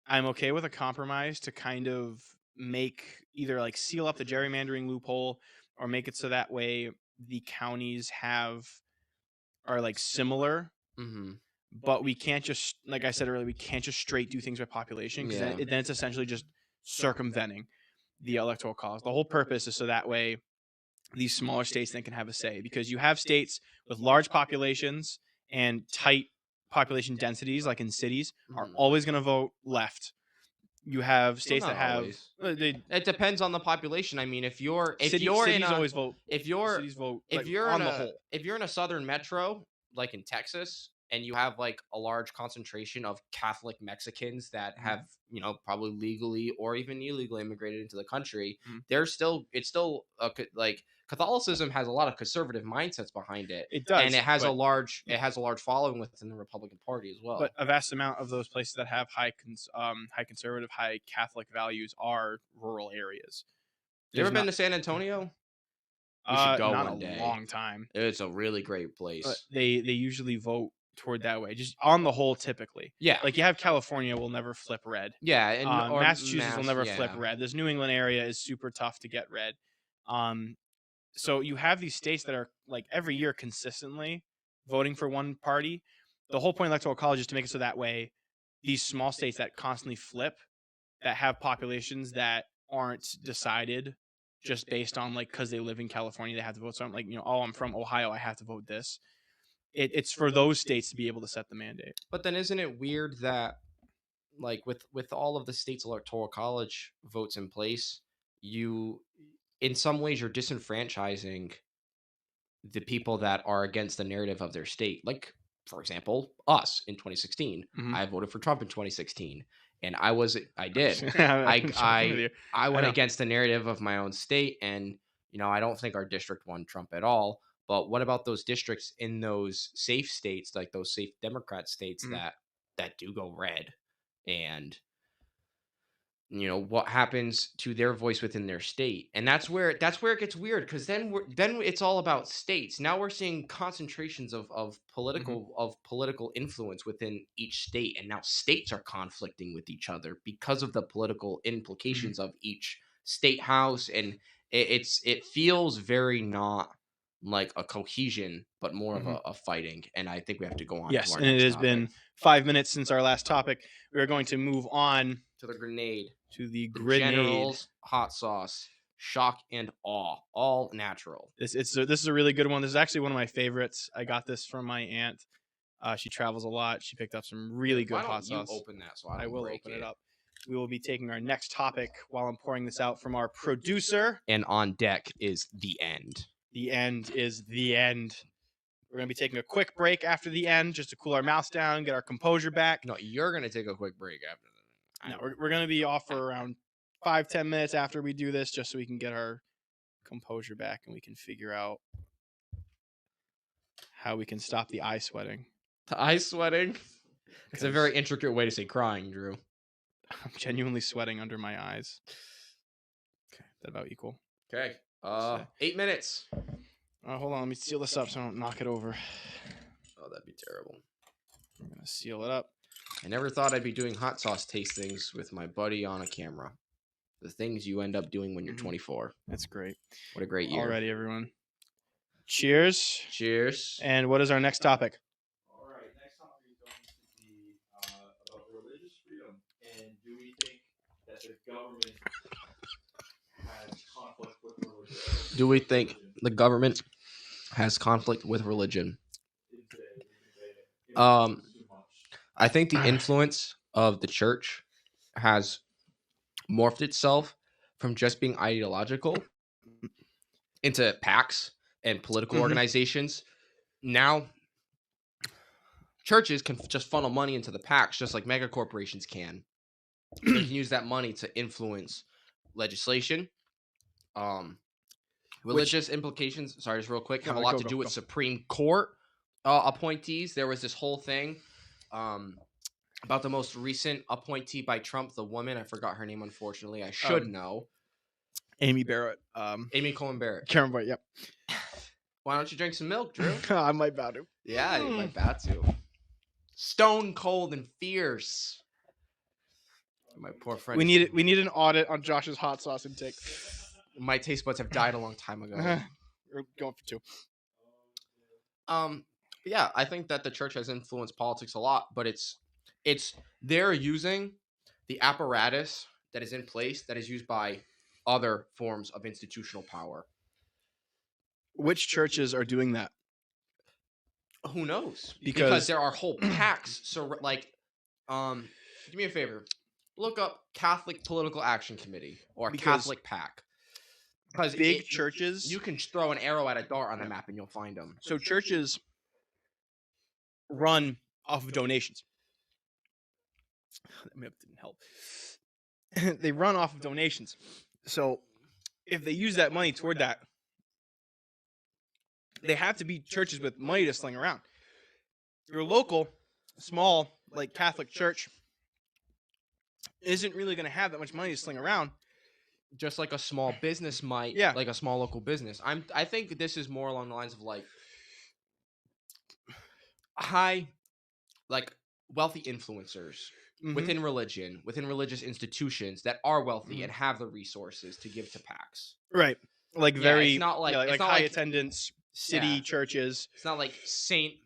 I'm okay with a compromise to kind of make either like seal up the gerrymandering loophole or make it so that way the counties are like similar, hmm but we can't just like I said earlier, we can't just straight do things by population because Yeah. then it's essentially just circumventing the electoral college. The whole purpose is so that way these smaller states then can have a say, because you have states with large populations and tight population densities, like in cities, are Mhm. always going to vote left. You have Well, states that not have always. they It depends on the population. I mean, if city you're in cities a always vote if you're cities vote like if you're in on the a whole. if you're in a southern metro like in Texas and you have like a large concentration of Catholic Mexicans that Mhm, have, probably legally or even illegally immigrated into the country, mhm. it's still like Catholicism has a lot of conservative mindsets behind it, It and does, it has a large following within the Republican Party as but well. a vast amount of those places that have high conservative, high Catholic values are rural areas. You There's ever been not to San Antonio? You should go not a one day. long time. It's a really great But place. they usually vote toward that way, just on the whole, typically. Yeah. Like, you have California will never flip red. Yeah, and or Massachusetts will mass, never flip yeah. red. This New England area is super tough to get red. Um, so you have these states that are, like, every year consistently voting for one party. The whole point of electoral college is to make it so that way these small states that constantly flip, that have populations that aren't decided just based on, like, because they live in California, they have to vote something, like, oh, I'm from Ohio, I have to vote this. It's for those states to be able to set the mandate. But then isn't it weird that like with all of the state's electoral college votes in place, you in some ways you're disenfranchising the people that are against the narrative of their state. Like, for example, us in 2016. Mhm. I voted for Trump in 2016, and I did. I'm joking with you. I I went know. against the narrative of my own state, and I don't think our district won Trump at all. But what about those districts in those safe states, like those safe Democrat states Mhm, that do go red, and what happens to their voice within their state, and that's where it gets weird, because then it's all about states. Now we're seeing concentrations of mhm, political influence within each state, and now states are conflicting with each other because of the political mhm, implications of each state house, and it feels very not like a cohesion but more of mhm. a fighting, and I think we have to go on to Yes, our and it next has topic, been 5 minutes since our last topic. We are going to move on to the grenade. to the The grenade. General's hot sauce, shock and awe, all natural. This is a really good one. This is actually one of my favorites. I got this from my aunt. She travels a lot. She picked up some Here, really why good don't hot you sauce. open that so I I don't will break open it it? up. We will be taking our next topic while I'm pouring this out from our producer. And on deck is the end. The end is the end. We're going to be taking a quick break after the end just to cool our mouths down, get our composure back. No, you're gonna take a quick break after that. No, we're going to be off for around 5-10 minutes after we do this, just so we can get our composure back and we can figure out how we can stop the eye sweating. The eye sweating. It's a 'Cause very intricate way to say crying, Drew. I'm genuinely sweating under my eyes. Okay, that about equal. Okay. So- 8 minutes. Hold on, let me seal this up so I don't knock it over. Oh, that'd be terrible. I'm gonna seal it up. I never thought I'd be doing hot sauce tastings with my buddy on a camera. The things you end up doing when you're Mhm. 24. That's great. What a great year. Alrighty, everyone. Cheers. Cheers. And what is our next topic? All right, next topic is going to be about religious freedom, and do we think that the government has conflict with religion? Do we think the government has conflict with religion? Too much? I think the influence of the church has morphed itself from just being ideological into PACs and political Mhm. organizations. Now, churches can just funnel money into the PACs just like mega corporations can. They can use that money to influence legislation. Religious implications, sorry, just real quick, have a lot to do with Supreme Court appointees. There was this whole thing about the most recent appointee by Trump, the woman. I forgot her name, unfortunately. I should know. Amy Barrett. Amy Cohen Barrett. Karen White, yep. Why don't you drink some milk, Drew? I might bow to. Yeah, you might bat to. Stone cold and fierce. My poor friend. We need an audit on Josh's hot sauce intake. My taste buds have died a long time ago. We're going for 2. But yeah, I think that the church has influenced politics a lot, but it's they're using the apparatus that is in place that is used by other forms of institutional power. Which churches are doing that? Who knows? Because there are whole packs. So give me a favor. Look up Catholic Political Action Committee or Because Catholic PAC. Because big churches, you can throw an arrow at a dart on the Yeah. map and you'll find them. so churches run off of donations. That didn't help. They run off of donations. So if they use that money toward that, they have to be churches with money to sling around. Your local, small, like Catholic church isn't really going to have that much money to sling around. Just like a small business might, Yeah. like a small local business. I think this is more along the lines of like wealthy influencers within religion, within religious institutions that are wealthy and have the resources to give to PACs. Right. Like Yeah, very it's not like like it's not high like attendance city Yeah. churches. it's not like Saint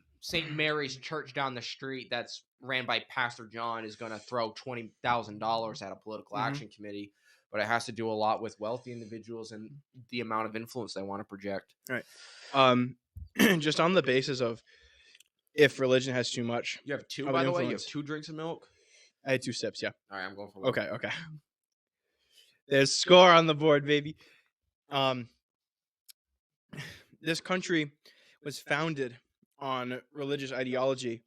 Mary's Church down the street that's ran by Pastor John is going to throw $20,000 at a political action committee, but it has to do a lot with wealthy individuals and the amount of influence they want to project. Right. Just on the basis of if religion has too much. You have two, Of by an the way. You have influence. 2 drinks of milk. I had 2 sips, yeah. All right, I'm going for one. Okay. There's score on the board, baby. This country was founded on religious ideology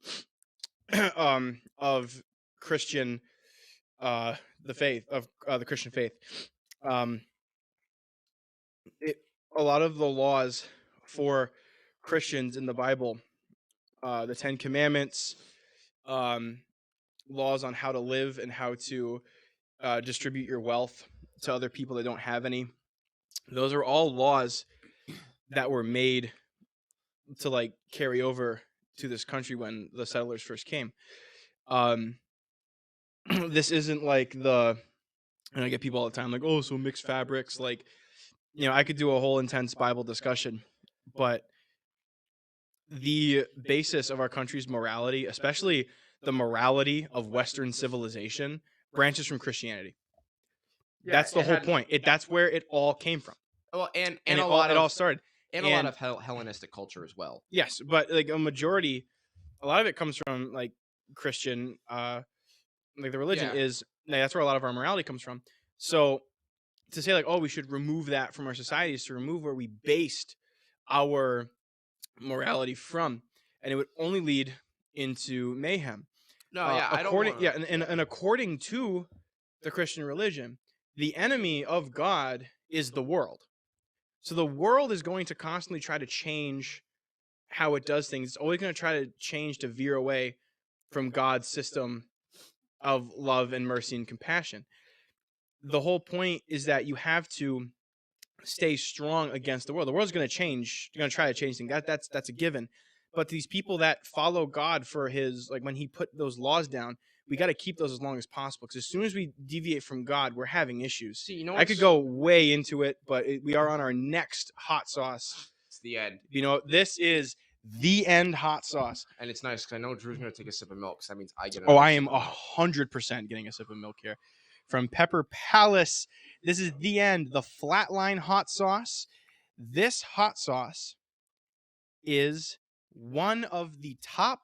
of Christian the faith of the Christian faith. A lot of the laws for Christians in the Bible, the 10 Commandments, laws on how to live and how to distribute your wealth to other people that don't have any. Those are all laws that were made to like carry over to this country when the settlers first came. This isn't like and I get people all the time like, oh, so mixed fabrics. Like, I could do a whole intense Bible discussion, but the basis of our country's morality, especially the morality of Western civilization, branches from Christianity. That's the whole point. That's where it all came from. Well, and it a lot all started. And a lot of Hellenistic culture as well. Yes, but like a lot of it comes from like Christian, like the religion is. That's where a lot of our morality comes from. So to say like, oh, we should remove that from our society is to remove where we based our morality from, and it would only lead into mayhem. I don't want and according to the Christian religion, the enemy of God is the world. So the world is going to constantly try to change how it does things. It's always going to try to change to veer away from God's system of love and mercy and compassion. The whole point is that you have to stay strong against the world. The world's going to change. You're going to try to change things. That's a given. But these people that follow God for his, like when he put those laws down, we got to keep those as long as possible. Because as soon as we deviate from God, we're having issues. See, I could go way into it, but we are on our next hot sauce. It's the end. This is the end hot sauce. And it's nice because I know Drew's going to take a sip of milk. So that means I get. I am 100% getting a sip of milk here. From Pepper Palace. This is the end, the flatline hot sauce. This hot sauce is one of the top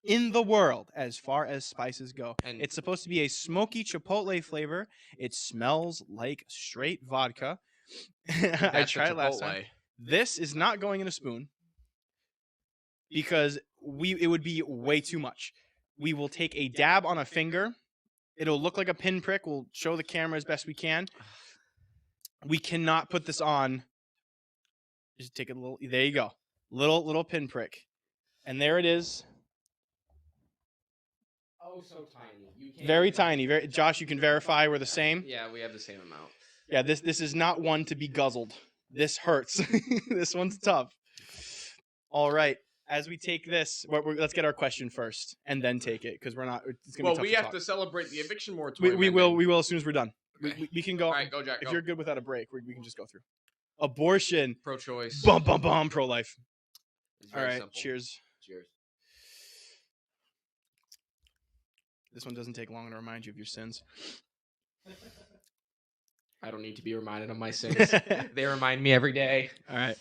in the world as far as spices go. And it's supposed to be a smoky chipotle flavor. It smells like straight vodka. I tried it last time. This is not going in a spoon because it would be way too much. We will take a dab on a finger. It'll look like a pinprick. We'll show the camera as best we can. We cannot put this on. Just take a little. There you go. Little pinprick. And there it is. Oh, so tiny. Very tiny. Josh, you can verify we're the same. Yeah, we have the same amount. Yeah, this is not one to be guzzled. This hurts. This one's tough. All right. As we take this, let's get our question first and then take it because we're not. It's gonna be tough we to have talk. to celebrate the eviction moratorium. We will as soon as we're done. Okay. We can go. All right, go Jack. If you're good without a break, we can just go through. Abortion. Pro-choice. Bum bum bum. Pro-life. All right. Simple. Cheers. Cheers. This one doesn't take long to remind you of your sins. I don't need to be reminded of my sins. They remind me every day. All right.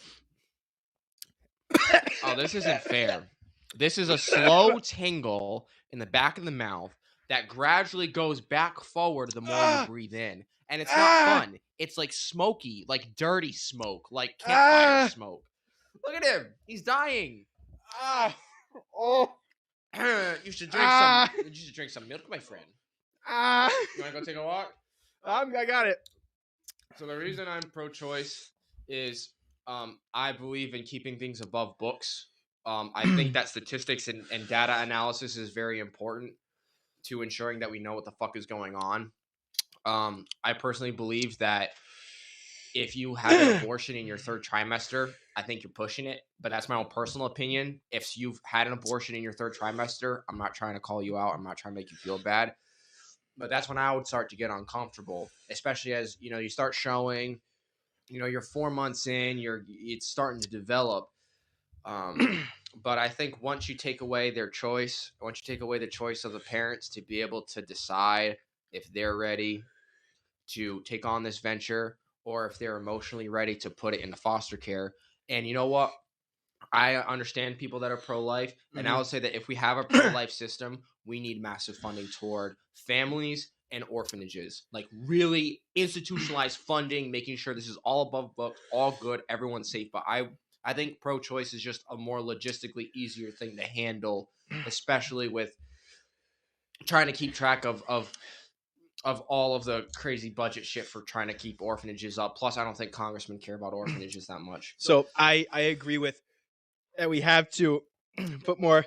Oh, this isn't fair. This is a slow tingle in the back of the mouth that gradually goes back forward the more you breathe in. And it's not fun. It's like smoky, like dirty smoke, like campfire smoke. Look at him. He's dying. Oh. You should drink some milk, my friend. You want to go take a walk? I got it. So the reason I'm pro-choice is I believe in keeping things above books. I think that statistics and data analysis is very important to ensuring that we know what the fuck is going on. I personally believe that if you have an abortion in your third trimester, I think you're pushing it. But that's my own personal opinion. If you've had an abortion in your third trimester, I'm not trying to call you out. I'm not trying to make you feel bad. But that's when I would start to get uncomfortable, especially as you start showing, you're 4 months in, it's starting to develop. But I think once you take away their choice, once you take away the choice of the parents to be able to decide if they're ready to take on this venture or if they're emotionally ready to put it into foster care. And you know what? I understand people that are pro-life, and I would say that if we have a pro-life system, we need massive funding toward families and orphanages, like really institutionalized funding, making sure this is all above book, all good, everyone's safe. But I think pro-choice is just a more logistically easier thing to handle, especially with trying to keep track of all of the crazy budget shit for trying to keep orphanages up. Plus, I don't think congressmen care about orphanages that much. So I agree with that. We have to put more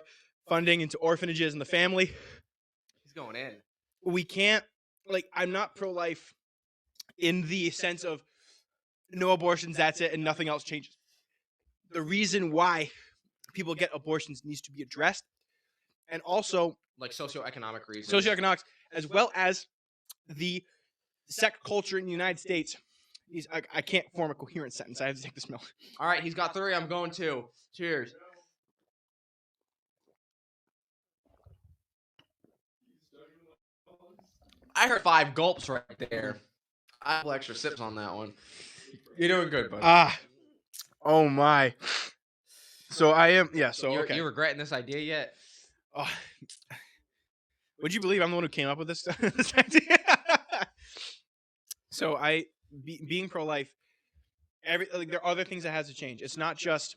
funding into orphanages and the family. He's going in. We can't, I'm not pro-life in the sense of no abortions, that's it, and nothing else changes. The reason why people get abortions needs to be addressed, and also like socioeconomic reasons. Socioeconomics, as well as the sex culture in the United States. I can't form a coherent sentence. I have to take this milk. All right, he's got 3. I'm going 2. Cheers. I heard 5 gulps right there. I have extra sips on that one. You're doing good, bud. Oh my. So I am, yeah. So okay. You regretting this idea yet? Oh. Would you believe I'm the one who came up with this idea? So being pro-life, there are other things that has to change. It's not just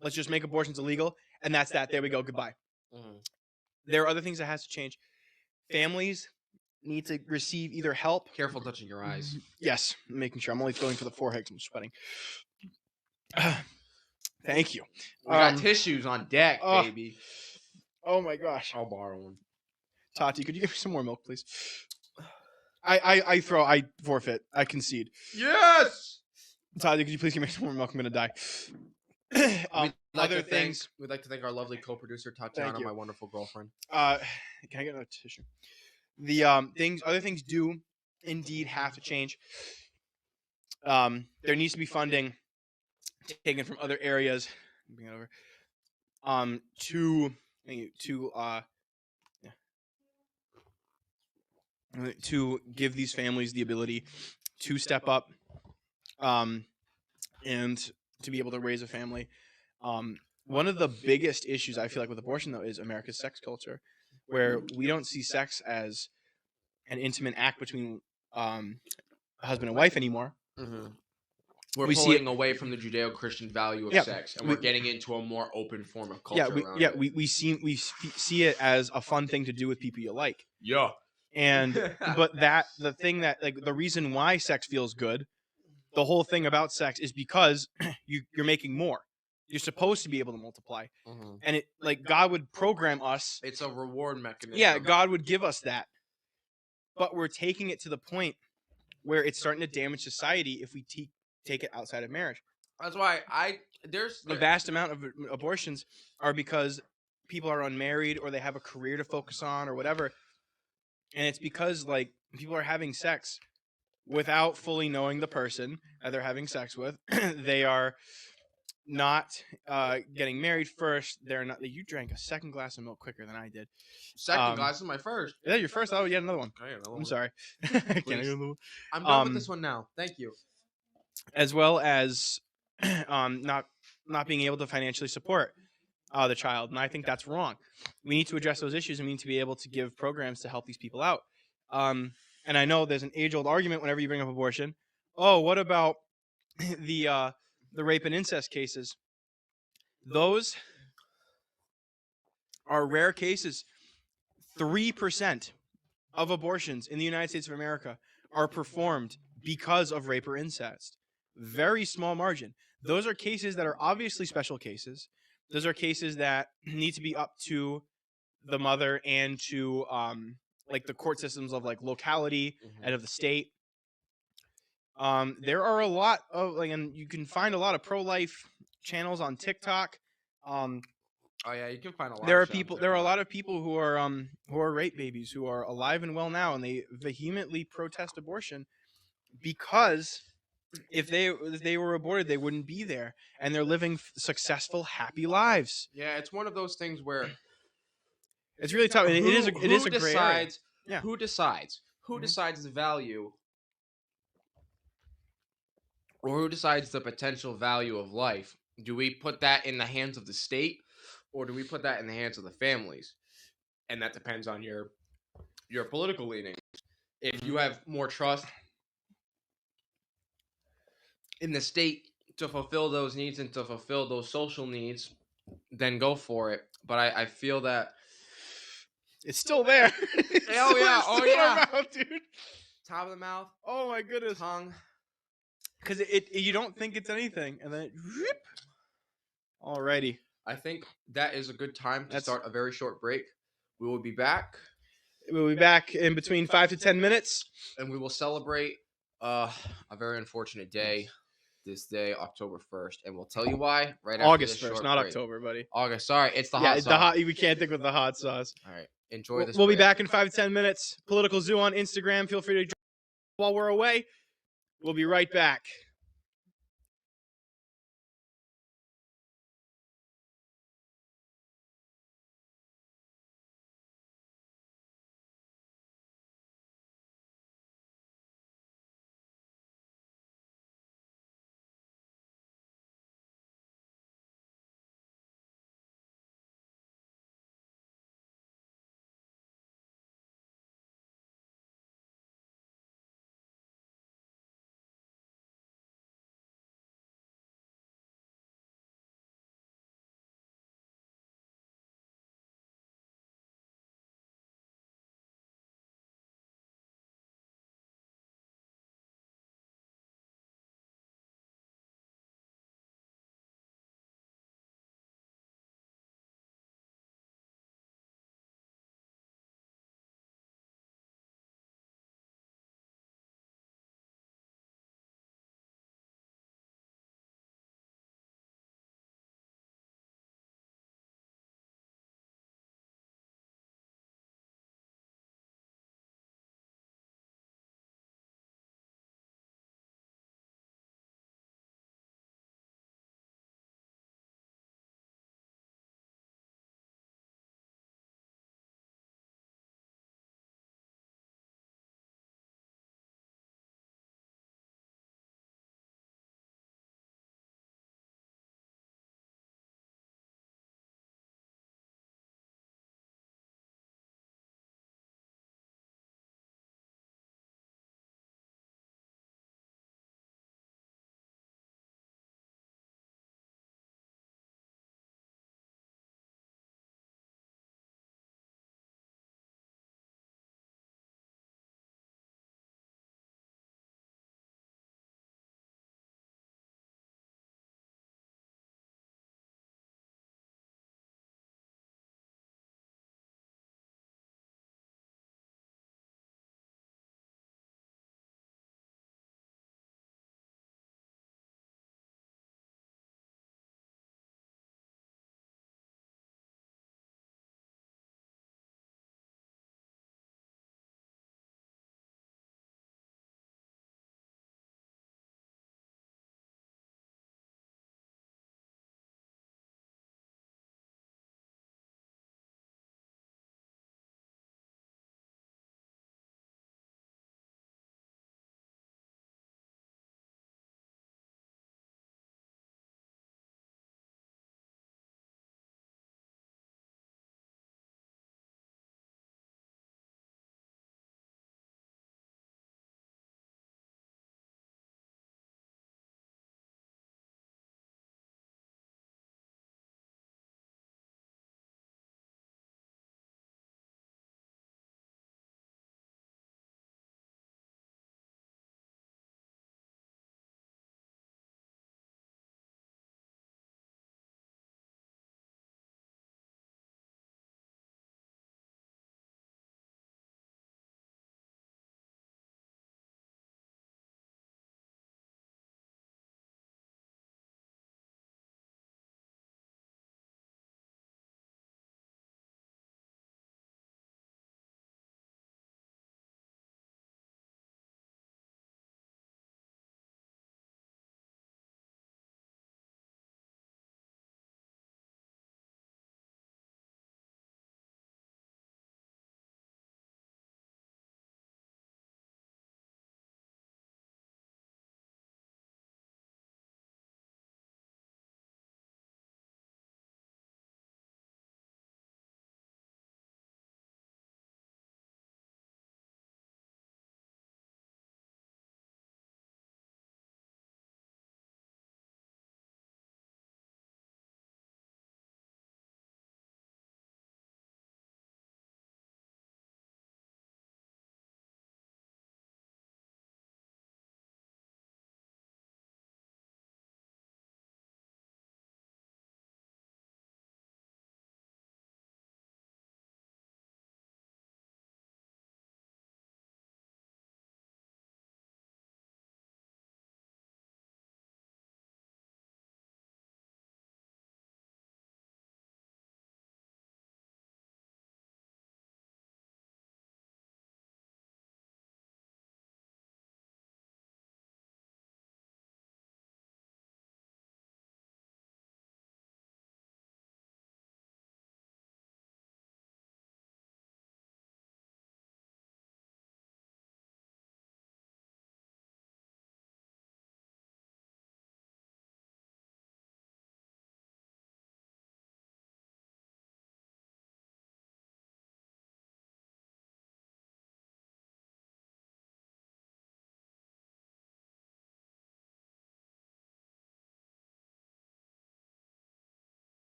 let's just make abortions illegal and that's that. There we go. Goodbye. Mm-hmm. There are other things that has to change. Families need to receive either help. Careful touching your eyes. Yes, making sure. I'm only going for the forehead because I'm sweating. Thank you. We got tissues on deck, baby. Oh my gosh. I'll borrow one. Tati, could you give me some more milk, please? I forfeit. I concede. Yes! Tati, could you please give me some more milk? I'm going to die. We'd like to thank our lovely co-producer, Tatiana, my wonderful girlfriend. Can I get another tissue? The other things do indeed have to change. There needs to be funding taken from other areas. Bring it over. To give these families the ability to step up, and to be able to raise a family. One of the biggest issues I feel like with abortion, though, is America's sex culture, where we don't see sex as an intimate act between husband and wife anymore. Mm-hmm. We're pulling away from the Judeo-Christian value of sex, and we're getting into a more open form of culture. We see it as a fun thing to do with people you like. Yeah. And but the thing that the reason why sex feels good, the whole thing about sex is because you're making more. You're supposed to be able to multiply, and it God would program us. It's a reward mechanism. Yeah, God would give us that, but we're taking it to the point where it's starting to damage society if we take it outside of marriage. That's why there's a vast amount of abortions are because people are unmarried or they have a career to focus on or whatever. And it's because people are having sex without fully knowing the person that they're having sex with. They are not getting married first. They're not. You drank a second glass of milk quicker than I did. Second glass is my first. Is that your first? Oh, you had another one. I'm sorry. I'm done with this one now. Thank you. As well as not being able to financially support. the child, and I think that's wrong. We need to address those issues, and we need to be able to give programs to help these people out. And I know there's an age-old argument whenever you bring up abortion. Oh, what about the rape and incest cases? Those are rare cases. 3% of abortions in the United States of America are performed because of rape or incest. Very small margin. Those are cases that are obviously special cases. Those are cases that need to be up to the mother and to like the court systems of like locality and of the state. There are a lot of like, and you can find a lot of pro-life channels on TikTok. Oh yeah, you can find a lot. There of are shit on people. There are a TikTok. lot of people who are rape babies who are alive and well now, and they vehemently protest abortion because if they were aborted, they wouldn't be there, and they're living successful, happy lives. Yeah, it's one of those things where It's really tough. It is a gray area. decides Yeah. who decides who Mhm. decides the value, or who decides the potential value of life? Do we put that in the hands of the state, or do we put that in the hands of the families? And that depends on your political leaning. If you have more trust in the state to fulfill those needs and to fulfill those social needs, then go for it. But I feel that It's still there. Oh, yeah. Oh, in our yeah. mouth, dude. top of the mouth, Oh my goodness. tongue. Because it you don't think it's anything, and then it, whoop. Alrighty. I think that is a good time to That's- start a very short break. We will be back, We'll be back in between 5 to 10 minutes. and we will celebrate a very unfortunate day. This day, October 1st, and we'll tell you why right after August this 1st, short not break. October, buddy. August. Sorry, it's the Yeah, hot sauce. we can't think with the hot sauce. All right, enjoy this. We'll be break. back in 5 to 10 minutes. Political Zoo on Instagram. Feel free to join while we're away. We'll be right back.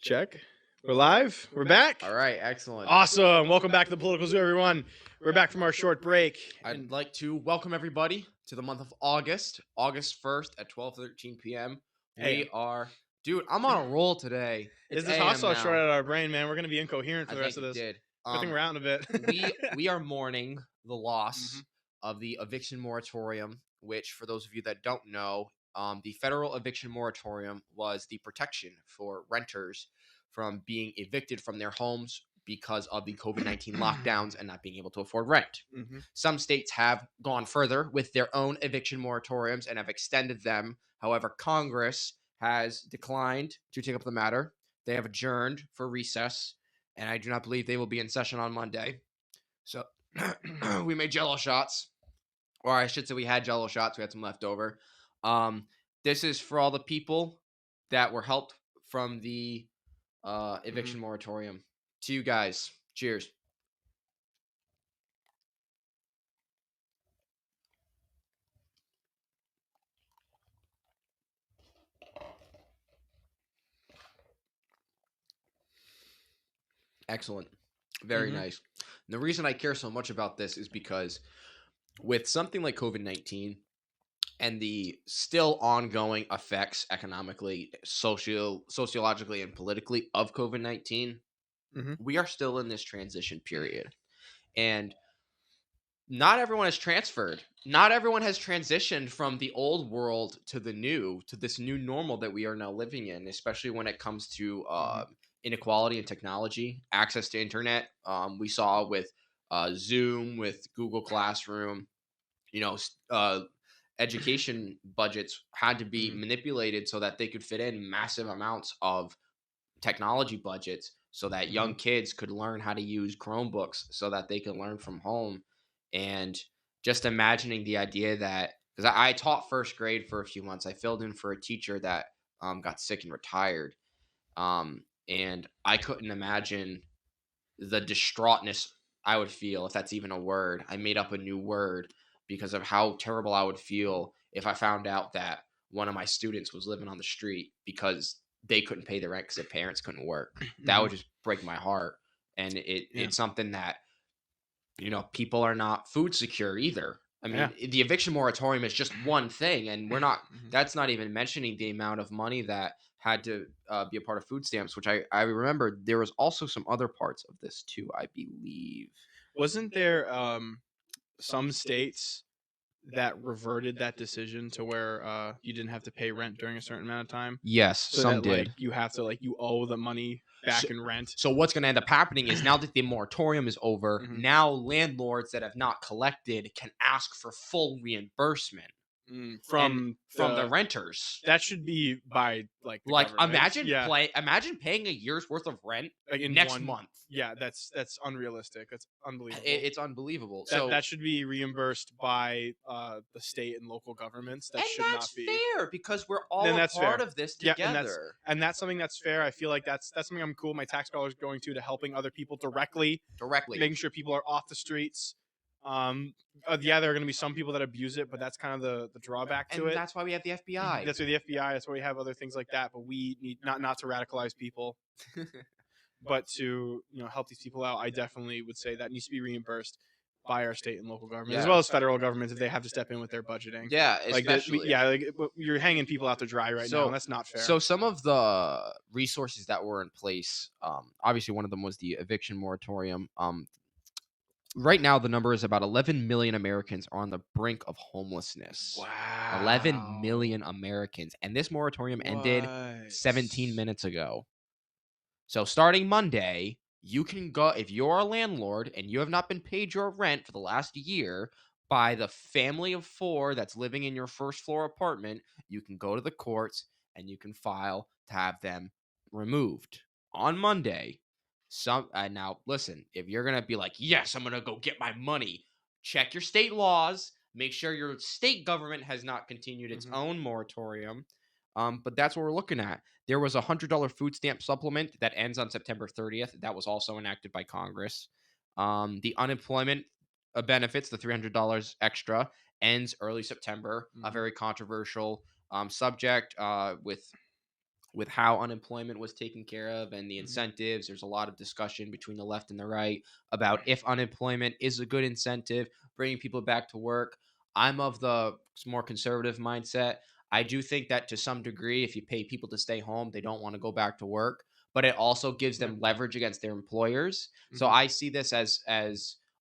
Check. We're live. We're back. All right, excellent. Awesome. Welcome back to the Political Zoo, everyone. We're back from our short break. I'd like to welcome everybody to the month of August 1st at 12:13 p.m. Hey. We are, dude, I'm on a roll today. Is It's this hot AM sauce now. short out of our brain, man? We're gonna be incoherent for I the rest think of it this. did. Good thing we're out in a bit. we are mourning the loss of the eviction moratorium, which, for those of you that don't know, the federal eviction moratorium was the protection for renters from being evicted from their homes because of the COVID-19 lockdowns and not being able to afford rent. Mhm. Some states have gone further with their own eviction moratoriums and have extended them. However, Congress has declined to take up the matter. They have adjourned for recess, and I do not believe they will be in session on Monday. So we made Jello shots, or I should say we had Jello shots. We had some left over. This is for all the people that were helped from the eviction moratorium. To you guys, cheers. Excellent. Very nice. And the reason I care so much about this is because with something like COVID-19 and the still ongoing effects economically, sociologically, and politically of COVID-19, we are still in this transition period. And not everyone has transferred. Not everyone has transitioned from the old world to the new, to this new normal that we are now living in, especially when it comes to inequality and technology, access to internet. We saw with Zoom, with Google Classroom, education budgets had to be manipulated so that they could fit in massive amounts of technology budgets so that young kids could learn how to use Chromebooks so that they could learn from home. And just imagining the idea that, because I taught first grade for a few months, I filled in for a teacher that got sick and retired. And I couldn't imagine the distraughtness I would feel, if that's even a word. I made up a new word because of how terrible I would feel if I found out that one of my students was living on the street because they couldn't pay the rent because their parents couldn't work. That would just break my heart. And it's something that, people are not food secure either. I mean, the eviction moratorium is just one thing, and we're not, that's not even mentioning the amount of money that had to be a part of food stamps, which I remember there was also some other parts of this too, I believe. Wasn't there some states that reverted that decision to where you didn't have to pay rent during a certain amount of time? Yes, So some that, did. like, you have to, like, you owe the money back in rent. So what's going to end up happening is now that the moratorium is over, now landlords that have not collected can ask for full reimbursement from the renters. That should be by like the Like government. imagine paying a year's worth of rent Like in next month. Yeah, that's unrealistic. That's unbelievable. It's unbelievable. That should be reimbursed by the state and local governments. That should not be fair because we're all part of this together. Yeah, and that's something that's fair. I feel like that's something I'm cool. My tax dollars going to helping other people directly, making sure people are off the streets. Yeah, there are going to be some people that abuse it, but that's kind of the drawback to it. That's why we have the FBI. That's why the FBI. That's why we have other things like that. But we need not to radicalize people, but to help these people out. I definitely would say that needs to be reimbursed by our state and local government, as well as federal governments if they have to step in with their budgeting. Yeah, especially. You're hanging people out to dry right now, and that's not fair. So some of the resources that were in place, obviously one of them was the eviction moratorium. Right now, the number is about 11 million Americans are on the brink of homelessness. Wow. 11 million Americans. And this moratorium ended 17 minutes ago. So starting Monday, you can go, if you're a landlord and you have not been paid your rent for the last year by the family of 4 that's living in your first floor apartment, you can go to the courts and you can file to have them removed on Monday. Now listen, if you're gonna be like, yes, I'm gonna go get my money, check your state laws, make sure your state government has not continued its own moratorium. But that's what we're looking at. There was a $100 food stamp supplement that ends on September 30th. That was also enacted by Congress. The unemployment benefits, the $300 extra, ends early September. A very controversial subject with with how unemployment was taken care of and the incentives. There's a lot of discussion between the left and the right about if unemployment is a good incentive, bringing people back to work. I'm of the more conservative mindset. I do think that to some degree, if you pay people to stay home, they don't want to go back to work, but it also gives Right. them leverage against their employers. So I see this as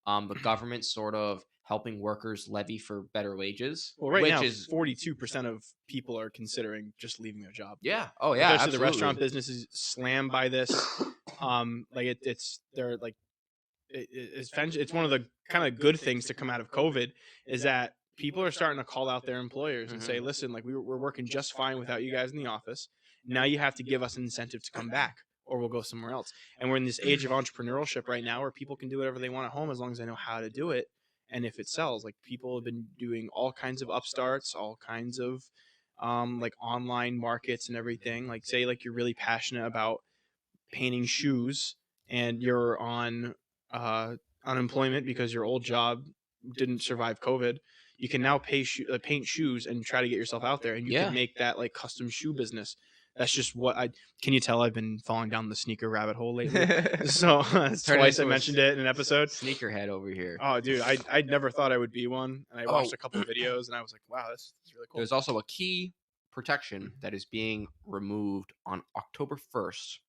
the government sort of helping workers levy for better wages, Well, right which now, is 42% of people are considering just leaving their job. yeah, oh yeah, Especially the restaurant absolutely. business is slammed by this. Like it's they're like it's one of the kind of good things to come out of COVID is that people are starting to call out their employers and say, Mhm. listen, like we're working just fine without you guys in the office. Now you have to give us an incentive to come back or we'll go somewhere else. And we're in this age of entrepreneurship right now where people can do whatever they want at home as long as they know how to do it. And if it sells, like people have been doing all kinds of upstarts, all kinds of like online markets and everything. Like say like you're really passionate about painting shoes and you're on uh, unemployment because your old job didn't survive COVID, you can now paint shoes and try to get yourself out there, and you could Yeah. make that like custom shoe business. That's just what I can. You tell I've been falling down the sneaker rabbit hole lately. So it's Turn twice I into a mentioned it in an episode. sneakerhead over here. Oh, dude, I never thought I would be one, and I watched Oh, a couple videos, and I was like, wow, this is really cool. there's also a key protection that is being removed on October 1st.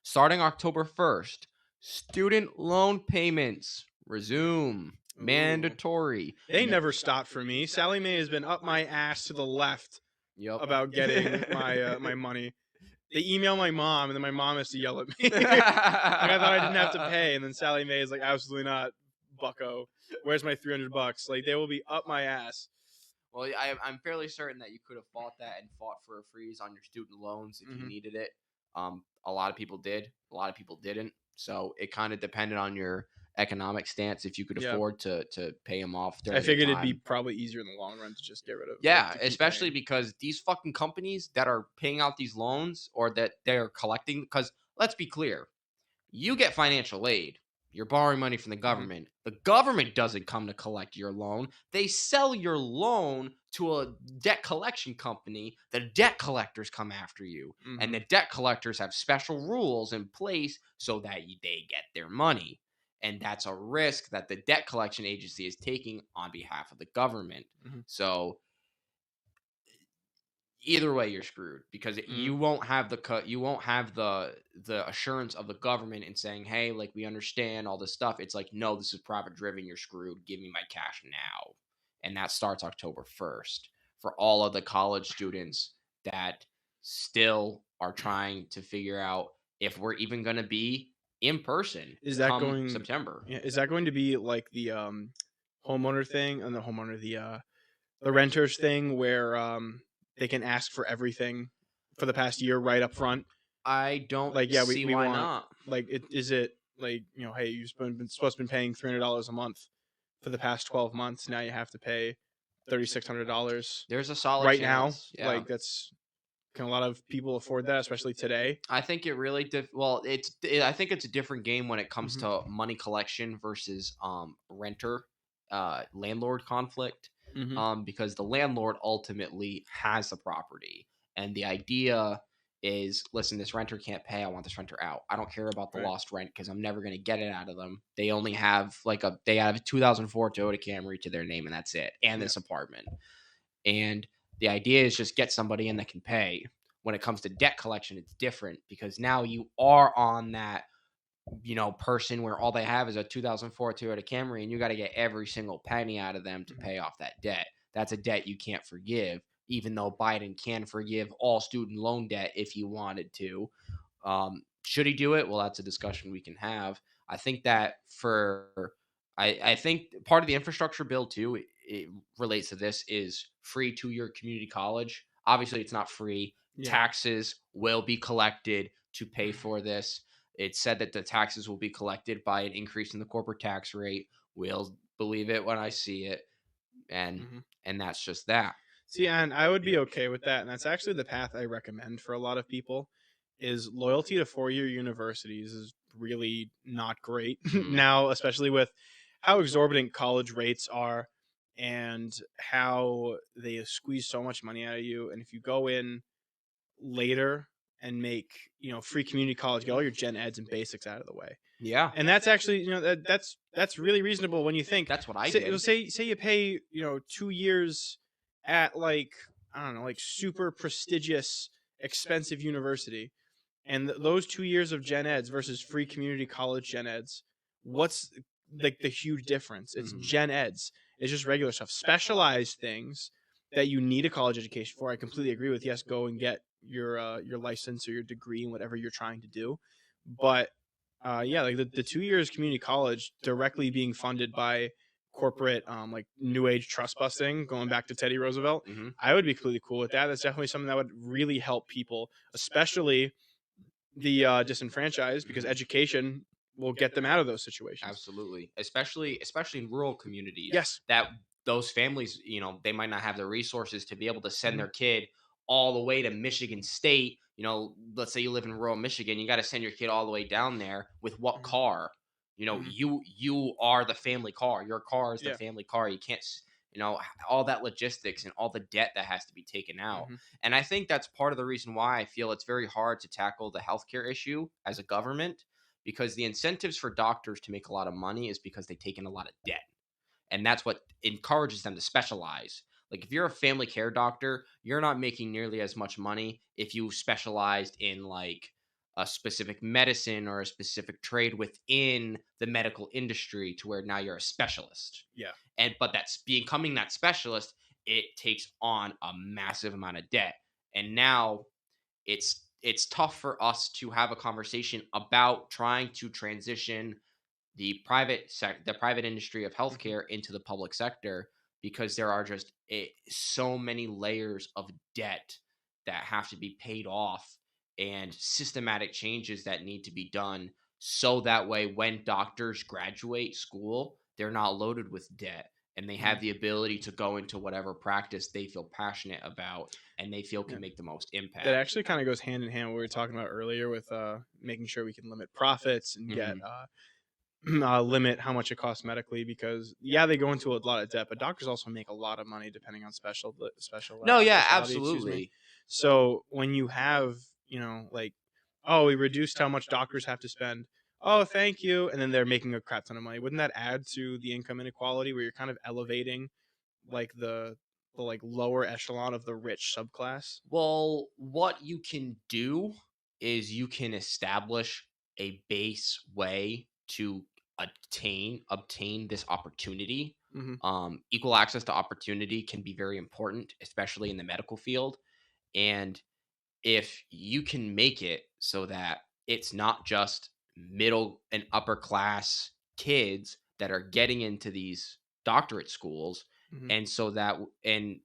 Starting October 1st, student loan payments resume. Ooh. Mandatory. They never stopped for me. Sally Mae has been up my ass to the left Yep. about getting my money. They email my mom, and then my mom has to yell at me. Like I thought I didn't have to pay, and then Sally Mae is like, absolutely not, Bucko. Where's my $300? Like they will be up my ass. Well, I'm fairly certain that you could have fought that and fought for a freeze on your student loans if you needed it. A lot of people did. A lot of people didn't. So it kind of depended on your economic stance if you could Yeah. afford to pay them off I during the figured it'd be time. probably easier in the long run to just get rid of. Yeah, like, to keep especially paying. because these fucking companies that are paying out these loans or that they're collecting, because let's be clear, you get financial aid. You're borrowing money from the government. The government doesn't come to collect your loan. They sell your loan to a debt collection company. The debt collectors come after you. And the debt collectors have special rules in place so that they get their money. And that's a risk that the debt collection agency is taking on behalf of the government. So either way you're screwed because you won't have the assurance of the government in saying, hey, like, we understand all this stuff. It's like, no, this is profit driven, you're screwed, give me my cash now. And that starts October 1st for all of the college students that still are trying to figure out if we're even going to be in person Is that come going? September. Yeah, is that going to be like the homeowner thing and the homeowner the renters thing where they can ask for everything for the past year right up front? I don't Like, yeah, see we why want not. like is it like hey been supposed to be paying $300 a month for the past 12 months, now you have to pay $3,600 There's a solid right now. chance. Yeah. Like that's can a lot of people afford that, especially today? I think it really I think it's a different game when it comes to money collection versus renter landlord conflict, because the landlord ultimately has the property and the idea is, listen, this renter can't pay, I want this renter out. I don't care about the Right. lost rent because I'm never going to get it out of them. They only have they have a 2004 Toyota Camry to their name and that's it, and this apartment. And the idea is just get somebody in that can pay. When it comes to debt collection, it's different because now you are on that, person where all they have is a 2004 Toyota Camry and you got to get every single penny out of them to pay off that debt. That's a debt you can't forgive, even though Biden can forgive all student loan debt if he wanted to. Should he do it? Well, that's a discussion we can have. I think that I think part of the infrastructure bill too, it relates to this, is free 2-year community college. Obviously, it's not free. Yeah. Taxes will be collected to pay for this. It's said that the taxes will be collected by an increase in the corporate tax rate. We'll believe it when I see it, and that's just that. See, and I would be okay with that, and that's actually the path I recommend for a lot of people. Is loyalty to four-year universities is really not great now, especially with how exorbitant college rates are and how they squeeze so much money out of you. And if you go in later and make, free community college, get all your gen eds and basics out of the way. Yeah, And that's actually, that's really reasonable when you think, that's what I say did. say you pay, 2 years at, like, I don't know, like, super prestigious, expensive university, and those 2 years of gen eds versus free community college gen eds, what's like the huge difference? It's Mhm. gen eds. It's just regular stuff, specialized things that you need a college education for. I completely agree with, yes, go and get your license or your degree in whatever you're trying to do, but yeah, like the 2 years community college directly being funded by corporate, like, new age trust busting, going back to Teddy Roosevelt, Mhm. I would be completely cool with that. That's definitely something that would really help people, especially the disenfranchised, because Mhm. education will get them out of those situations. Absolutely. Especially in rural communities Yes. that those families, they might not have the resources to be able to send Mhm. their kid all the way to Michigan State. Let's say you live in rural Michigan, you got to send your kid all the way down there with what Mhm. car? Mhm. You are the family car. Your car is the Yeah. family car. You can't all that logistics and all the debt that has to be taken out. Mhm. And I think that's part of the reason why I feel it's very hard to tackle the healthcare issue as a government, because the incentives for doctors to make a lot of money is because they take in a lot of debt. And that's what encourages them to specialize. Like if you're a family care doctor, you're not making nearly as much money if you specialized in like a specific medicine or a specific trade within the medical industry to where now you're a specialist. Yeah. But that's becoming that specialist, it takes on a massive amount of debt. And now it's tough for us to have a conversation about trying to transition the private industry of Mhm. healthcare into the public sector, because there are just so many layers of debt that have to be paid off and systematic changes that need to be done, so that way when doctors graduate school they're not loaded with debt and they have Mhm. the ability to go into whatever practice they feel passionate about and they feel Yeah. can make the most That impact. actually kind of goes hand in hand with what we were talking about earlier with making sure we can limit profits and get Mhm. limit how much it costs medically, because yeah, they go into a lot of debt, but doctors also make a lot of money depending on No, yeah, specialty, excuse me. absolutely. So when you have, like, oh, we reduced how much doctors have to spend, oh, thank you, and then they're making a crap ton of money, wouldn't that add to the income inequality where you're kind of elevating, like, the like lower echelon of the rich subclass? Well, what you can do is you can establish a base way to obtain this opportunity. Hmm. Equal access to opportunity can be very important, especially in the medical field. And if you can make it so that it's not just middle and upper class kids that are getting into these doctorate schools, Hmm. and so that and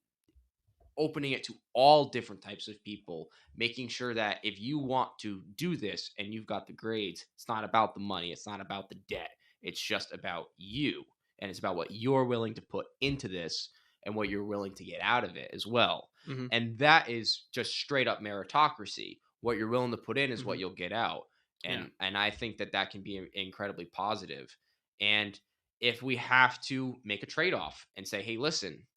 opening it to all different types of people, making sure that if you want to do this and you've got the grades, it's not about the money, it's not about the debt, it's just about you. And it's about what you're willing to put into this and what you're willing to get out of it as well. Hmm. And that is just straight up meritocracy. What you're willing to put in is Hmm. what you'll get out. Yeah. And I think that that can be incredibly positive. And if we have to make a trade off and say, hey, listen,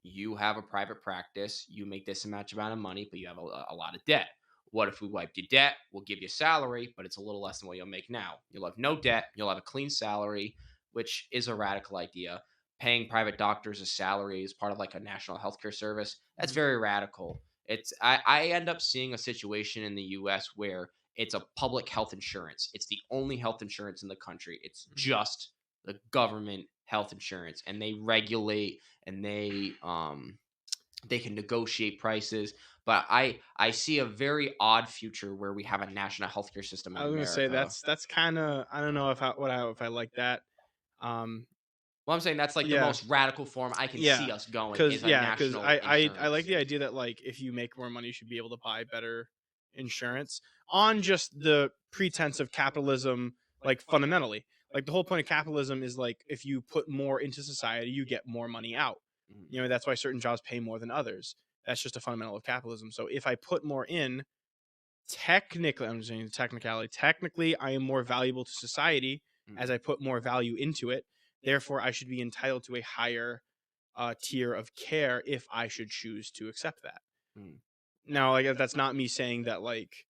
you have a private practice, you make this amount of money, but you have a lot of debt. What if we wiped your debt? We'll give you a salary, but it's a little less than what you'll make now. You'll have no debt, you'll have a clean salary, which is a radical idea. Paying private doctors a salary as part of like a national healthcare service, that's Hmm. very radical. I end up seeing a situation in the US where it's a public health insurance. It's the only health insurance in the country. It's Hmm. just the government health insurance, and they regulate and they can negotiate prices. But I see a very odd future where we have a national healthcare system in I was gonna say America. that's kind of, I don't know if I like that. Um, Well, I'm saying that's like the yeah, most radical form I can yeah, see us going because is a yeah, because national I like insurance. the idea that, like, if you make more money, you should be able to buy better insurance on just the pretense of capitalism. Like, fundamentally, like, the whole point of capitalism is, like, if you put more into society, you get more money out. Mhm. That's why certain jobs pay more than others. That's just a fundamental of capitalism. So if I put more in, technically, I'm just saying technicality, technically I am more valuable to society as Mhm. I put more value into it. Therefore, I should be entitled to a higher tier of care if I should choose to accept that. Mhm. Now, like, that's not me saying that, like,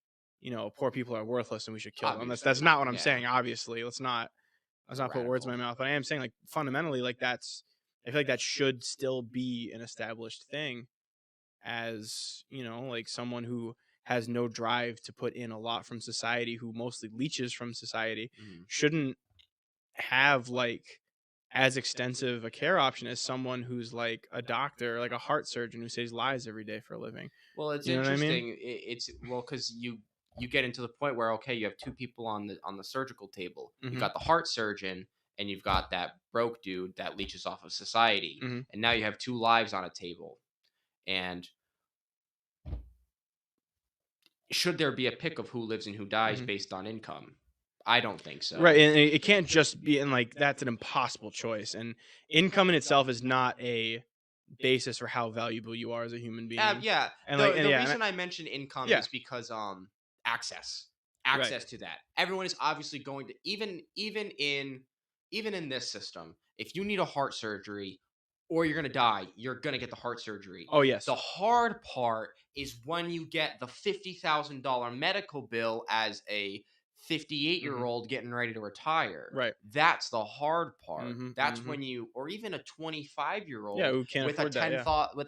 poor people are worthless and we should kill them. That's Obviously, not what I'm yeah, saying. Obviously, let's not put words in radical. my mouth. But I am saying, like, fundamentally, like, I feel like that should still be an established thing, as like, someone who has no drive to put in a lot from society, who mostly leeches from society, Mhm. shouldn't have, like, as extensive a care option as someone who's like a doctor, like a heart surgeon who saves lives every day for a living. Well, it's You know what I mean? interesting. It's well because you get into the point where okay, you have two people on the surgical table. You Hmm. got the heart surgeon and you've got that broke dude that leeches off of society, Hmm. and now you have two lives on a table. And should there be a pick of who lives and who dies Hmm. based on income? I don't think Right, so. and it can't just be, and like, that's an impossible choice. And income in itself is not a basis for how valuable you are as a human being. Yeah. And like, The and yeah, and reason I mention income yeah, is because access, right. access to that. Everyone is obviously going to even in this system. If you need a heart surgery or you're gonna die, you're gonna get the heart surgery. Oh The yes. hard part is when you get the $50,000 medical bill as a 58-year Hmm. old getting ready to retire. Right. That's the hard part. Hmm. That's Hmm. when you, or even a 25-year Yeah, old who can't with a afford that? Yeah.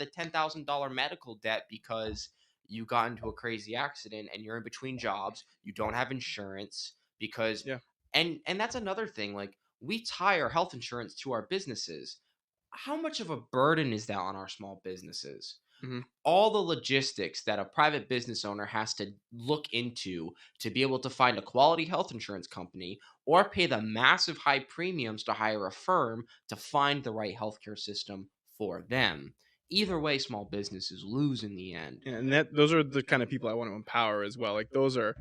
$10,000 medical debt because you got into a crazy accident and you're in between jobs, you don't have insurance because Yeah. and that's another thing, like we tie our health insurance to our businesses. How much of a burden is that on our small businesses? Hmm. All the logistics that a private business owner has to look into to be able to find a quality health insurance company or pay the massive high premiums to hire a firm to find the right healthcare system for them. Either way, small businesses lose in the end. And those are the kind of people I want to empower as well. Like, those are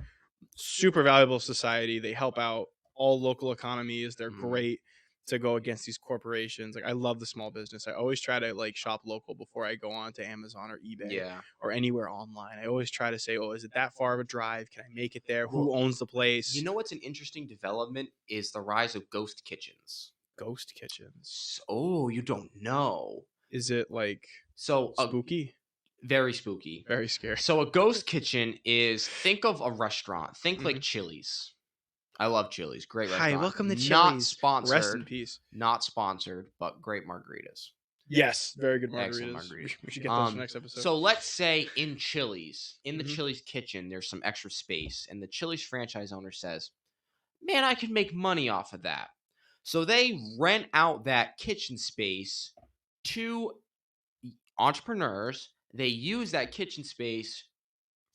super valuable to society. They help out all local economies. They're Mhm. great to go against these corporations. Like, I love the small business. I always try to, like, shop local before I go on to Amazon or eBay Yeah. or anywhere online. I always try to say, "Oh, is it that far of a drive? Can I make it there? Well, Who owns the you place?" know what's an interesting development is the rise of ghost kitchens. Ghost kitchens. Oh, you don't know. Is it like So, spooky? very spooky. Very scary. So a ghost kitchen is think of a restaurant. Think like Hmm. Chili's. I love Chili's. Great Hi, restaurant. welcome to Not Chili's. Rest in sponsored. peace. Not sponsored, but great margaritas. Yes, very good Excellent margaritas. margaritas. We should get those for next episode. So let's say in Chili's, in the Hmm. Chili's kitchen, there's some extra space, and the Chili's franchise owner says, "Man, I could make money off of that." So they rent out that kitchen space to entrepreneurs. They use that kitchen space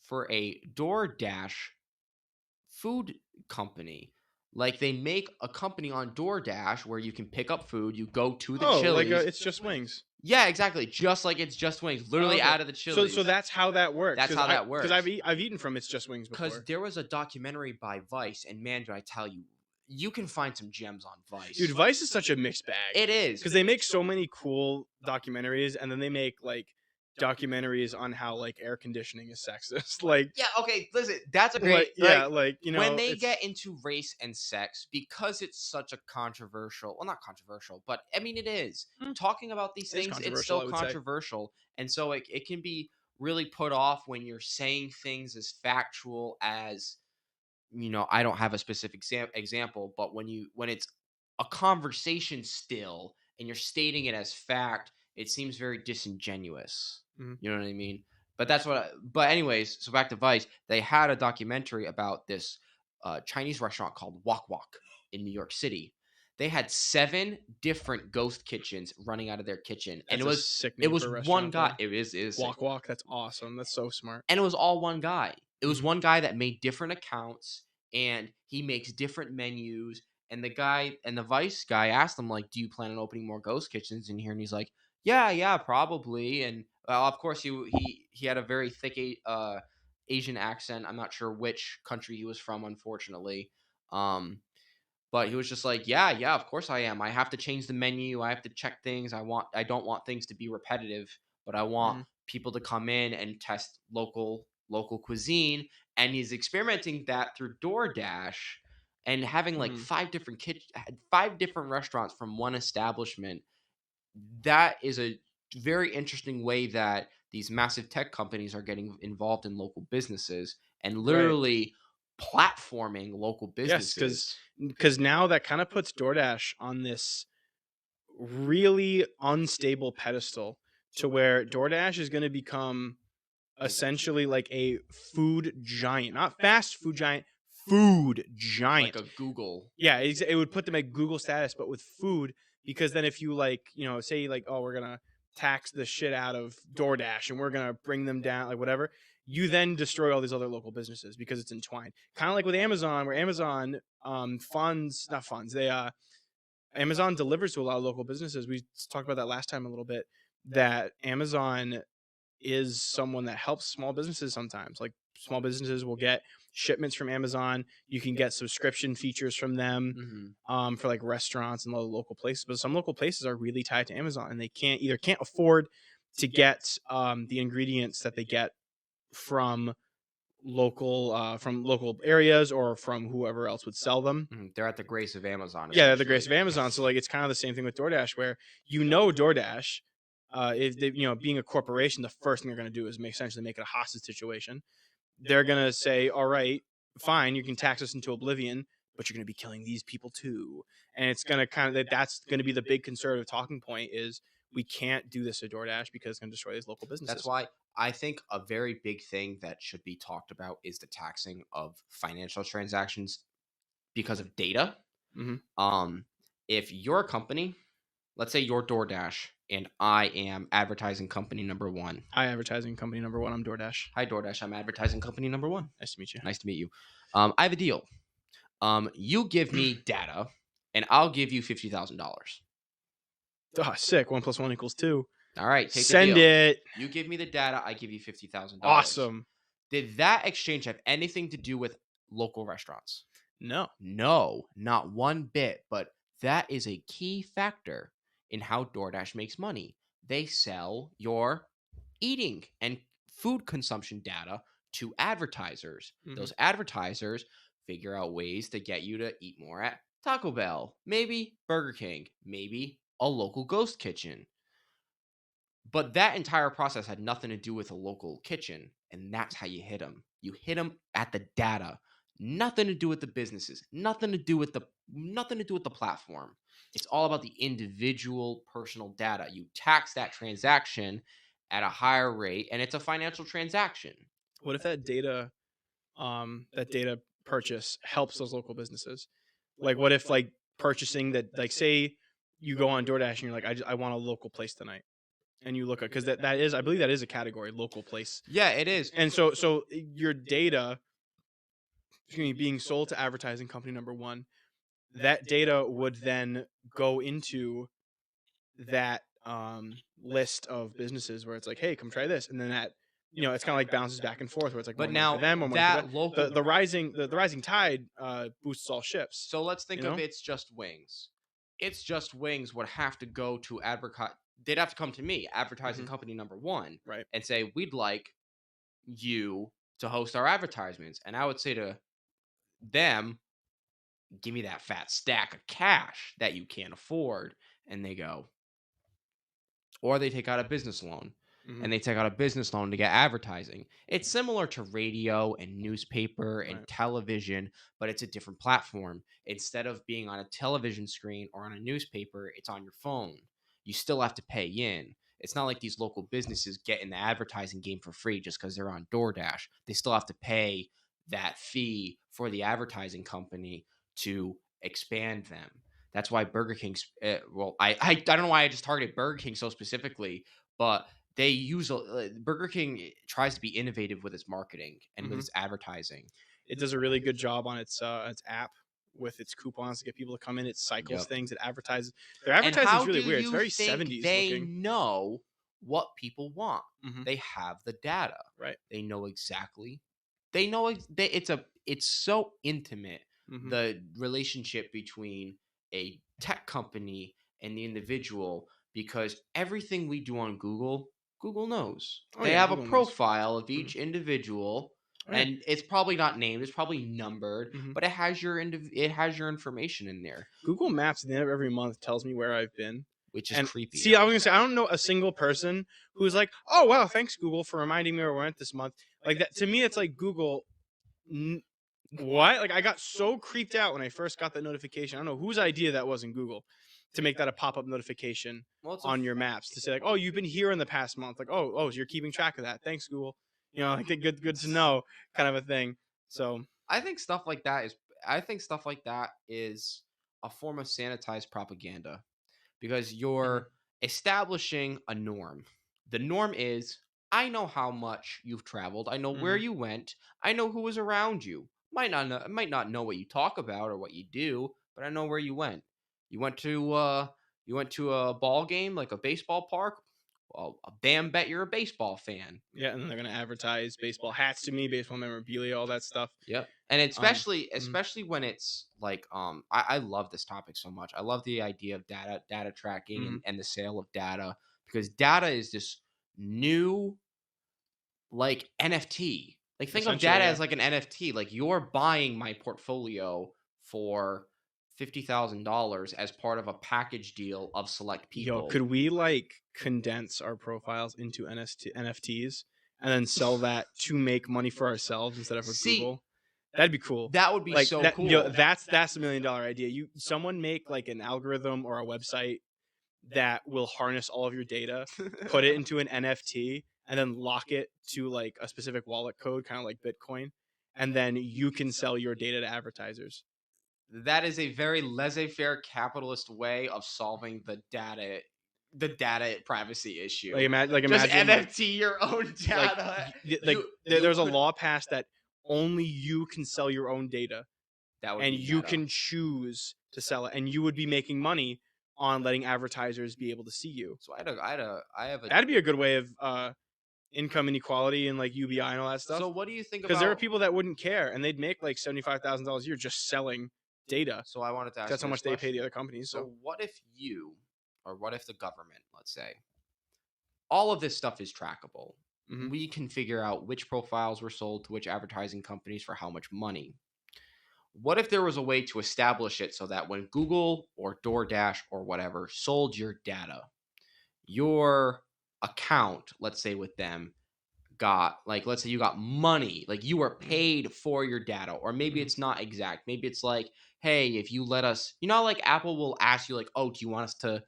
for a DoorDash food company. Like they make a company on DoorDash where you can pick up food, you go to the Oh, like, Chili's. it's just wings. Yeah, exactly. Just like it's Just Wings, Oh, literally okay. out of the So Chili's. so that's how that works. That's how that Because works. I've eaten from It's Just Wings Because before. there was a documentary by Vice, and man, do I tell you, you can find some gems on Vice. Dude, Vice is such a mixed bag. It is. Because they make so many cool documentaries, and then they make, like, documentaries on how, like, air conditioning is sexist. Like, Yeah, okay, listen, that's a great yeah, like like, when they it's get into race and sex because it's such a controversial, well not controversial, but I mean it is. Mm. Talking about these It's things, it's controversial, still I would say. controversial. And so it can be really put off when you're saying things as factual as I don't have a specific example, but when it's a conversation still and you're stating it as fact, it seems very disingenuous. Mhm. You know what I mean? But but anyways, so back to Vice, they had a documentary about this Chinese restaurant called Wok Wok in New York City. They had 7 different ghost kitchens running out of their kitchen, and That's a sick it name was for a one restaurant, guy. though. It is sick. Walk Walk, that's awesome. That's so smart. And it was all one guy. It was Mhm. one guy that made different accounts and he makes different menus. And the Vice guy asked him, like, do you plan on opening more ghost kitchens in here? And he's like, yeah, probably. And of course, he had a very thick Asian accent. I'm not sure which country he was from, unfortunately. But he was just like, yeah, of course I am. I have to change the menu. I have to check things. I don't want things to be repetitive, but I want Mhm. people to come in and test local cuisine. And he's experimenting that through DoorDash and having like Mhm. 5 different restaurants from one establishment. That is a very interesting way that these massive tech companies are getting involved in local businesses and Right. literally platforming local Yes, businesses. because now that kind of puts DoorDash on this really unstable pedestal to where DoorDash is going to become essentially like a food giant, not fast food giant, food Like giant. a Google. Yeah, it would put them at Google status, but with food, because then if you like, say like, oh, we're gonna tax the shit out of DoorDash and we're gonna bring them down, like whatever, you then destroy all these other local businesses because it's entwined. Kind of like with Amazon, where Amazon funds, not funds, they Amazon delivers to a lot of local businesses. We talked about that last time a little bit. That Amazon is someone that helps small businesses sometimes. Like small businesses will get shipments from Amazon. You can get subscription features from them Mhm. for like restaurants and local places. But some local places are really tied to Amazon and they can't afford to get the ingredients that they get from local areas or from whoever else would sell them. They're at the grace of Amazon, Yeah, the grace essentially. of Amazon. So like it's kind of the same thing with DoorDash, where DoorDash, if they, being a corporation, the first thing they're going to do is essentially make it a hostage situation. They're going to say, all right, fine, you can tax us into oblivion, but you're going to be killing these people too. And it's going to that's going to be the big conservative talking point is we can't do this to DoorDash because it's going to destroy these local That's businesses. why I think a very big thing that should be talked about is the taxing of financial transactions because of data. Hmm. Um, if you're a company, let's say you're DoorDash and I am advertising company number one. Hi, advertising company number one. I'm DoorDash. Hi, DoorDash. I'm advertising company number one. Nice to meet you. Nice to meet you. I have a deal. You give me data, and I'll give you $50,000. Oh, sick. 1+1 = 2. All right, take Send the deal. it. You give me the data, I give you $50,000. Awesome. Did that exchange have anything to do with local restaurants? No. No, not one bit. But that is a key factor in how DoorDash makes money. They sell your eating and food consumption data to advertisers. Mhm. Those advertisers figure out ways to get you to eat more at Taco Bell, maybe Burger King, maybe a local ghost kitchen. But that entire process had nothing to do with a local kitchen, and that's how you hit them. You hit them at the data. Nothing to do with the businesses. Nothing to do with the platform. It's all about the individual personal data. You tax that transaction at a higher rate, and it's a financial transaction. What if that data purchase helps those local businesses? Like, what if like purchasing that, like, say you go on DoorDash and you're like, I want a local place tonight, and you look at because that is, I believe that is a category, local place, Yeah, it is. and so your data, being sold to advertising company number one, that data would then go into that list of businesses where it's like, hey, come try this, and then that it's kind of like bounces back and forth where it's like But more money for now them, more money for that them. local. The rising tide boosts all ships. So let's think You of know? It's Just Wings. It's Just Wings would have to go to advertise. They'd have to come to me, advertising Mhm. company number one, Right. and say, we'd like you to host our advertisements. And I would say to them, give me that fat stack of cash that you can't afford. And they go, or they take out a business loan. Mhm. And they take out a business loan to get advertising. It's similar to radio and newspaper and Right. television, but it's a different platform. Instead of being on a television screen or on a newspaper, it's on your phone. You still have to pay in. It's not like these local businesses get in the advertising game for free just because they're on DoorDash. They still have to pay that fee for the advertising company to expand them. That's why Burger King's. I don't know why I just targeted Burger King so specifically, but they use Burger King tries to be innovative with its marketing and with Mhm. its advertising. It does a really good job on its app with its coupons to get people to come in. It cycles Yep. things. It advertises. Their And advertising is how really do weird. It's you very think 70s they looking. know what people want? Mhm. They have the data. Right. They know exactly. They know it's so intimate, Mhm. the relationship between a tech company and the individual, because everything we do on Google knows. Oh They yeah, have a Google knows. profile of Mhm. each individual, Oh, yeah. and it's probably not named, it's probably numbered, Mhm. but it has your information in there. Google Maps at the end of every month tells me where I've been. which is And creepy. see, I was gonna say I don't know a single person who's like, "Oh wow, thanks Google for reminding me where we went this month." Like that to me, it's like Google. What? Like I got so creeped out when I first got that notification. I don't know whose idea that was in Google to make that a pop up notification Well, it's a on your maps to say like, "Oh, you've been here in the past month." Like, "Oh, so you're keeping track of that. Thanks, Google." Like good to know kind of a thing. So I think stuff like that is a form of sanitized propaganda because mhm, you're establishing a norm. The norm is I know how much you've traveled, I know where mhm. you went, I know who was around you. Might not know what you talk about or what you do, but I know where you went. You went to a ball game like a baseball park. Well, a damn bet you're a baseball fan. Yeah, and then they're gonna advertise baseball hats to me, baseball memorabilia, all that stuff. Yep. And Um, especially mhm, especially when it's like I love this topic so much. I love the idea of data tracking mhm. and the sale of data because data is this new like NFT. Like think of Essentially, data yeah. as like an NFT. Like you're buying my portfolio for $50,000 as part of a package deal of select Yo, people. could we like condense our profiles into NFTs and then sell that to make money for ourselves instead of for See, Google? That'd be cool. that would be Like so that, cool. that's the $1 million idea. Someone make like an algorithm or a website that will harness all of your data, put it into an NFT, and then lock it to like a specific wallet code, kind of like Bitcoin, and then you can sell your data to advertisers. That is a very laissez-faire capitalist way of solving the data privacy issue. Like Just imagine NFT your own like data. like You there's a could law passed that only you can sell your own data that would and be you meta. can choose to sell it and you would be making money on letting advertisers be able to see you. So I have a That'd be a good way of income inequality and like UBI and all that stuff. So what do you think Because there are about people that wouldn't care and they'd make like $75,000 a year just selling data. So I wanted to ask That's you how this much they pay the question. other companies. So So what if the government, let's say, all of this stuff is trackable. mhm. We can figure out which profiles were sold to which advertising companies for how much money. What if there was a way to establish it so that when Google or DoorDash or whatever sold your data, your account, let's say with them, got like, let's say you got money, like you were Mhm. paid for your data, or maybe Mhm. it's not exact. Maybe it's like, hey, if you let us, how, like Apple will ask you, like, oh, do you want us to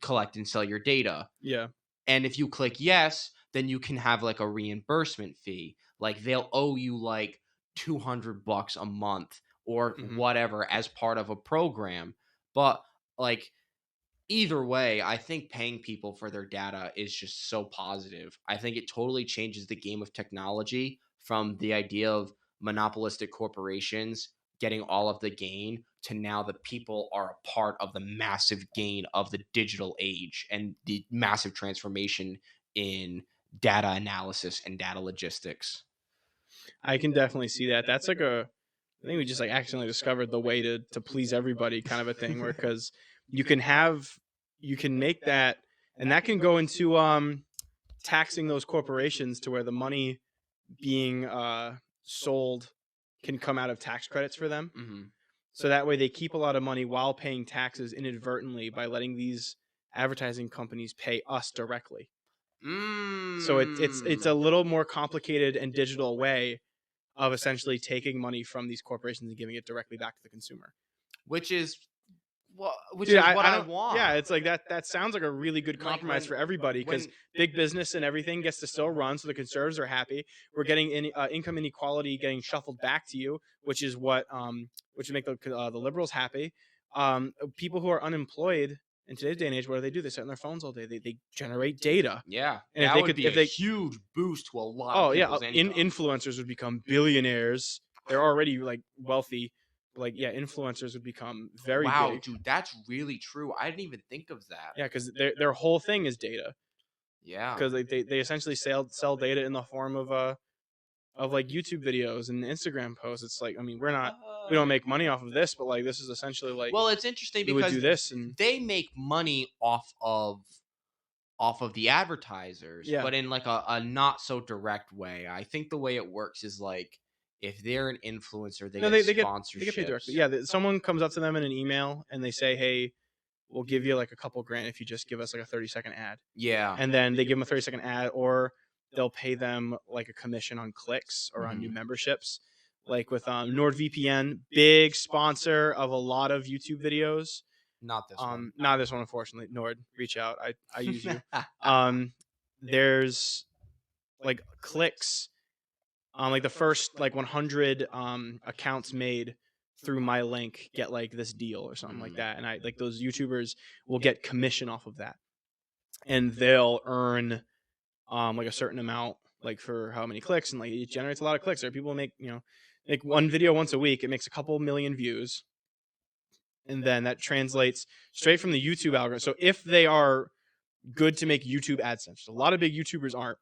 collect and sell your data? Yeah. And if you click yes, then you can have like a reimbursement fee. Like they'll owe you like $200 a month or Mhm. whatever as part of a program. But like either way, I think paying people for their data is just so positive. I think it totally changes the game of technology from the idea of monopolistic corporations getting all of the gain to now the people are a part of the massive gain of the digital age and the massive transformation in data analysis and data logistics. I can definitely see that. That's like I think we just like accidentally discovered the way to please everybody kind of a thing where because you can have you can make that and that can go into taxing those corporations to where the money being sold can come out of tax credits for them. Mhm. So that way they keep a lot of money while paying taxes inadvertently by letting these advertising companies pay us directly. So it's Mm. a little more complicated and digital way of essentially taking money from these corporations and giving it directly back to the consumer. Which is which Dude, is what I I don't. Yeah, want. it's like that sounds like a really good Like compromise for everybody because when big business and everything gets to still run, so the conservatives are happy. We're getting income inequality getting shuffled back to you, which would make the liberals happy. People who are unemployed in today's day and age, what do? They sit on their phones all day. They generate data, Yeah, and that would be if a they huge boost to a lot of oh yeah, people's income. influencers would become billionaires. They're already like wealthy. Like yeah, influencers would become very Wow, big. dude, that's really true. I didn't even think of that. Yeah, because their whole thing is data. Yeah. Because they essentially sell data in the form of like YouTube videos and Instagram posts. It's like I mean we don't make money off of this, but like this is essentially like Well, it's interesting we would because do this and they make money off of the advertisers, yeah. but in like a not so direct way. I think the way it works is like if they're an influencer, they No, get they get paid directly. sponsorships. Yeah, someone comes up to them in an email and they say, "Hey, we'll give you like a couple grand if you just give us like a 30-second ad. Yeah. And then they give them a 30-second ad, or they'll pay them like a commission on clicks or on new memberships. Like with NordVPN, big sponsor of a lot of YouTube videos. Not this one. Not this one, unfortunately. Nord, reach out. I use you. There's like clicks on like the first like 100 accounts made through my link get like this deal or something like that, and I like those YouTubers will get commission off of that, and they'll earn like a certain amount like for how many clicks, and like it generates a lot of clicks. There, people make make one video once a week, it makes a couple million views, and then that translates straight from the YouTube algorithm. So if they are good to make YouTube AdSense, a lot of big YouTubers aren't.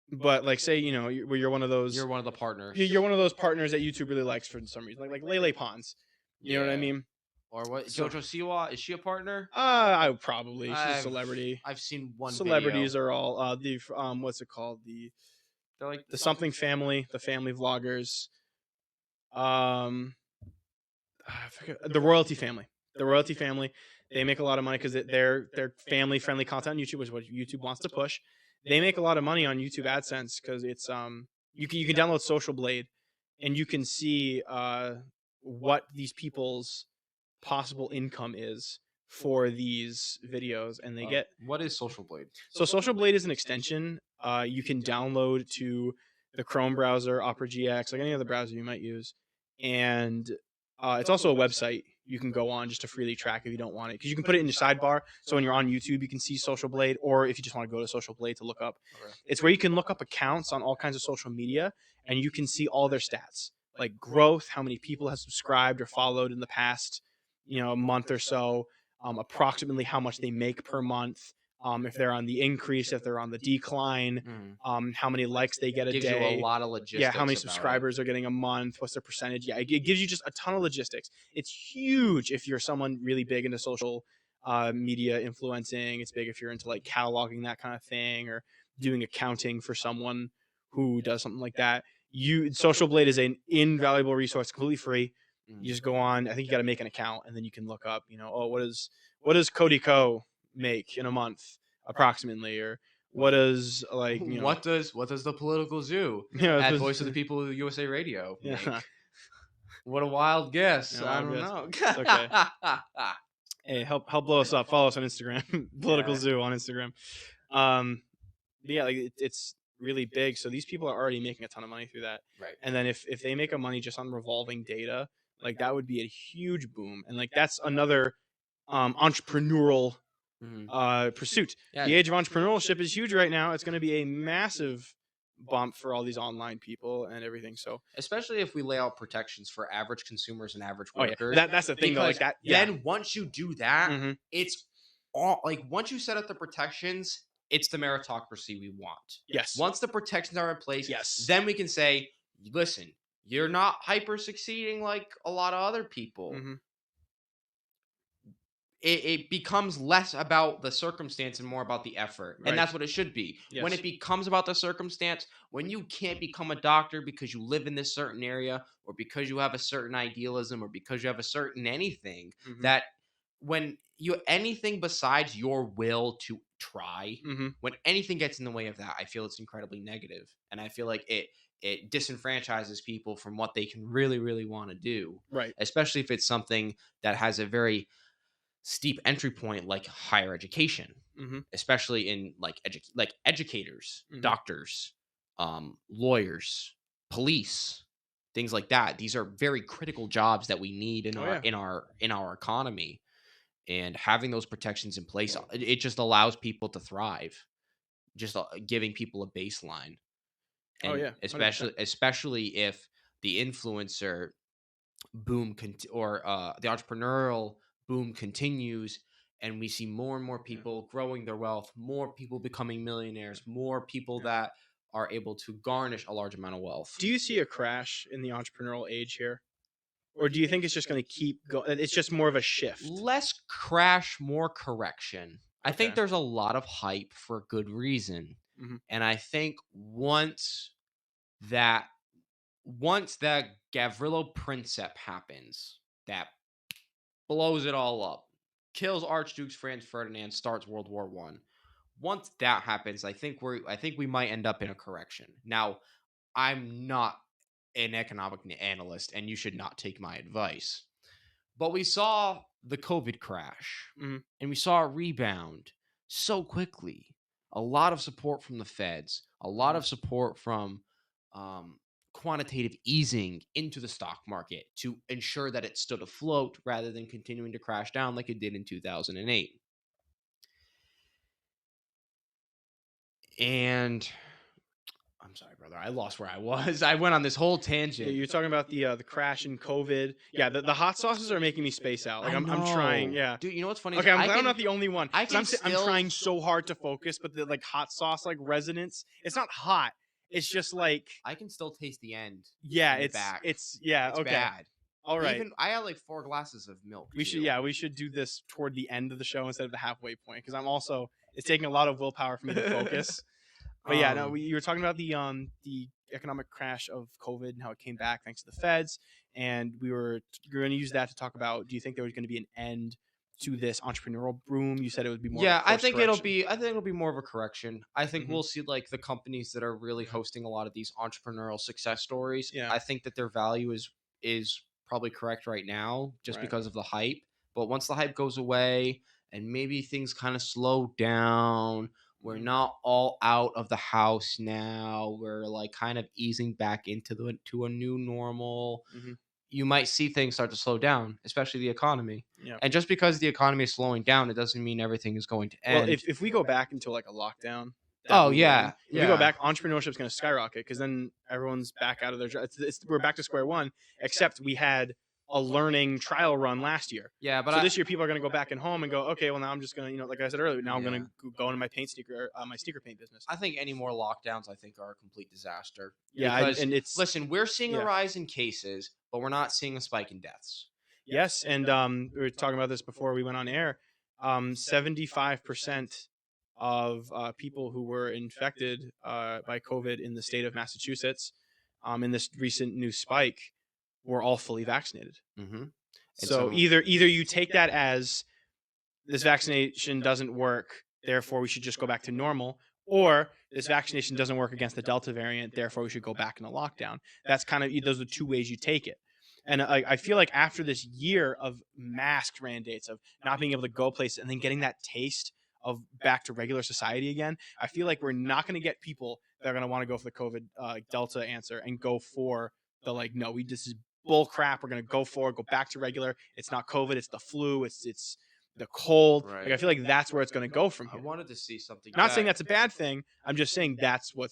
But like, say you're one of those, You're one of the partners. you're one of those partners that YouTube really likes for some reason, like Lele Pons. You know what I Yeah. mean? Or what? So- Jojo Siwa, is she a partner? I probably she's a I've- celebrity. I've seen one Celebrities video. are all the what's it called, They're like the something family, the family vloggers, I forget, the royalty family. The royalty family, they make a lot of money because they're family friendly content on YouTube, which is what YouTube wants to push. They make a lot of money on YouTube AdSense because it's you can download Social Blade, and you can see what these people's possible income is for these videos, and they get. What is Social Blade? So Social Blade is an extension you can download to the Chrome browser, Opera GX, like any other browser you might use, and it's also a website you can go on just to freely track if you don't want it, because you can put it in your sidebar. So when you're on YouTube, you can see Social Blade, or if you just want to go to Social Blade to look up, it's where you can look up accounts on all kinds of social media, and you can see all their stats, like growth, how many people have subscribed or followed in the past, month or so, approximately how much they make per month, if they're on the increase, if they're on the decline, how many likes they get a Gives day. you a lot of logistics. Yeah, how many about subscribers are getting a month, what's their percentage. Yeah, it gives you just a ton of logistics. It's huge if you're someone really big into social media influencing. It's big if you're into like cataloging, that kind of thing, or doing accounting for someone who does something like that. Social Blade is an invaluable resource, completely free. You just go on. I think you got to make an account, and then you can look up, what does Cody Co make in a month approximately, or what does What does the political zoo at Voice of the People USA Radio make? Yeah. What a wild guess. Yeah, I wild don't guess. know. Okay. Hey, help blow us up. Follow us on Instagram, Political Yeah. Zoo on Instagram. But yeah, like it's really big. So these people are already making a ton of money through that. Right. And then if they make a money just on revolving data, like that would be a huge boom. And like that's another entrepreneurial pursuit. Yeah. The age of entrepreneurship is huge right now. It's going to be a massive bump for all these online people and everything. So Especially if we lay out protections for average consumers and average oh yeah, workers. that's the thing though. Like Because that. Yeah. then once you do that, Mhm. it's all like once you set up the protections, it's the meritocracy we want. Yes. Once the protections are in place, Yes. then we can say, listen, you're not hyper succeeding like a lot of other people. Mhm. It becomes less about the circumstance and more about the effort. Right. And that's what it should be. When Yes. it becomes about the circumstance, when you can't become a doctor because you live in this certain area, or because you have a certain idealism, or because you have a certain anything, Mhm. that when you anything besides your will to try, Mhm. when anything gets in the way of that, I feel it's incredibly negative. And I feel like it disenfranchises people from what they can really, really want to do. Right. Especially if it's something that has a very steep entry point like higher education, Mhm. especially in like educators, Mhm. doctors, lawyers, police, things like that. These are very critical jobs that we need in Oh, our yeah. in our economy, and having those protections in place, it just allows people to thrive, just giving people a baseline. Oh, And yeah, 100%. especially if the influencer boom or the entrepreneurial boom continues, and we see more and more people growing their wealth, more people becoming millionaires, more people that are able to garnish a large amount of wealth. Do you see a crash in the entrepreneurial age here? Or do you think it's just going to keep going? It's just more of a shift. Less crash, more correction. I think Okay. there's a lot of hype for good reason. Mhm. And I think that Gavrilo Princip happens, that blows it all up, kills Archduke Franz Ferdinand, starts World War One. Once that happens, I think we might end up in a correction. Now, I'm not an economic analyst, and you should not take my advice. But we saw the COVID crash, Mhm. and we saw a rebound so quickly. A lot of support from the feds, a lot Mhm. of support from quantitative easing into the stock market to ensure that it stood afloat rather than continuing to crash down like it did in 2008. And I'm sorry, brother. I lost where I was. I went on this whole Yeah, tangent. you're talking about the crash in COVID. Yeah, the hot sauces are making me space out. Like I I'm trying. know. Yeah. Dude, you know what's funny is Okay, I'm glad I'm not the only one I because can I'm still trying so hard to focus, but the like hot sauce like resonance. It's not hot. It's just like I can still taste the end yeah. in the back. It's yeah. It's Okay. bad. All right. Even I had like 4 glasses of milk. We should too. yeah. We should do this toward the end of the show instead of the halfway point because I'm also it's taking a lot of willpower for me to focus. But yeah, no, you were talking about the economic crash of COVID and how it came back thanks to the feds, and we're going to use that to talk about. Do you think there was going to be an end to this entrepreneurial boom? You said it would be more of a Yeah, course correction. I think it'll be more of a correction. I think Mhm. we'll see like the companies that are really hosting a lot of these entrepreneurial success stories. Yeah. I think that their value is probably correct right now just Right. because of the hype. But once the hype goes away and maybe things kind of slow down, we're Mhm. not all out of the house now. We're like kind of easing back into a new normal. Mhm. You might see things start to slow down, especially the economy. Yeah. And just because the economy is slowing down, it doesn't mean everything is going to Well, end. if we go back into like a lockdown that Oh we were in, yeah, if we go yeah, back, entrepreneurship is going to skyrocket because then everyone's back out of their jobs. We're back to square one, except we had a learning trial run last year. yeah. But So this year, people are going to go back and home and go, okay, well now I'm just going to, like I said earlier, now I'm Yeah. going to go into my my sneaker paint business. I think any more lockdowns, I think, are a complete disaster. Yeah, Because and it's listen, we're seeing a yeah. rise in cases, but we're not seeing a spike in deaths. Yes, and we were talking about this before we went on air. 75% of people who were infected by COVID in the state of Massachusetts, in this recent new spike, were all fully vaccinated. Mm-hmm. So either you take that as this vaccination doesn't work, therefore we should just go back to normal, or this vaccination doesn't work against the Delta variant, therefore we should go back in a lockdown. That's kind of those are the two ways you take it. And I feel like after this year of mask mandates, of not being able to go places, and then getting that taste of back to regular society again, I feel like we're not going to get people that are going to want to go for the COVID Delta answer and go for the like, no, this is bull crap. We're going to go back to regular. It's not COVID. It's the flu. It's the cold. Like I Right. feel like that's where it's going to go from I here. wanted to see something. Not Jack, saying that's a bad thing. I'm just saying that's Right.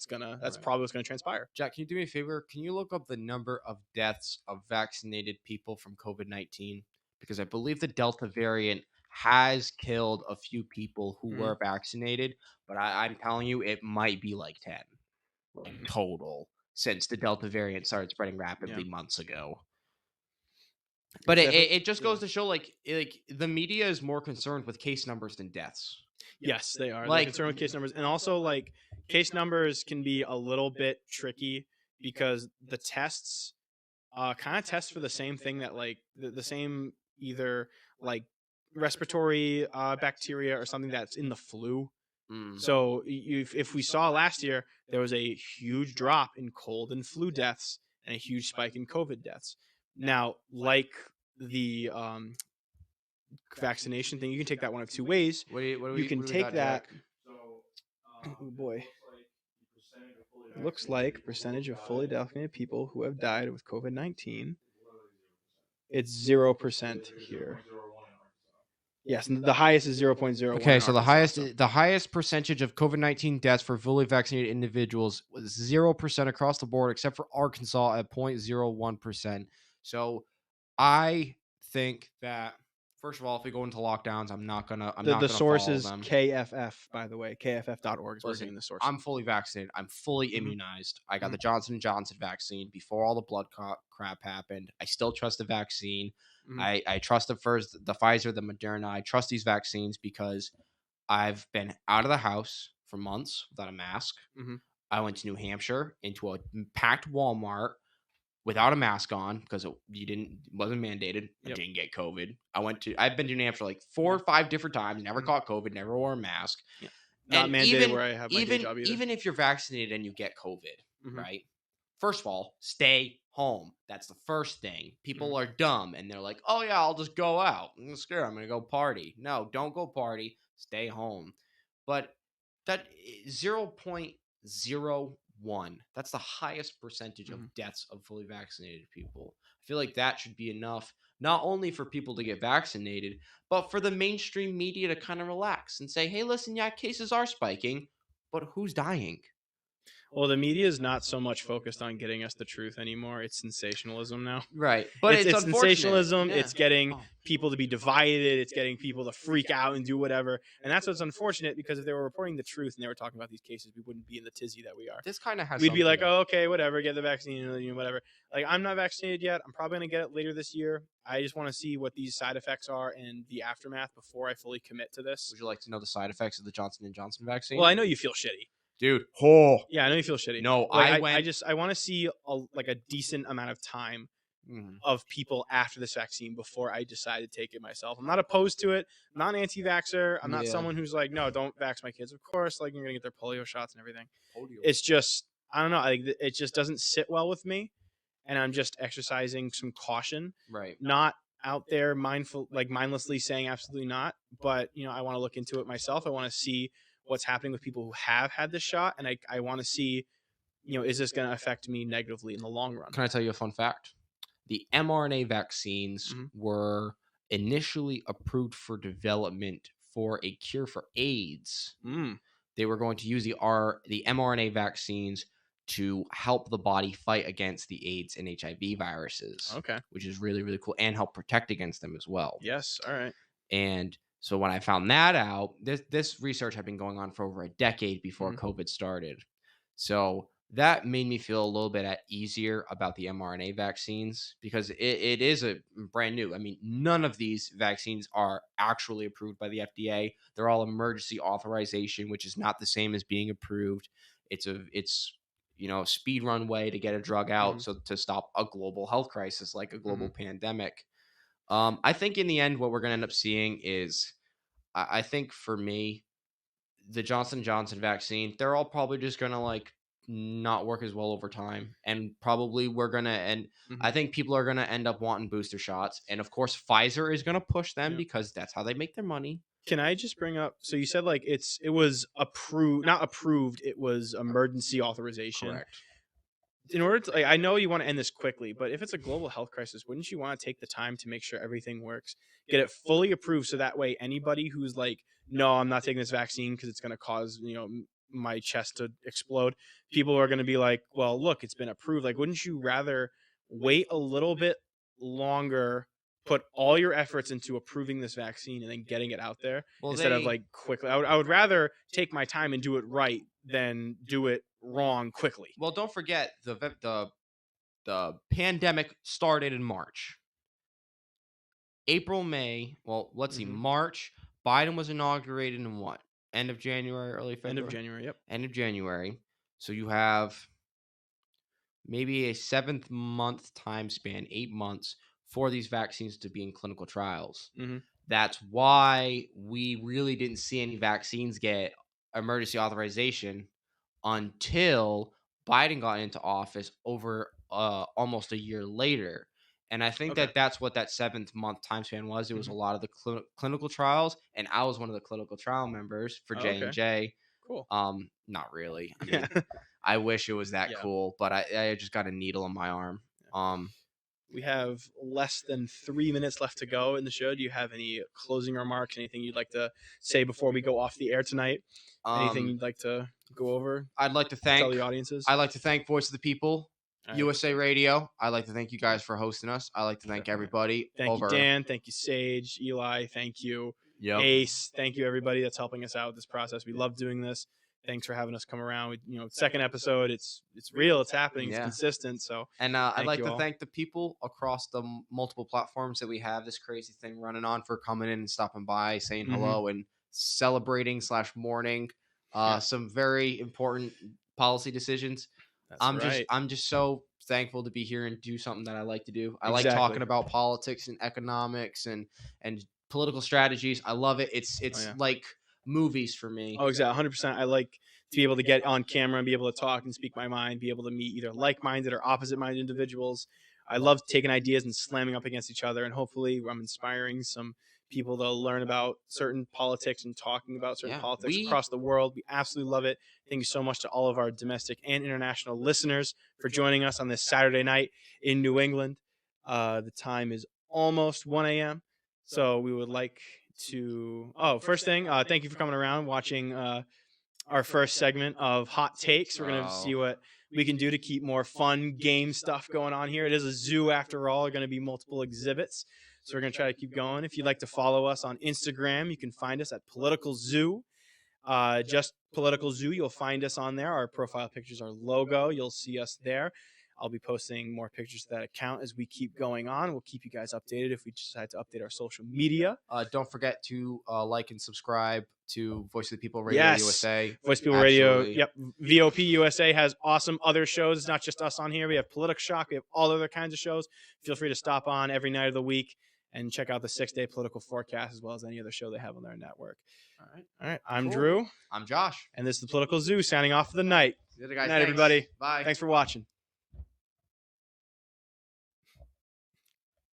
probably what's gonna transpire. Jack, can you do me a favor? Can you look up the number of deaths of vaccinated people from COVID-19? Because I believe the Delta variant has killed a few people who Mhm. were vaccinated, but I'm telling you, it might be like 10 in total since the Delta variant started spreading rapidly months ago. But it just goes to show like the media is more concerned with case numbers than deaths. Yes, they are. They're Like concerned with case numbers, and also like case numbers can be a little bit tricky because the tests kind of test for the same thing that like the same either like respiratory bacteria or something that's in the flu. mm, So if we saw last year, there was a huge drop in cold and flu deaths and a huge spike in COVID deaths. Now, like the vaccination thing, you can take that one of two ways. You can take that. So, Oh boy. it Looks like percentage of fully vaccinated people who have died with COVID-19. It's 0% here. Yes, and the highest is 0.01. Okay, in so the Arkansas, highest percentage of COVID-19 deaths for fully vaccinated individuals was 0% across the board, except for Arkansas at 0.01%. So I think that first of all, if we go into lockdowns, I'm not gonna the source follow is them. KFF, by the way. KFF.org is where we're Listen, getting the source. I'm fully vaccinated. I'm fully Mhm. immunized. I got Mhm. the Johnson & Johnson vaccine before all the blood crap happened. I still trust the vaccine. Mhm. I trust the Pfizer, the Moderna. I trust these vaccines because I've been out of the house for months without a mask. Mhm. I went to New Hampshire into a packed Walmart without a mask on because wasn't mandated. I Yep. didn't get COVID. I've been to New Hampshire like 4 or 5 different times, never Mhm. caught COVID, never wore a mask. Yeah. Not And mandated even where I have my day even job either. even if you're vaccinated and you get COVID, Mhm. right? First of all, stay home. That's the first thing. People Mhm. are dumb and they're like, "Oh yeah, I'll just go out. I'm scared. I'm gonna go party." No, don't go party. Stay home. But that 0.01, that's the highest percentage of Mhm. deaths of fully vaccinated people. I feel like that should be enough, not only for people to get vaccinated, but for the mainstream media to kind of relax and say, hey, listen, yeah, cases are spiking, but who's dying? Well, the media is not so much focused on getting us the truth anymore. It's sensationalism now. Right. But It's it's it's unfortunate. sensationalism. Yeah. It's getting Oh, people to be divided. It's getting people to freak out and do whatever. And that's what's unfortunate because if they were reporting the truth and they were talking about these cases, we wouldn't be in the tizzy that we are. this kind of has We'd be something. like, oh, okay, whatever, get the vaccine, whatever. Like, I'm not vaccinated yet. I'm probably gonna get it later this year. I just want to see what these side effects are and the aftermath before I fully commit to this. Would you like to know the side effects of the Johnson & Johnson vaccine? Well, I know you feel shitty. Dude. Oh. Yeah, I know you feel shitty. No, But like, I I went. just I want to see a decent amount of time Mhm. of people after this vaccine before I decide to take it myself. I'm not opposed to it. I'm not an anti-vaxxer. I'm not Yeah. someone who's like, no, don't vax my kids. Of course, like you're gonna get their polio shots and everything. Polio. It's just I don't know. Like it just doesn't sit well with me, and I'm just exercising some caution, Right. not out there mindlessly saying absolutely not. But I want to look into it myself. I want to see what's happening with people who have had this shot, and I want to see is this going to affect me negatively in the long run? Can I tell you a fun fact? The mRNA vaccines Mhm. were initially approved for development for a cure for AIDS. Mm, They were going to use the mRNA vaccines to help the body fight against the AIDS and HIV viruses, okay. which is really, really cool, and help protect against them as well. Yes. All right. And so when I found that out, this research had been going on for over a decade before Mhm. COVID started. So that made me feel a little bit easier about the mRNA vaccines because it is a brand new. I mean, none of these vaccines are actually approved by the FDA. They're all emergency authorization, which is not the same as being approved. It's speed run way to get a drug out Mhm. so to stop a global health crisis like a global Mhm. pandemic. I think in the end, what we're going to end up seeing is, I think for me, the Johnson & Johnson vaccine, they're all probably just going to like not work as well over time. And probably I Mhm. think people are going to end up wanting booster shots. And of course, Pfizer is going to push them Yeah. because that's how they make their money. Can I just bring up? So you said like it was approved, not approved. It was emergency authorization. Correct. In order to, like, I know you want to end this quickly, but if it's a global health crisis, wouldn't you want to take the time to make sure everything works, get it fully approved, so that way anybody who's like, no, I'm not taking this vaccine because it's going to cause my chest to explode, people are going to be like, well, look, it's been approved. Like, wouldn't you rather wait a little bit longer, put all your efforts into approving this vaccine and then getting it out there Well, instead of they like quickly? I would rather take my time and do it right than do it wrong quickly. well, don't forget the pandemic started in March. April, May, well, let's see, Hmm. March, Biden was inaugurated in what? End of January, early End of February? January. Yep. End of January. So you have maybe a 7th month time span, 8 months for these vaccines to be in clinical trials. Hmm. That's why we really didn't see any vaccines get emergency authorization until Biden got into office over almost a year later. And I think Okay. that that's what that 7th month time span was. It was a Hmm. lot of the clinical trials, and I was one of the clinical trial members for Oh, J and okay. J. Cool. Not really. I Yeah. mean, I wish it was that Yeah. cool, but I just got a needle in my arm. Um, We have less than 3 minutes left to go in the show. Do you have any closing remarks? Anything you'd like to say before we go off the air tonight? Anything um, you'd like to go over? I'd like to Tell thank the audiences. I'd like to thank Voice of the People, All right. USA Radio. I'd like to thank you guys for hosting us. I'd like to thank Definitely. everybody Thank you, over. Dan. Thank you, Sage. Eli. Thank you, Yep. Ace. Thank you, everybody that's helping us out with this process. We love doing this. Thanks for having us come around. Second episode. It's real. It's happening. It's Yeah. consistent. So And I'd thank like you to all. thank the people across the multiple platforms that we have this crazy thing running on for coming in and stopping by, saying Mhm. hello, and celebrating / mourning Yeah. some very important policy decisions. That's right. I'm just so thankful to be here and do something that I like to do. I like Exactly. talking about politics and economics and political strategies. I love it. It's yeah. like movies for me. Oh, exactly. 100%. I like to be able to get on camera and be able to talk and speak my mind, be able to meet either like-minded or opposite-minded individuals. I love taking ideas and slamming up against each other, and hopefully I'm inspiring some people to learn about certain politics and talking about certain Yeah, politics across the world. We absolutely love it. Thank you so much to all of our domestic and international listeners for joining us on this Saturday night in New England. The time is almost 1 a.m. So we would like to. Oh, first thing, thank you for coming around, watching our first segment of Hot Takes. We're going to see what we can do to keep more fun game stuff going on here. It is a zoo after all. There are going to be multiple exhibits. So we're going to try to keep going. If you'd like to follow us on Instagram, you can find us at Political Zoo. Just Political Zoo. You'll find us on there. Our profile pictures, our logo. You'll see us there. I'll be posting more pictures to that account as we keep going on. We'll keep you guys updated if we decide to update our social media. Don't forget to like and subscribe to Voice of the People Radio Yes. USA. Voice People Absolutely. Radio. Yep. VOP USA has awesome other shows. It's not just us on here. We have Political Shock. We have all other kinds of shows. Feel free to stop on every night of the week and check out the 6-day political forecast as well as any other show they have on their network. All right. I'm Cool. Drew. I'm Josh. And this is the Political Zoo signing off for the night. Good Night, everybody. Bye. Thanks for watching.